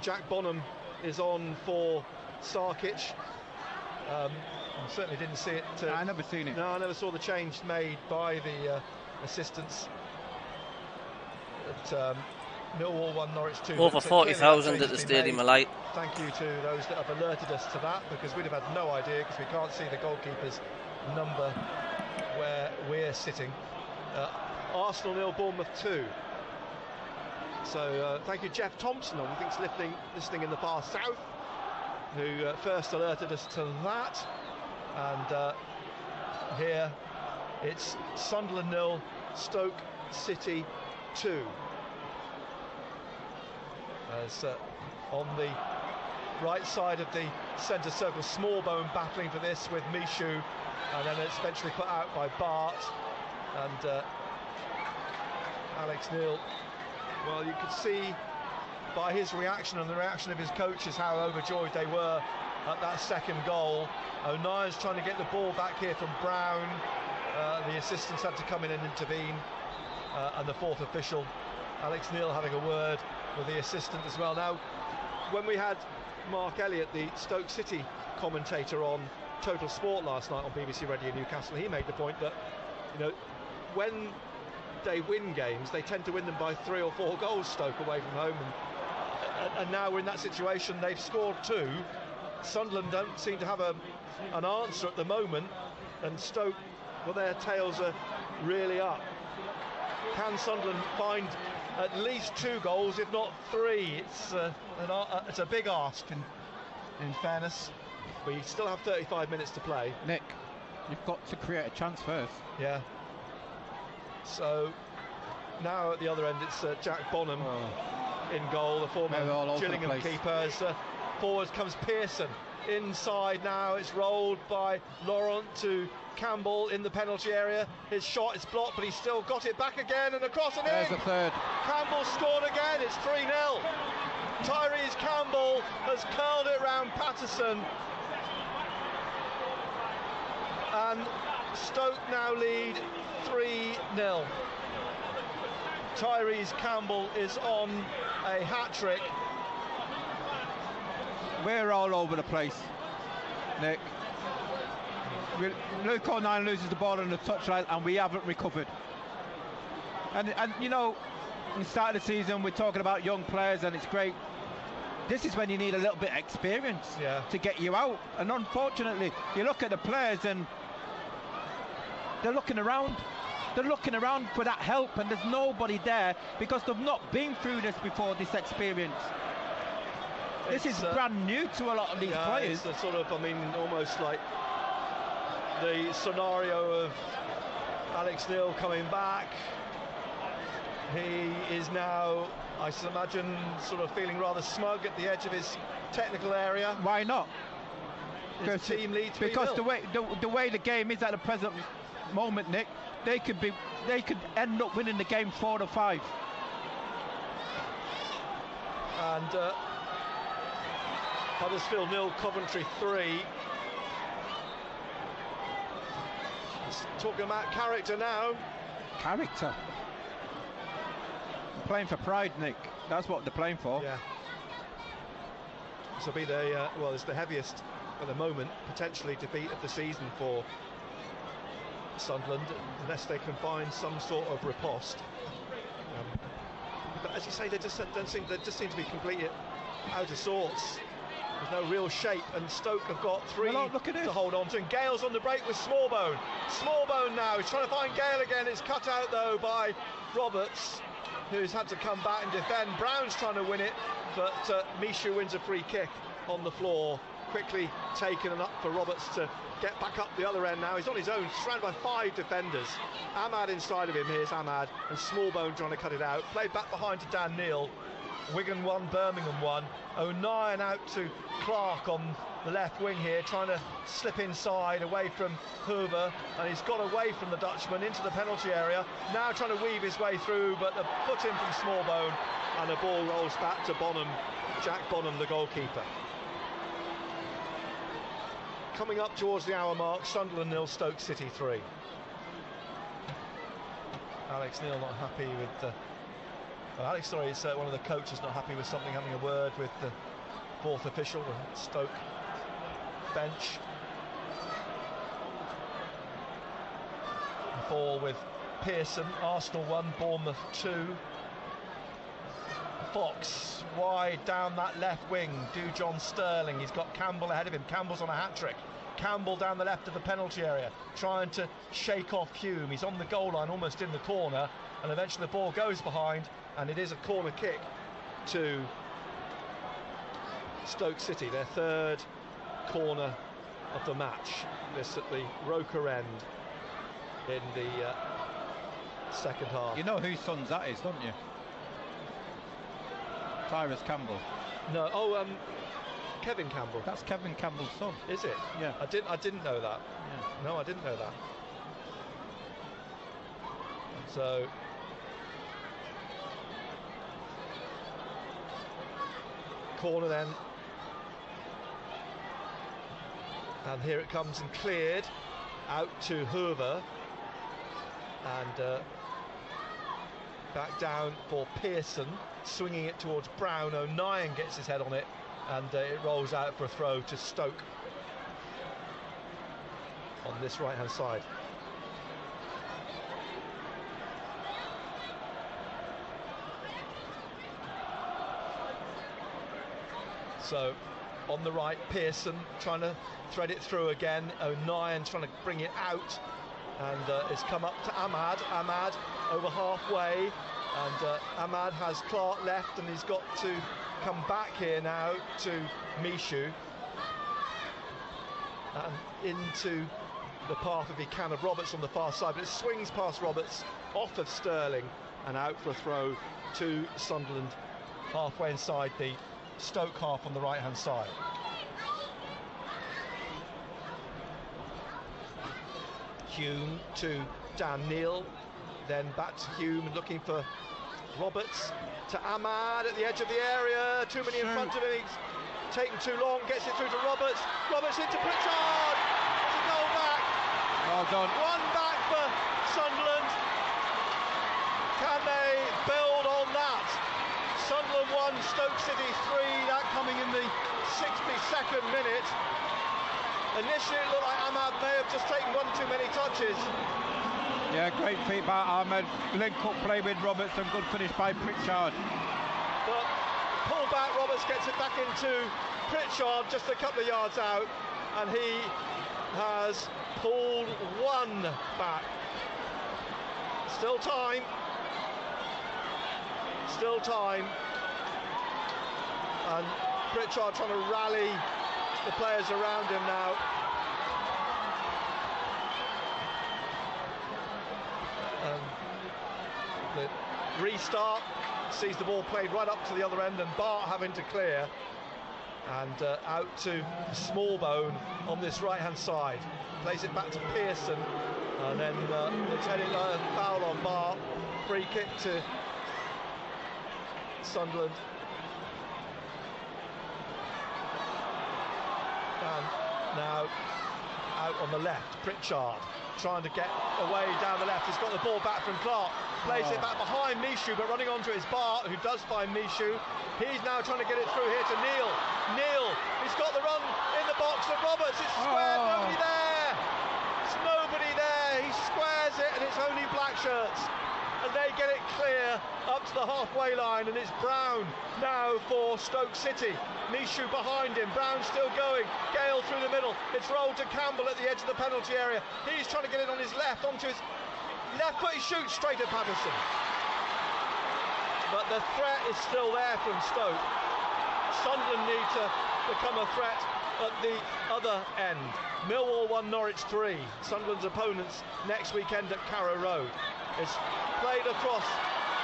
Jack Bonham is on for Sarkic. I certainly didn't see it. I never seen it. No, I never saw the change made by the assistants at Millwall 1, Norwich 2. Over 40,000 at the Stadium of Light. Thank you to those that have alerted us to that, because we'd have had no idea, because we can't see the goalkeeper's number where we're sitting. Arsenal 0, Bournemouth 2. So thank you, Jeff Thompson, who thinks listening in the far south. who first alerted us to that. And here it's Sunderland 0, Stoke City 2. As on the right side of the centre circle, Smallbone battling for this with Michoud, and then it's eventually put out by Bart. And Alex Neil, well, you could see by his reaction and the reaction of his coaches how overjoyed they were at that second goal. O'Nien's trying to get the ball back here from Brown. The assistants had to come in and intervene, and the fourth official, Alex Neil, having a word with the assistant as well. Now, when we had Mark Elliott, the Stoke City commentator, on Total Sport last night on BBC Radio Newcastle, he made the point that, you know, when they win games, they tend to win them by 3 or 4 goals, Stoke, away from home, and now we're in that situation. They've scored 2. Sunderland don't seem to have an answer at the moment, and Stoke, well, their tails are really up. Can Sunderland find at least 2 goals, if not 3? It's a big ask, in fairness. We still have 35 minutes to play. Nick, you've got to create a chance first. Yeah. So now at the other end, it's Jack Bonham in goal, the former Gillingham keeper. As forwards comes Pearson. Inside now, it's rolled by Laurent to Campbell in the penalty area. His shot is blocked, but he's still got it back again and across and There's in. the third. Campbell scored again. It's 3-0. Tyrese Campbell has curled it round Patterson, and Stoke now lead 3-0. Tyrese Campbell is on a hat-trick. We're all over the place, Nick. Luke O'Nien loses the ball on the touchline and we haven't recovered. And you know, in the start of the season we're talking about young players and it's great. This is when you need a little bit of experience to get you out. And unfortunately, you look at the players and they're looking around. They're looking around for that help, and there's nobody there because they've not been through this before, this experience. This is brand new to a lot of these players. It's a sort of, I mean, almost like the scenario of Alex Neil coming back. He is now, I should imagine, sort of feeling rather smug at the edge of his technical area. Why not? His team leads 3-0. Because the way the game is at the present moment, Nick, they could end up winning the game 4-5. And Huddersfield 0, Coventry 3. Talking about character now. Character. Playing for pride, Nick. That's what they're playing for. Yeah. This will be the well, it's the heaviest at the moment, potentially, defeat of the season for Sunderland, unless they can find some sort of riposte. But as you say, they just seem to be completely out of sorts. There's no real shape, and Stoke have got 3 to hold on to. And Gale's on the break with Smallbone. Smallbone now, he's trying to find Gale again. It's cut out though by Roberts, who's had to come back and defend. Brown's trying to win it, but Michoud wins a free kick on the floor. Quickly taken and up for Roberts to get back up the other end now. He's on his own, surrounded by 5 defenders. Ahmad inside of him, here's Ahmad, and Smallbone trying to cut it out. Played back behind to Dan Neil. Wigan 1, Birmingham 1. O'Nien out to Clark on the left wing here, trying to slip inside away from Hoover, and he's got away from the Dutchman into the penalty area. Now trying to weave his way through, but the foot in from Smallbone, and the ball rolls back to Bonham, Jack Bonham, the goalkeeper. Coming up towards the hour mark, Sunderland 0, Stoke City 3. Alex Neil not happy with it's one of the coaches not happy with something, having a word with the fourth official, the Stoke bench. The ball with Pearson, Arsenal 1, Bournemouth 2. Fox wide down that left wing, John Sterling, he's got Campbell ahead of him. Campbell's on a hat-trick. Campbell down the left of the penalty area, trying to shake off Hume. He's on the goal line, almost in the corner, and eventually the ball goes behind, and it is a corner kick to Stoke City, their third corner of the match. This at the Roker end in the second half. You know whose son's that is, don't you? Tyrus Campbell. No, Kevin Campbell. That's Kevin Campbell's son. Is it? Yeah. I didn't know that. Yeah. No, I didn't know that. So corner then, and here it comes and cleared out to Howe, and back down for Pearson, swinging it towards Brown. O'Nien gets his head on it, and it rolls out for a throw to Stoke on this right hand side. So on the right, Pearson trying to thread it through again. O'Nien trying to bring it out, and it's come up to Ahmad. Ahmad over halfway, and Ahmad has Clark left, and he's got to come back here now to Mishu, and into the path, if he can, of Roberts on the far side, but it swings past Roberts, off of Sterling, and out for a throw to Sunderland, halfway inside the Stoke half on the right hand side. Hume to Dan Neal, then back to Hume, looking for Roberts, to Ahmad at the edge of the area, too many in front of him, he's taken too long, gets it through to Roberts, Roberts into Pritchard, there's a goal back. Well done. One back for Sunderland. Can they build on that? Sunderland 1, Stoke City 3, that coming in the 62nd minute. Initially it looked like Ahmad may have just taken one too many touches. Yeah, great feat by Ahmed. Link-up play with Roberts, and good finish by Pritchard. But pull back, Roberts gets it back into Pritchard just a couple of yards out, and he has pulled one back. Still time. Still time. And Pritchard trying to rally the players around him now. The restart sees the ball played right up to the other end, and Bart having to clear, and out to Smallbone on this right hand side, plays it back to Pearson, and then it's heading a foul on Bart, free kick to Sunderland. And now out on the left, Pritchard trying to get away down the left. He's got the ball back from Clark, plays it back behind Mishu, but running onto his Bart, who does find Mishu. He's now trying to get it through here to Neal. Neal, he's got the run in the box of Roberts. It's squared, nobody there. It's nobody there. He squares it, and it's only black shirts. And they get it clear up to the halfway line, and it's Brown now for Stoke City. Mishu behind him, Brown still going, Gale through the middle, it's rolled to Campbell at the edge of the penalty area. He's trying to get it on his left, onto his left foot, he shoots straight at Patterson. But the threat is still there from Stoke. Sunderland need to become a threat at the other end. Millwall 1, Norwich 3. Sunderland's opponents next weekend at Carrow Road. It's played across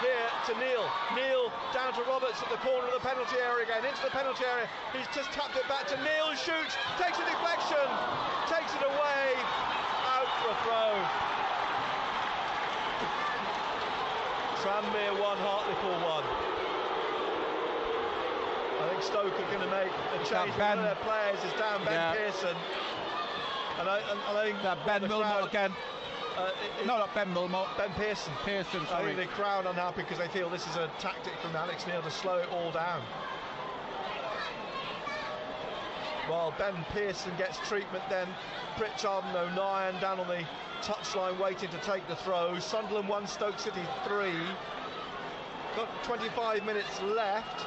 here to Neal. Neal down to Roberts at the corner of the penalty area again, into the penalty area. He's just tapped it back to Neal, shoots, takes a deflection, takes it away, out for a throw. Tranmere 1, Hartlepool 1. I think Stoke are going to make a change. One of their players is down, Ben Pearson. And I think that Ben Wilmot again. No, not Ben Wilmot. Ben Pearson. Pearson, I sorry. think the crowd unhappy because they feel this is a tactic from Alex Neil to slow it all down. While Ben Pearson gets treatment, then Pritchard and O'Nien down on the touchline waiting to take the throw. Sunderland 1, Stoke City 3. Got 25 minutes left.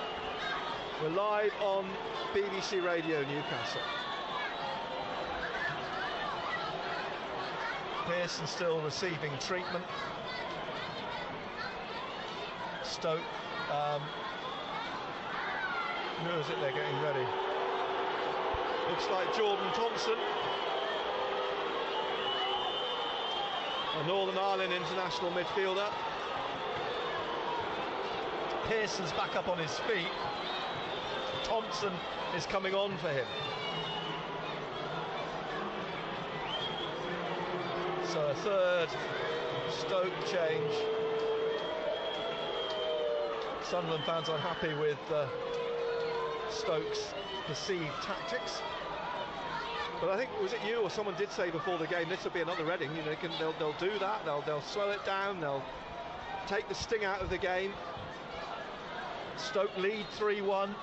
We're live on BBC Radio Newcastle. Pearson still receiving treatment. knows it, they're getting ready. Looks like Jordan Thompson, a Northern Ireland international midfielder. Pearson's back up on his feet. Thompson is coming on for him. So a third Stoke change. Sunderland fans are happy with Stoke's perceived tactics. But I think, was it you or someone did say before the game, this will be another Reading. You know, they'll do that. They'll slow it down. They'll take the sting out of the game. Stoke lead 3-1.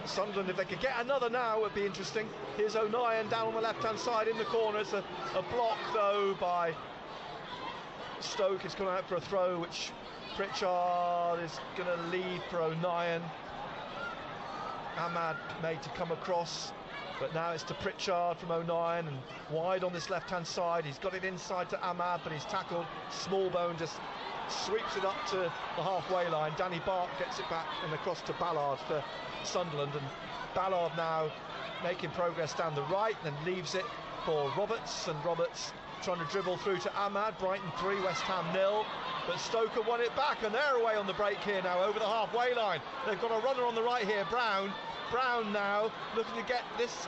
Sunderland, if they could get another now, would be interesting. Here's O'Nien down on the left-hand side in the corner. It's a block, though, by Stoke. It's gone out for a throw, which Pritchard is going to leave for O'Nien. Ahmad made to come across, but now it's to Pritchard from O'Nien, and wide on this left-hand side. He's got it inside to Ahmad, but he's tackled. Smallbone just sweeps it up to the halfway line. Danny Bart gets it back and across to Ballard for Sunderland, and Ballard now making progress down the right, then leaves it for Roberts, and Roberts trying to dribble through to Ahmad. Brighton 3, West Ham 0, but Stoke have won it back, and they're away on the break here now over the halfway line. They've got a runner on the right here, Brown now looking to get this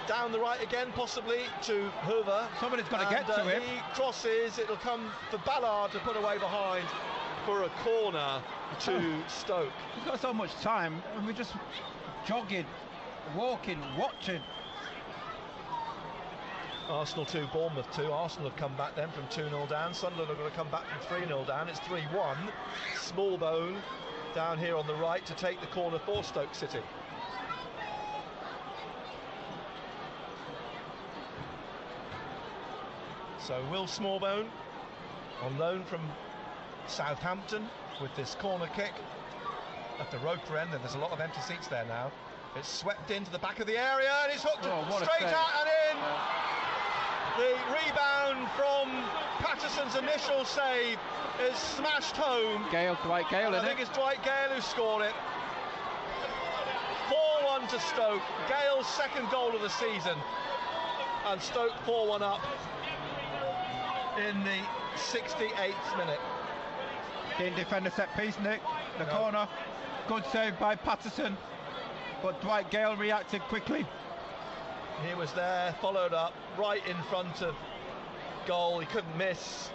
down the right again, possibly to Hoover. Somebody's got to get to him. He crosses, it'll come for Ballard to put away behind for a corner to Stoke. He's got so much time, and we're just jogging, walking, watching. Arsenal 2, Bournemouth 2. Arsenal have come back then from 2-0 down. Sunderland are going to come back from 3-0 down. It's 3-1. Smallbone down here on the right to take the corner for Stoke City. So Will Smallbone on loan from Southampton with this corner kick at the Roper end, and there's a lot of empty seats there now. It's swept into the back of the area, and it's hooked straight out and in. The rebound from Patterson's initial save is smashed home. Dwight Gale, I think it's Dwight Gale who scored it. 4-1 to Stoke. Gale's second goal of the season, and Stoke 4-1 up in the 68th minute. Didn't defend the set piece, Nick. The corner, good save by Patterson, but Dwight Gale reacted quickly. He was there, followed up, right in front of goal. He couldn't miss.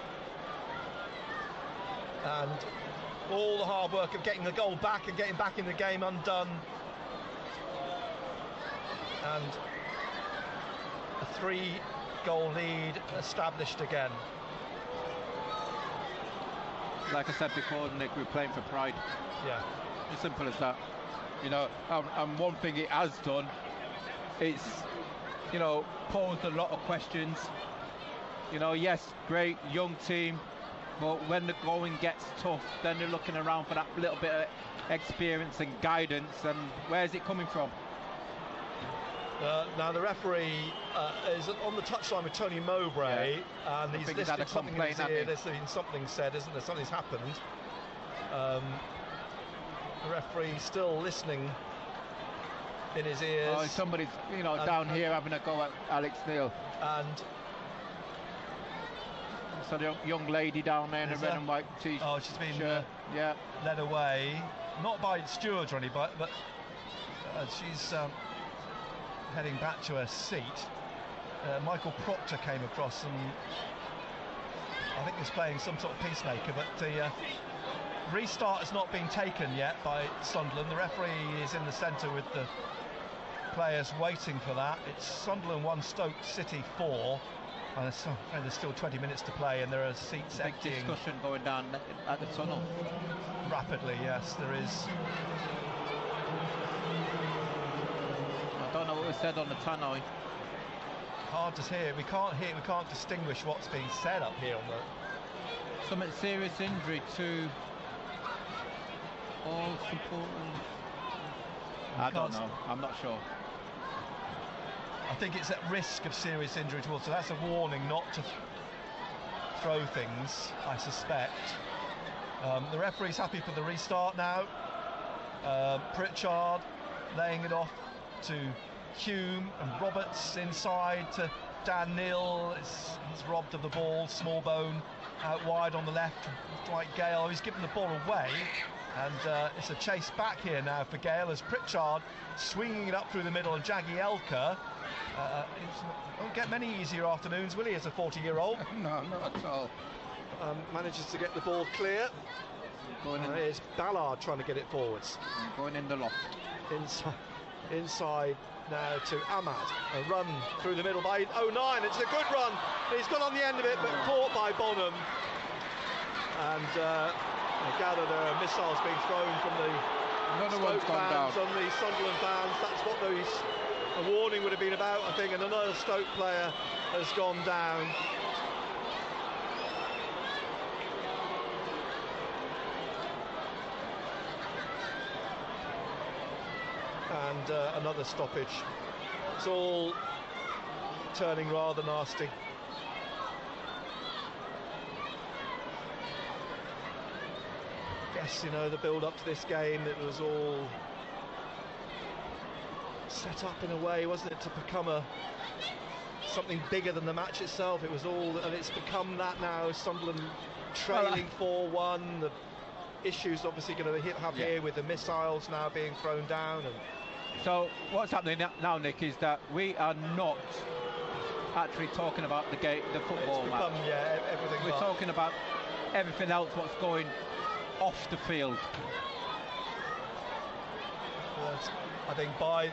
And all the hard work of getting the goal back and getting back in the game undone. And a 3-goal lead established again. Like I said before, Nick, we're playing for pride. Yeah. As simple as that. You know, and one thing it has done, it's, you know, posed a lot of questions. You know, yes, great young team, but when the going gets tough, then they're looking around for that little bit of experience and guidance, and where's it coming from? Now the referee is on the touchline with Tony Mowbray, and he's listed something in his ear. There's been something said, isn't there? Something's happened. The referee still listening in his ears. Oh, somebody's, you know, down here having a go at Alex Neil. And so the young lady down there in a red and white t-shirt. Oh, she's been led away, not by stewards or anybody, but she's heading back to her seat. Michael Proctor came across, and I think he's playing some sort of peacemaker, but the restart has not been taken yet by Sunderland. The referee is in the centre with the players waiting for that. It's Sunderland 1, Stoke City 4, and there's still 20 minutes to play, and there are seats emptying. Big discussion going down at the tunnel. Rapidly, yes, there is. I don't know what was said on the tannoy. Hard to hear. We can't distinguish what's being said up here on the. Some serious injury to all supporters. I don't know. I'm not sure. I think it's at risk of serious injury to all, so that's a warning not to throw things, I suspect. The referee's happy for the restart now. Pritchard laying it off to Hume, and Roberts inside to Dan Neal. He's robbed of the ball. Smallbone out wide on the left, Dwight Gale. He's given the ball away, and it's a chase back here now for Gale as Pritchard swinging it up through the middle, and Jagielka won't get many easier afternoons, will he, as a 40-year-old? No, not at all. Manages to get the ball clear. Here's Ballard trying to get it forwards. Going in the loft. Inside now to Ahmad. A run through the middle by 09. It's a good run. He's got on the end of it, but caught by Bonham. And I gather there are missiles being thrown from the Stoke fans on the Sunderland fans. That's what a warning would have been about, I think. And another Stoke player has gone down. And another stoppage. It's all turning rather nasty. Guess, the build-up to this game, it was all set up in a way, wasn't it, to become something bigger than the match itself. It was all, and it's become that now. Sunderland trailing 4-1. The issues obviously going to have here with the missiles now being thrown down. And so what's happening now, Nick, is that we are not actually talking about the football match. Everything. We're talking about everything else, what's going off the field. I think by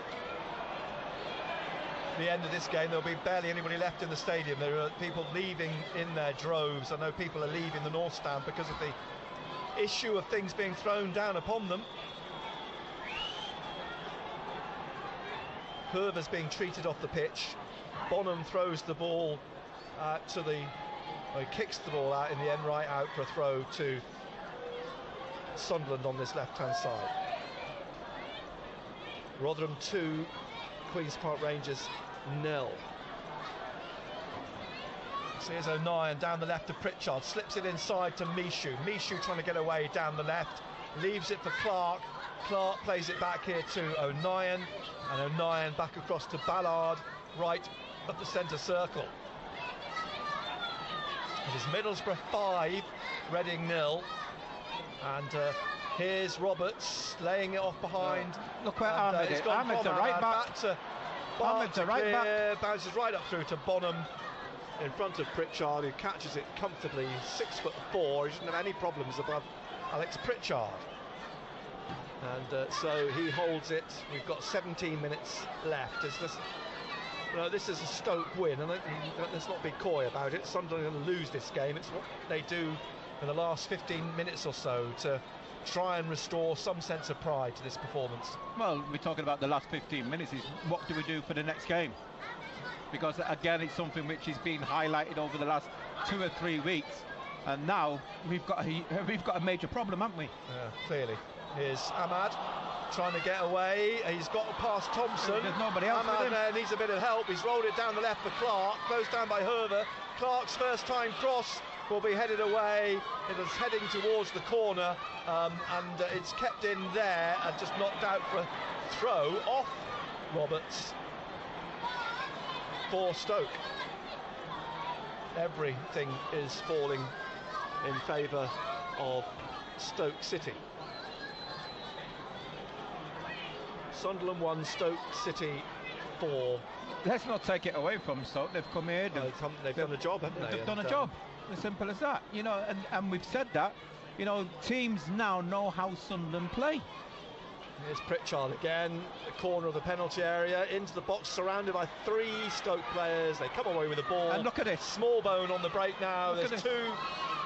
the end of this game there'll be barely anybody left in the stadium. There are people leaving in their droves. I know people are leaving the North Stand because of the issue of things being thrown down upon them. Herver's being treated off the pitch. Bonham throws the ball he kicks the ball out in the end, right out for a throw to Sunderland on this left-hand side. Rotherham 2, Queen's Park Rangers 0. So here's O'Nien down the left to Pritchard, slips it inside to Michu. Michu trying to get away down the left, leaves it for Clark. Clark plays it back here to O'Nien, and O'Nien back across to Ballard, right of the centre circle. It is Middlesbrough 5, Reading 0. And here's Roberts laying it off behind. Look where Ahmed is. Ahmed's a right back. Ahmed's a right back. Bounces right up through to Bonham in front of Pritchard, who catches it comfortably. 6'4". He shouldn't have any problems above Alex Pritchard. And so he holds it. We've got 17 minutes left. It's just, this is a Stoke win, and let's not be coy about it. Sunderland are going to lose this game. It's what they do in the last 15 minutes or so to try and restore some sense of pride to this performance. Well, we're talking about the last 15 minutes. Is what do we do for the next game? Because again, it's something which is being highlighted over the last 2 or 3 weeks, and now we've got a major problem, haven't we? Yeah, clearly. Here's Ahmad trying to get away. He's got past Thompson. There's nobody else with him. Needs a bit of help. He's rolled it down the left for Clark. Goes down by Herver. Clark's first time cross will be headed away. It is heading towards the corner, and it's kept in there and just knocked out for a throw off Roberts for Stoke. Everything is falling in favour of Stoke City. Sunderland 1, Stoke City 4. Let's not take it away from Stoke. They've come here. They've done a job, haven't they? They've done a job. As simple as that. And we've said that. Teams now know how Sunderland play. Here's Pritchard again, the corner of the penalty area, into the box, surrounded by 3 Stoke players. They come away with the ball. And look at it. Smallbone on the break now. There's 2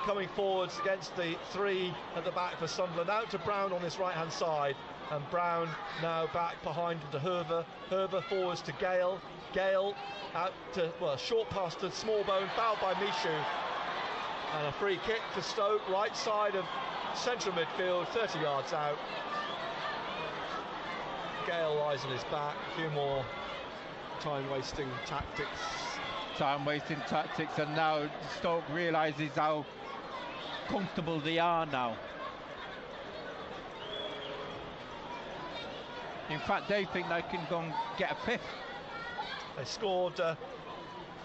coming forwards against the 3 at the back for Sunderland. Out to Brown on this right-hand side. And Brown now back behind to Herver. Herver forwards to Gale. Gale out to, short pass to Smallbone, fouled by Michu. And a free kick for Stoke, right side of central midfield, 30 yards out. Gale lies on his back. A few more time-wasting tactics. Time-wasting tactics, and now Stoke realises how comfortable they are now. In fact, they think they can go and get a fifth. They scored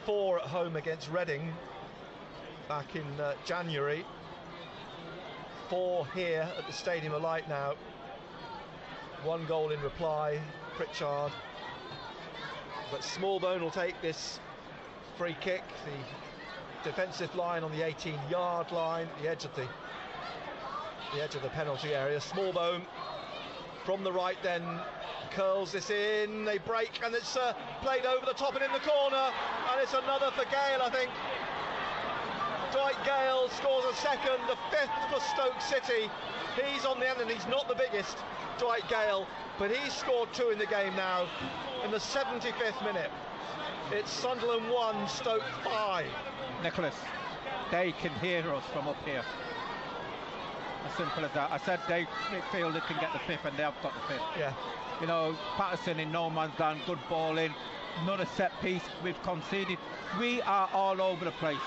4 at home against Reading back in January. 4 here at the Stadium of Light now. 1 goal in reply, Pritchard. But Smallbone will take this free kick. The defensive line on the 18-yard line, the edge of the penalty area. Smallbone from the right then curls this in. They break and it's played over the top and in the corner, and it's another for Gale, I think. Dwight Gale scores a second, the 5th for Stoke City. He's on the end and he's not the biggest, Dwight Gale, but he's scored 2 in the game now in the 75th minute. It's Sunderland 1, Stoke 5. Nicholas, they can hear us from up here. As simple as that. I said they feel they can get the 5th, and they have got the 5th. Yeah. You know, Patterson in no man's land, good ball in, another set piece we've conceded. We are all over the place.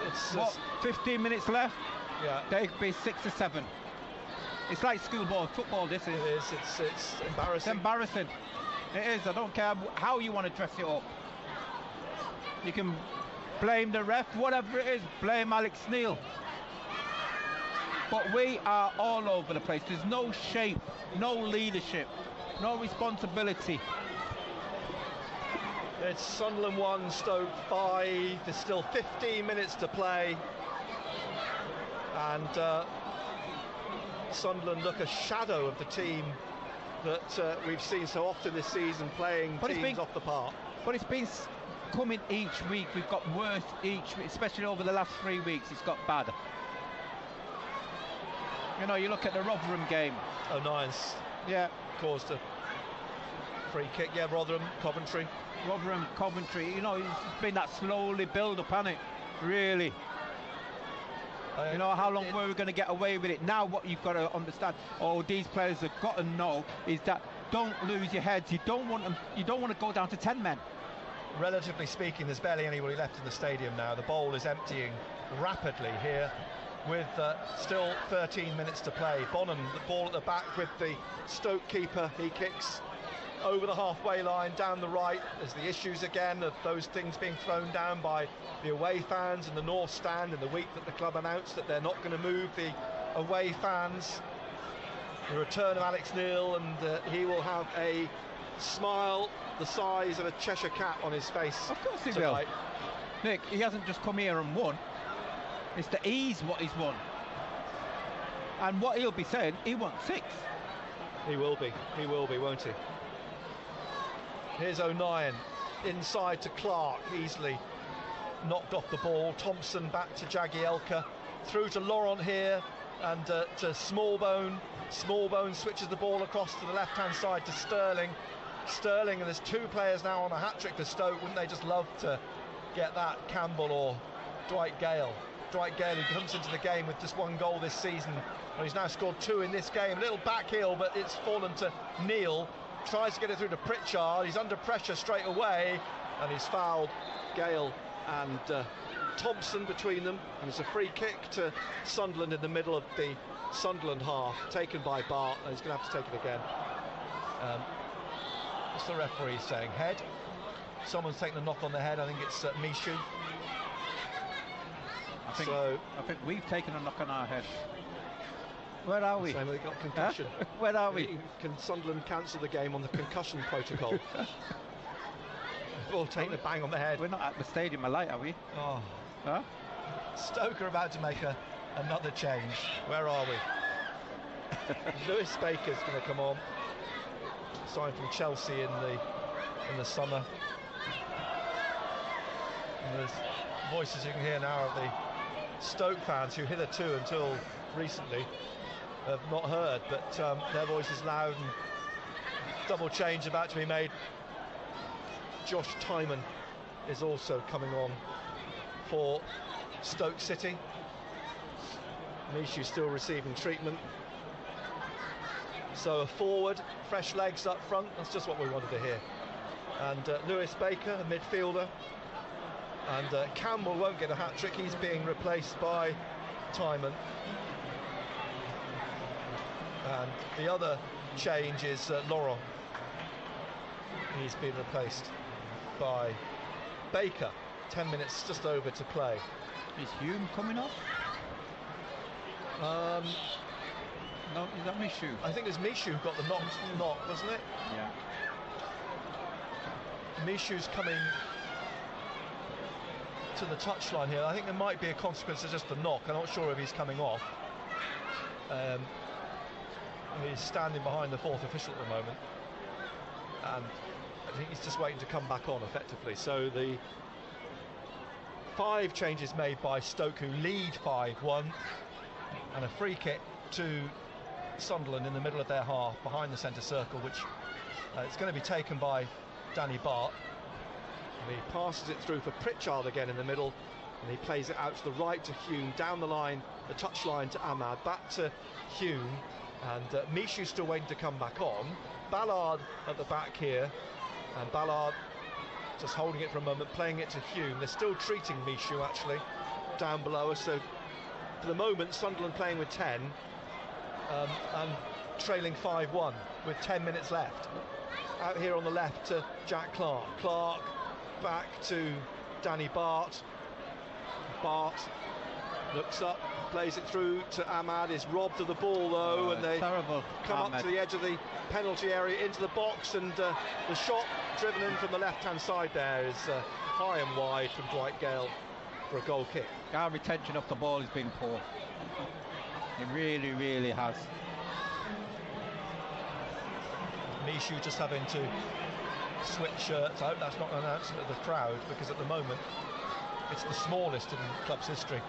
It's 15 minutes left? Yeah. They could be 6 or 7. It's like schoolboy football, this is. It is, it's embarrassing. It's embarrassing. It is, I don't care how you want to dress it up. You can blame the ref, whatever it is, blame Alex Neil. But we are all over the place. There's no shape, no leadership, no responsibility. It's Sunderland 1, Stoke 5. There's still 15 minutes to play. And Sunderland look a shadow of the team that we've seen so often this season, playing teams off the park. But it's been coming each week. We've got worse each week, especially over the last 3 weeks. It's got bad. You know, you look at the Rotherham game. O'Nien's caused a free kick. Yeah, Rotherham, Coventry. Rotherham, Coventry. You know, it's been that slowly build up, hasn't it? Really. You know, how long were we going to get away with it? Now what you've got to understand, these players have got to know, is that don't lose your heads. You don't want to go down to 10 men. Relatively speaking, there's barely anybody left in the stadium now. The bowl is emptying rapidly here with still 13 minutes to play. Bonham, the ball at the back with the Stoke keeper. He kicks over the halfway line, down the right. There's the issues again of those things being thrown down by the away fans in the North Stand in the week that the club announced that they're not going to move the away fans. The return of Alex Neil, and he will have a smile the size of a Cheshire cat on his face. Of course he tonight. will. Nick, he hasn't just come here and won. It's the ease what he's won. And what he'll be saying, he won 6. He will be, won't he? Here's O'Nien, inside to Clark, easily knocked off the ball. Thompson back to Jagielka, through to Laurent here, and to Smallbone. Smallbone switches the ball across to the left-hand side to Sterling. Sterling, and there's 2 players now on a hat-trick for Stoke. Wouldn't they just love to get that, Campbell or Dwight Gale? Dwight Gale, who comes into the game with just 1 goal this season. Well, he's now scored 2 in this game. A little back heel, but it's fallen to Neil. Tries to get it through to Pritchard. He's under pressure straight away, and he's fouled Gale and Thompson between them. And it's a free kick to Sunderland in the middle of the Sunderland half, taken by Bart, and he's going to have to take it again. What's the referee saying? Head? Someone's taken a knock on the head. I think it's Mishu. I think we've taken a knock on our head. Where are we? They got concussion. Huh? Where are we? Can Sunderland cancel the game on the concussion protocol? We've all taken a bang on the head. We're not at the Stadium of Light, are we? Oh. Huh? Stoke are about to make another change. Where are we? Lewis Baker's going to come on. Signed from Chelsea in the summer. And there's voices you can hear now of the Stoke fans who hitherto until recently have not heard, but their voice is loud, and double change about to be made. Josh Tyman is also coming on for Stoke City. Mishu still receiving treatment. So a forward, fresh legs up front, that's just what we wanted to hear. And Lewis Baker, a midfielder. And Campbell won't get a hat-trick, he's being replaced by Tyman. And the other change is Laurent. He's been replaced by Baker. 10 minutes just over to play. Is Hume coming off? No, is that Michu? I think it's Michu who got the knock, wasn't it? Yeah. Michu's coming to the touchline here. I think there might be a consequence of just the knock. I'm not sure if he's coming off. He's standing behind the fourth official at the moment, and I think he's just waiting to come back on effectively. So the 5 changes made by Stoke, who lead 5-1, and a free kick to Sunderland in the middle of their half behind the centre circle, which it's going to be taken by Danny Bart, and he passes it through for Pritchard again in the middle, and he plays it out to the right to Hume, down the line, the touch line to Ahmad, back to Hume, and Michu's still waiting to come back on. Ballard at the back here, and Ballard just holding it for a moment, playing it to Hume. They're still treating Michu actually down below us, so for the moment Sunderland playing with 10 and trailing 5-1 with 10 minutes left. Out here on the left to Jack Clark. Clark back to Danny Bart. Bart looks up, plays it through to Ahmad, is robbed of the ball though, and they terrible. come Ahmad. up to the edge of the penalty area into the box, and the shot driven in from the left-hand side there is high and wide from Dwight Gale for a goal kick. Our retention of the ball has been poor. It really, really has. Michu just having to switch shirts. I hope that's not an announcement of the crowd, because at the moment it's the smallest in club's history.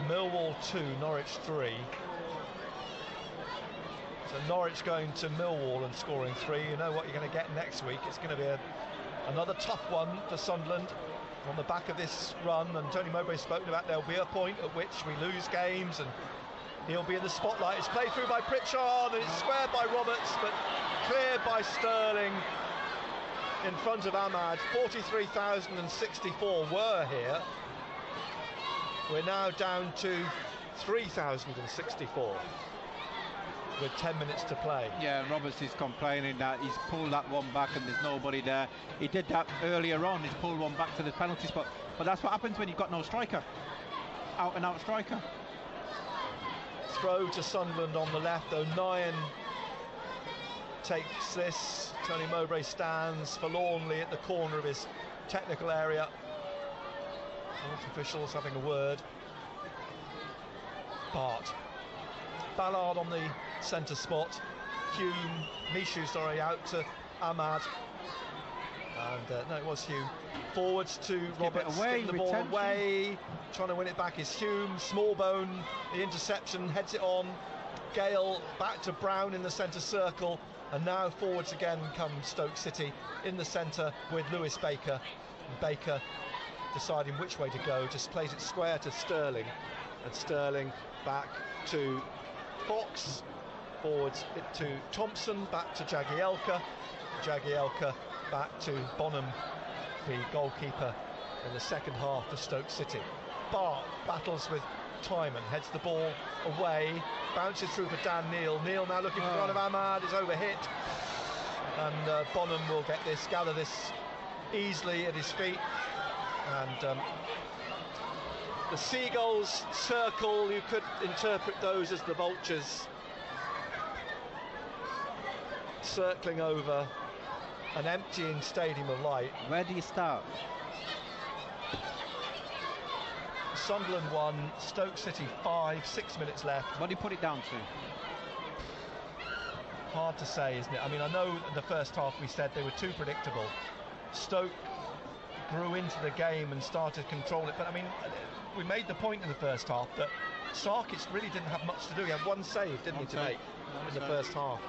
Millwall 2, Norwich 3. So Norwich going to Millwall and scoring 3. You know what you're going to get next week. It's going to be another tough one for Sunderland on the back of this run, and Tony Mowbray's spoken about there'll be a point at which we lose games and he'll be in the spotlight. It's played through by Pritchard, and it's squared by Roberts, but cleared by Sterling in front of Ahmad. 43,064 were here. We're now down to 3,064 with 10 minutes to play. Yeah, Roberts is complaining that he's pulled that one back and there's nobody there. He did that earlier on, he's pulled one back to the penalty spot. But that's what happens when you've got no striker. Out and out striker. Throw to Sunderland on the left. O'Nien takes this. Tony Mowbray stands forlornly at the corner of his technical area. Fourth officials having a word. Bart. Ballard on the centre spot. Michu, sorry, out to Ahmad. And no, it was Hume. Forwards to Roberts, getting the ball away, trying to win it back is Hume. Smallbone, the interception, heads it on. Gale back to Brown in the centre circle, and now forwards again comes Stoke City in the centre with Lewis Baker. And Baker deciding which way to go, just plays it square to Sterling, and Sterling back to Fox. Forwards it to Thompson, back to Jagielka. Jagielka back to Bonham, the goalkeeper in the second half for Stoke City. Bart battles with Timon, heads the ball away, bounces through for Dan Neil. Neil now looking for one of Ahmad, is overhit, and Bonham will get this, gather this easily at his feet, and the seagulls circle. You could interpret those as the vultures circling over an emptying Stadium of Light. Where do you start? Sunderland 1, Stoke City 5, 6 minutes left. What do you put it down to? Hard to say, isn't it? I mean, I know in the first half we said they were too predictable. Stoke grew into the game and started to control it, but I mean, we made the point in the first half that Sarkic really didn't have much to do. He had one save, didn't he, to make in the first half.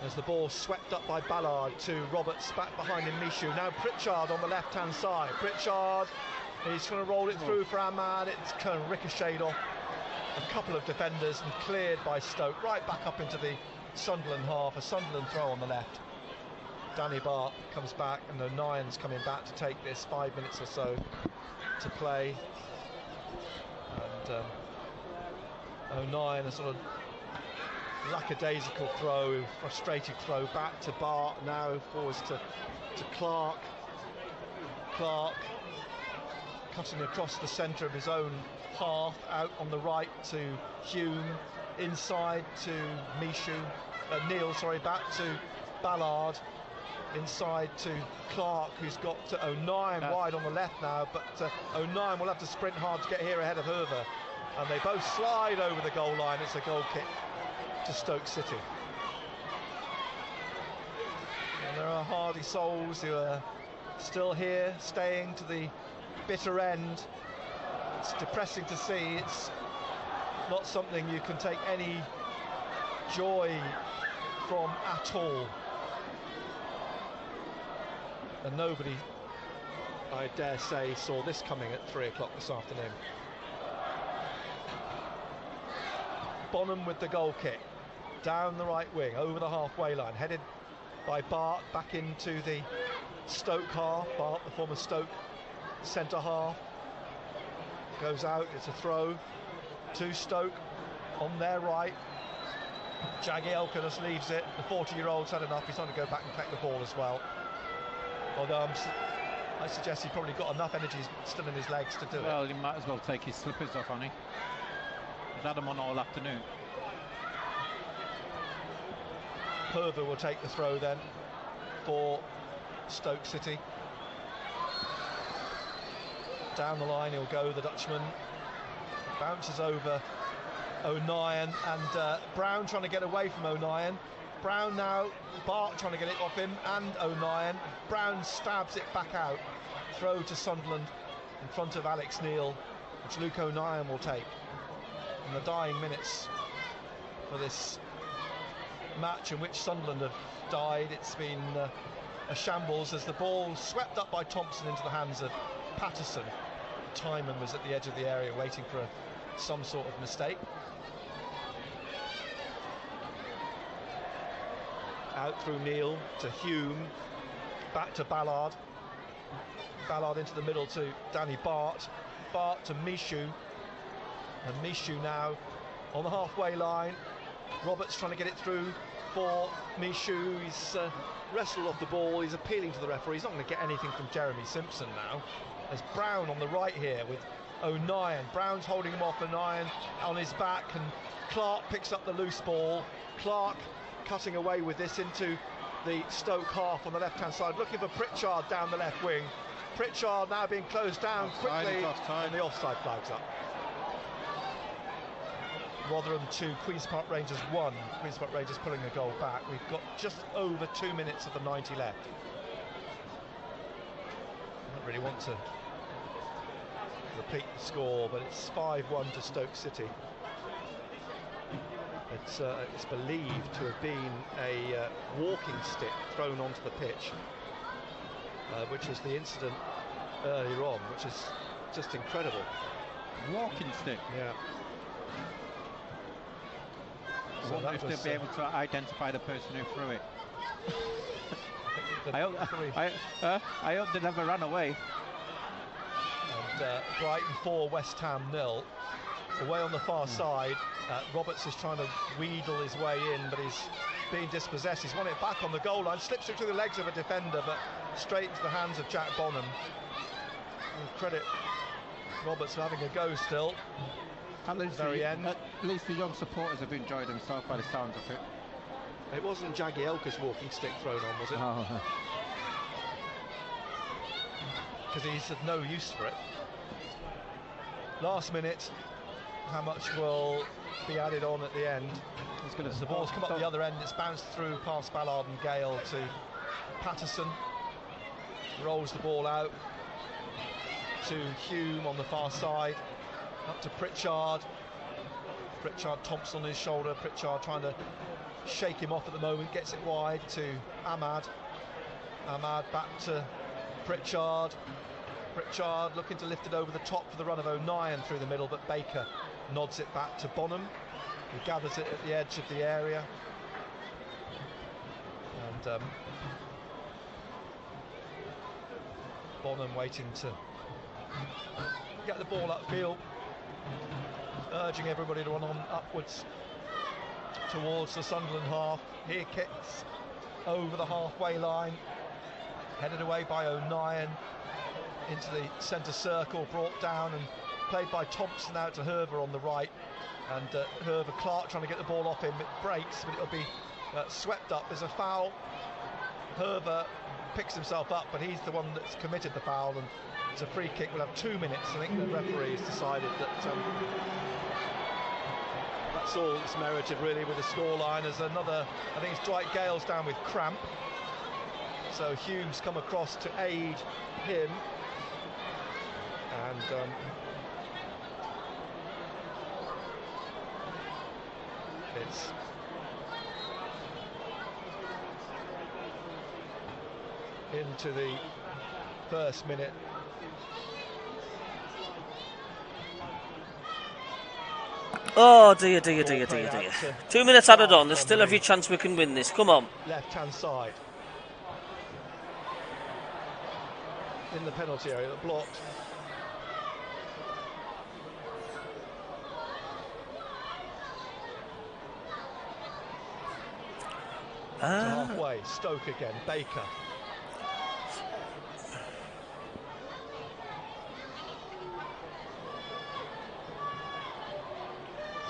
As the ball swept up by Ballard to Roberts, back behind him Michu. Now Pritchard on the left-hand side. Pritchard, he's going to roll it through for Ahmad. It's kind of ricocheted off a couple of defenders and cleared by Stoke. Right back up into the Sunderland half. A Sunderland throw on the left. Danny Bart comes back, and O'Nien's coming back to take this. 5 minutes or so to play. And O'Nien, a sort of lackadaisical throw, frustrated throw back to Bart, now forwards to Clark. Clark cutting across the centre of his own half, out on the right to Hume, inside to Neil, back to Ballard, inside to Clark, who's got to O'Nien wide on the left now, but O'Nien will have to sprint hard to get here ahead of Herver, and they both slide over the goal line. It's a goal kick to Stoke City. And there are hardy souls who are still here, staying to the bitter end. It's depressing to see. It's not something you can take any joy from at all. And nobody, I dare say, saw this coming at 3 o'clock this afternoon. Bonham with the goal kick, down the right wing, over the halfway line, headed by Bart, back into the Stoke half. Bart, the former Stoke centre half, goes out, it's a throw to Stoke on their right. Jagielka just leaves it. The 40-year-old's had enough, he's trying to go back and collect the ball as well. Although I suggest he's probably got enough energy still in his legs to do it. Well, he might as well take his slippers off, hasn't he? He's had them on all afternoon. Herver will take the throw then for Stoke City. Down the line he'll go, the Dutchman. Bounces over O'Nien, and Brown trying to get away from O'Nien. Brown now, Bart trying to get it off him, and O'Nien. Brown stabs it back out. Throw to Sunderland in front of Alex Neil, which Luke O'Nien will take. In the dying minutes for this match in which Sunderland have died, it's been a shambles as the ball swept up by Thompson into the hands of Patterson. Timon was at the edge of the area waiting for some sort of mistake. Out through Neil to Hume, back to Ballard. Ballard into the middle to Danny Bart. Bart to Michoud. And Michoud now on the halfway line. Roberts trying to get it through for Michoud. He's wrestled off the ball. He's appealing to the referee. He's not going to get anything from Jeremy Simpson now. There's Brown on the right here with O'Nien. Brown's holding him off, O'Nien on his back, and Clark picks up the loose ball. Clark cutting away with this into the Stoke half on the left-hand side, looking for Pritchard down the left wing. Pritchard now being closed down quickly, and the offside flag's up. Rotherham 2, Queen's Park Rangers 1. Queen's Park Rangers pulling a goal back. We've got just over 2 minutes of the 90 left. I don't really want to repeat the score, but it's 5-1 to Stoke City. It's believed to have been a walking stick thrown onto the pitch, which was the incident earlier on, which is just incredible. Walking stick? Yeah. I wonder if they'll be able to identify the person who threw it. I hope they never ran away. And Brighton 4, West Ham 0. Away on the far side, Roberts is trying to wheedle his way in, but he's being dispossessed. He's won it back on the goal line, slips it through the legs of a defender, but straight into the hands of Jack Bonham. We'll credit Roberts for having a go still. At least the young supporters have enjoyed themselves by the sounds of it. It wasn't Jagielka's walking stick thrown on, was it? Oh. Because he's had no use for it. Last minute, how much will be added on at the end? As the ball's come up the other end, it's bounced through past Ballard and Gale to Patterson. Rolls the ball out to Hume on the far side. Up to Pritchard. Pritchard, Thompson on his shoulder. Pritchard trying to shake him off at the moment. Gets it wide to Ahmad. Ahmad back to Pritchard. Pritchard looking to lift it over the top for the run of O'Nien through the middle, but Baker nods it back to Bonham, who gathers it at the edge of the area. And Bonham waiting to get the ball upfield. urging everybody to run on upwards towards the Sunderland half. Here kicks over the halfway line, headed away by O'Nien into the centre circle, brought down and played by Thompson out to Herver on the right, and Herver Clark trying to get the ball off him. It breaks, but it'll be swept up. There's a foul. Herver picks himself up, but he's the one that's committed the foul, and it's a free kick. We'll have 2 minutes. I think the referee has decided that that's all that's merited really with the scoreline. There's another, I think it's Dwight Gale's down with cramp, so Hume's come across to aid him, and it's into the first minute. Oh dear. 2 minutes added on. There's still every chance we can win this. Come on. Left-hand side. In the penalty area, blocked. Halfway, Stoke again, Baker.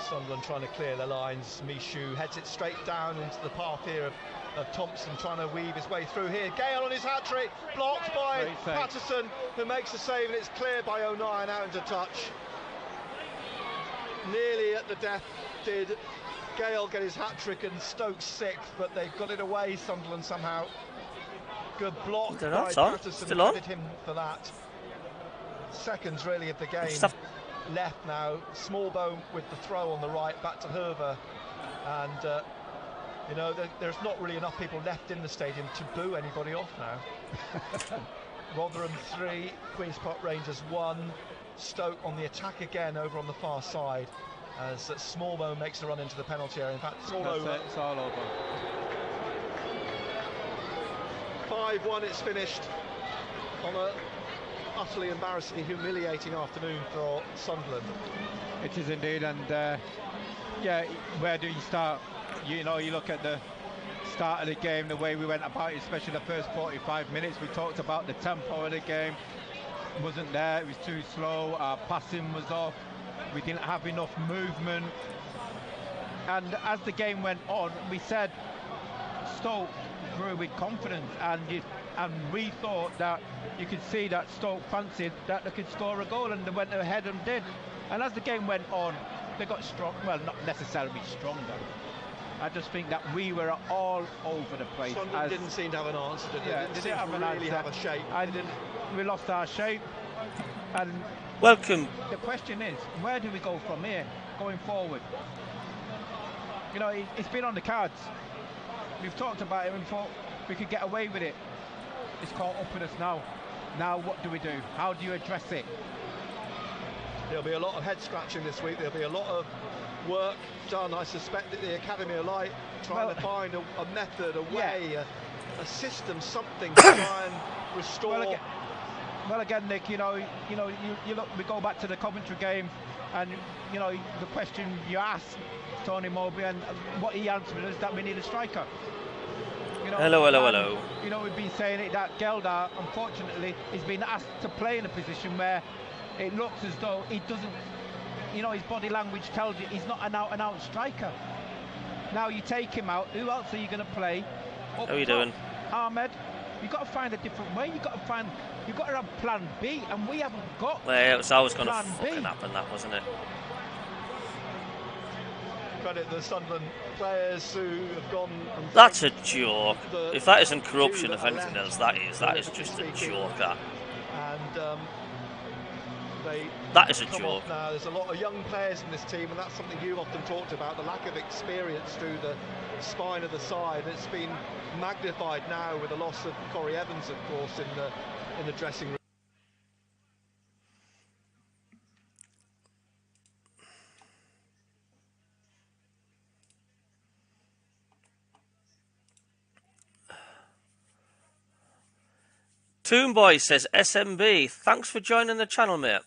Sunderland trying to clear the lines. Michoud heads it straight down into the path here of Thompson, trying to weave his way through here. Gale on his hat-trick, blocked by Patterson, who makes the save, and it's cleared by O'Nien out into touch. Nearly at the death did Gale get his hat-trick and Stoke sixth, but they've got it away, Sunderland, somehow. Good block by Patterson, credit him for that. Seconds really of the game left now. Smallbone with the throw on the right, back to Herver, and you know, there's not really enough people left in the stadium to boo anybody off now. Rotherham 3, Queen's Park Rangers 1. Stoke on the attack again over on the far side as Smallbone makes a run into the penalty area. In fact, it's all over. It's all over. 5-1 it's finished on a utterly embarrassingly humiliating afternoon for Sunderland. It is indeed, and yeah, where do you start? You know, you look at the start of the game, the way we went about it, especially the first 45 minutes. We talked about the tempo of the game wasn't there, it was too slow, our passing was off, we didn't have enough movement, and as the game went on, we said Stoke grew with confidence, and we thought that you could see that Stoke fancied that they could score a goal, and they went ahead and did. And as the game went on, they got strong, well, not necessarily stronger. I just think that we were all over the place. Sunderland didn't seem to have an answer, did they? Yeah, they didn't really have a shape. We lost our shape. And welcome. The question is, where do we go from here, going forward? You know, it's been on the cards. We've talked about it and thought we could get away with it. It's caught up with us now. Now what do we do? How do you address it? There'll be a lot of head scratching this week. There'll be a lot of work done, I suspect, at the Academy of Light, trying to find a method, a way, a system, something to try and restore. Well, again, Nick, you look. We go back to the Coventry game, and you know the question you asked Tony Mowbray, and what he answered is that we need a striker. You know, hello. You know, we've been saying it that Geldar, unfortunately, is being asked to play in a position where it looks as though he doesn't. You know, his body language tells you he's not an out-and-out striker. Now you take him out. Who else are you going to play? How are you doing? Ahmed. You've got to find a different way. You've got to have plan B, and we haven't got. Well, it was always going to fucking happen, that, wasn't it? Credit the Sunderland players who have gone. And that's a joke. If that isn't corruption, if anything else, that is just a joke. That. And that is a joke. Now there's a lot of young players in this team, and that's something you've often talked about, the lack of experience through the spine of the side. It's been magnified now with the loss of Corey Evans, of course, in the dressing room. Toonboy says, SMB, thanks for joining the channel, mate.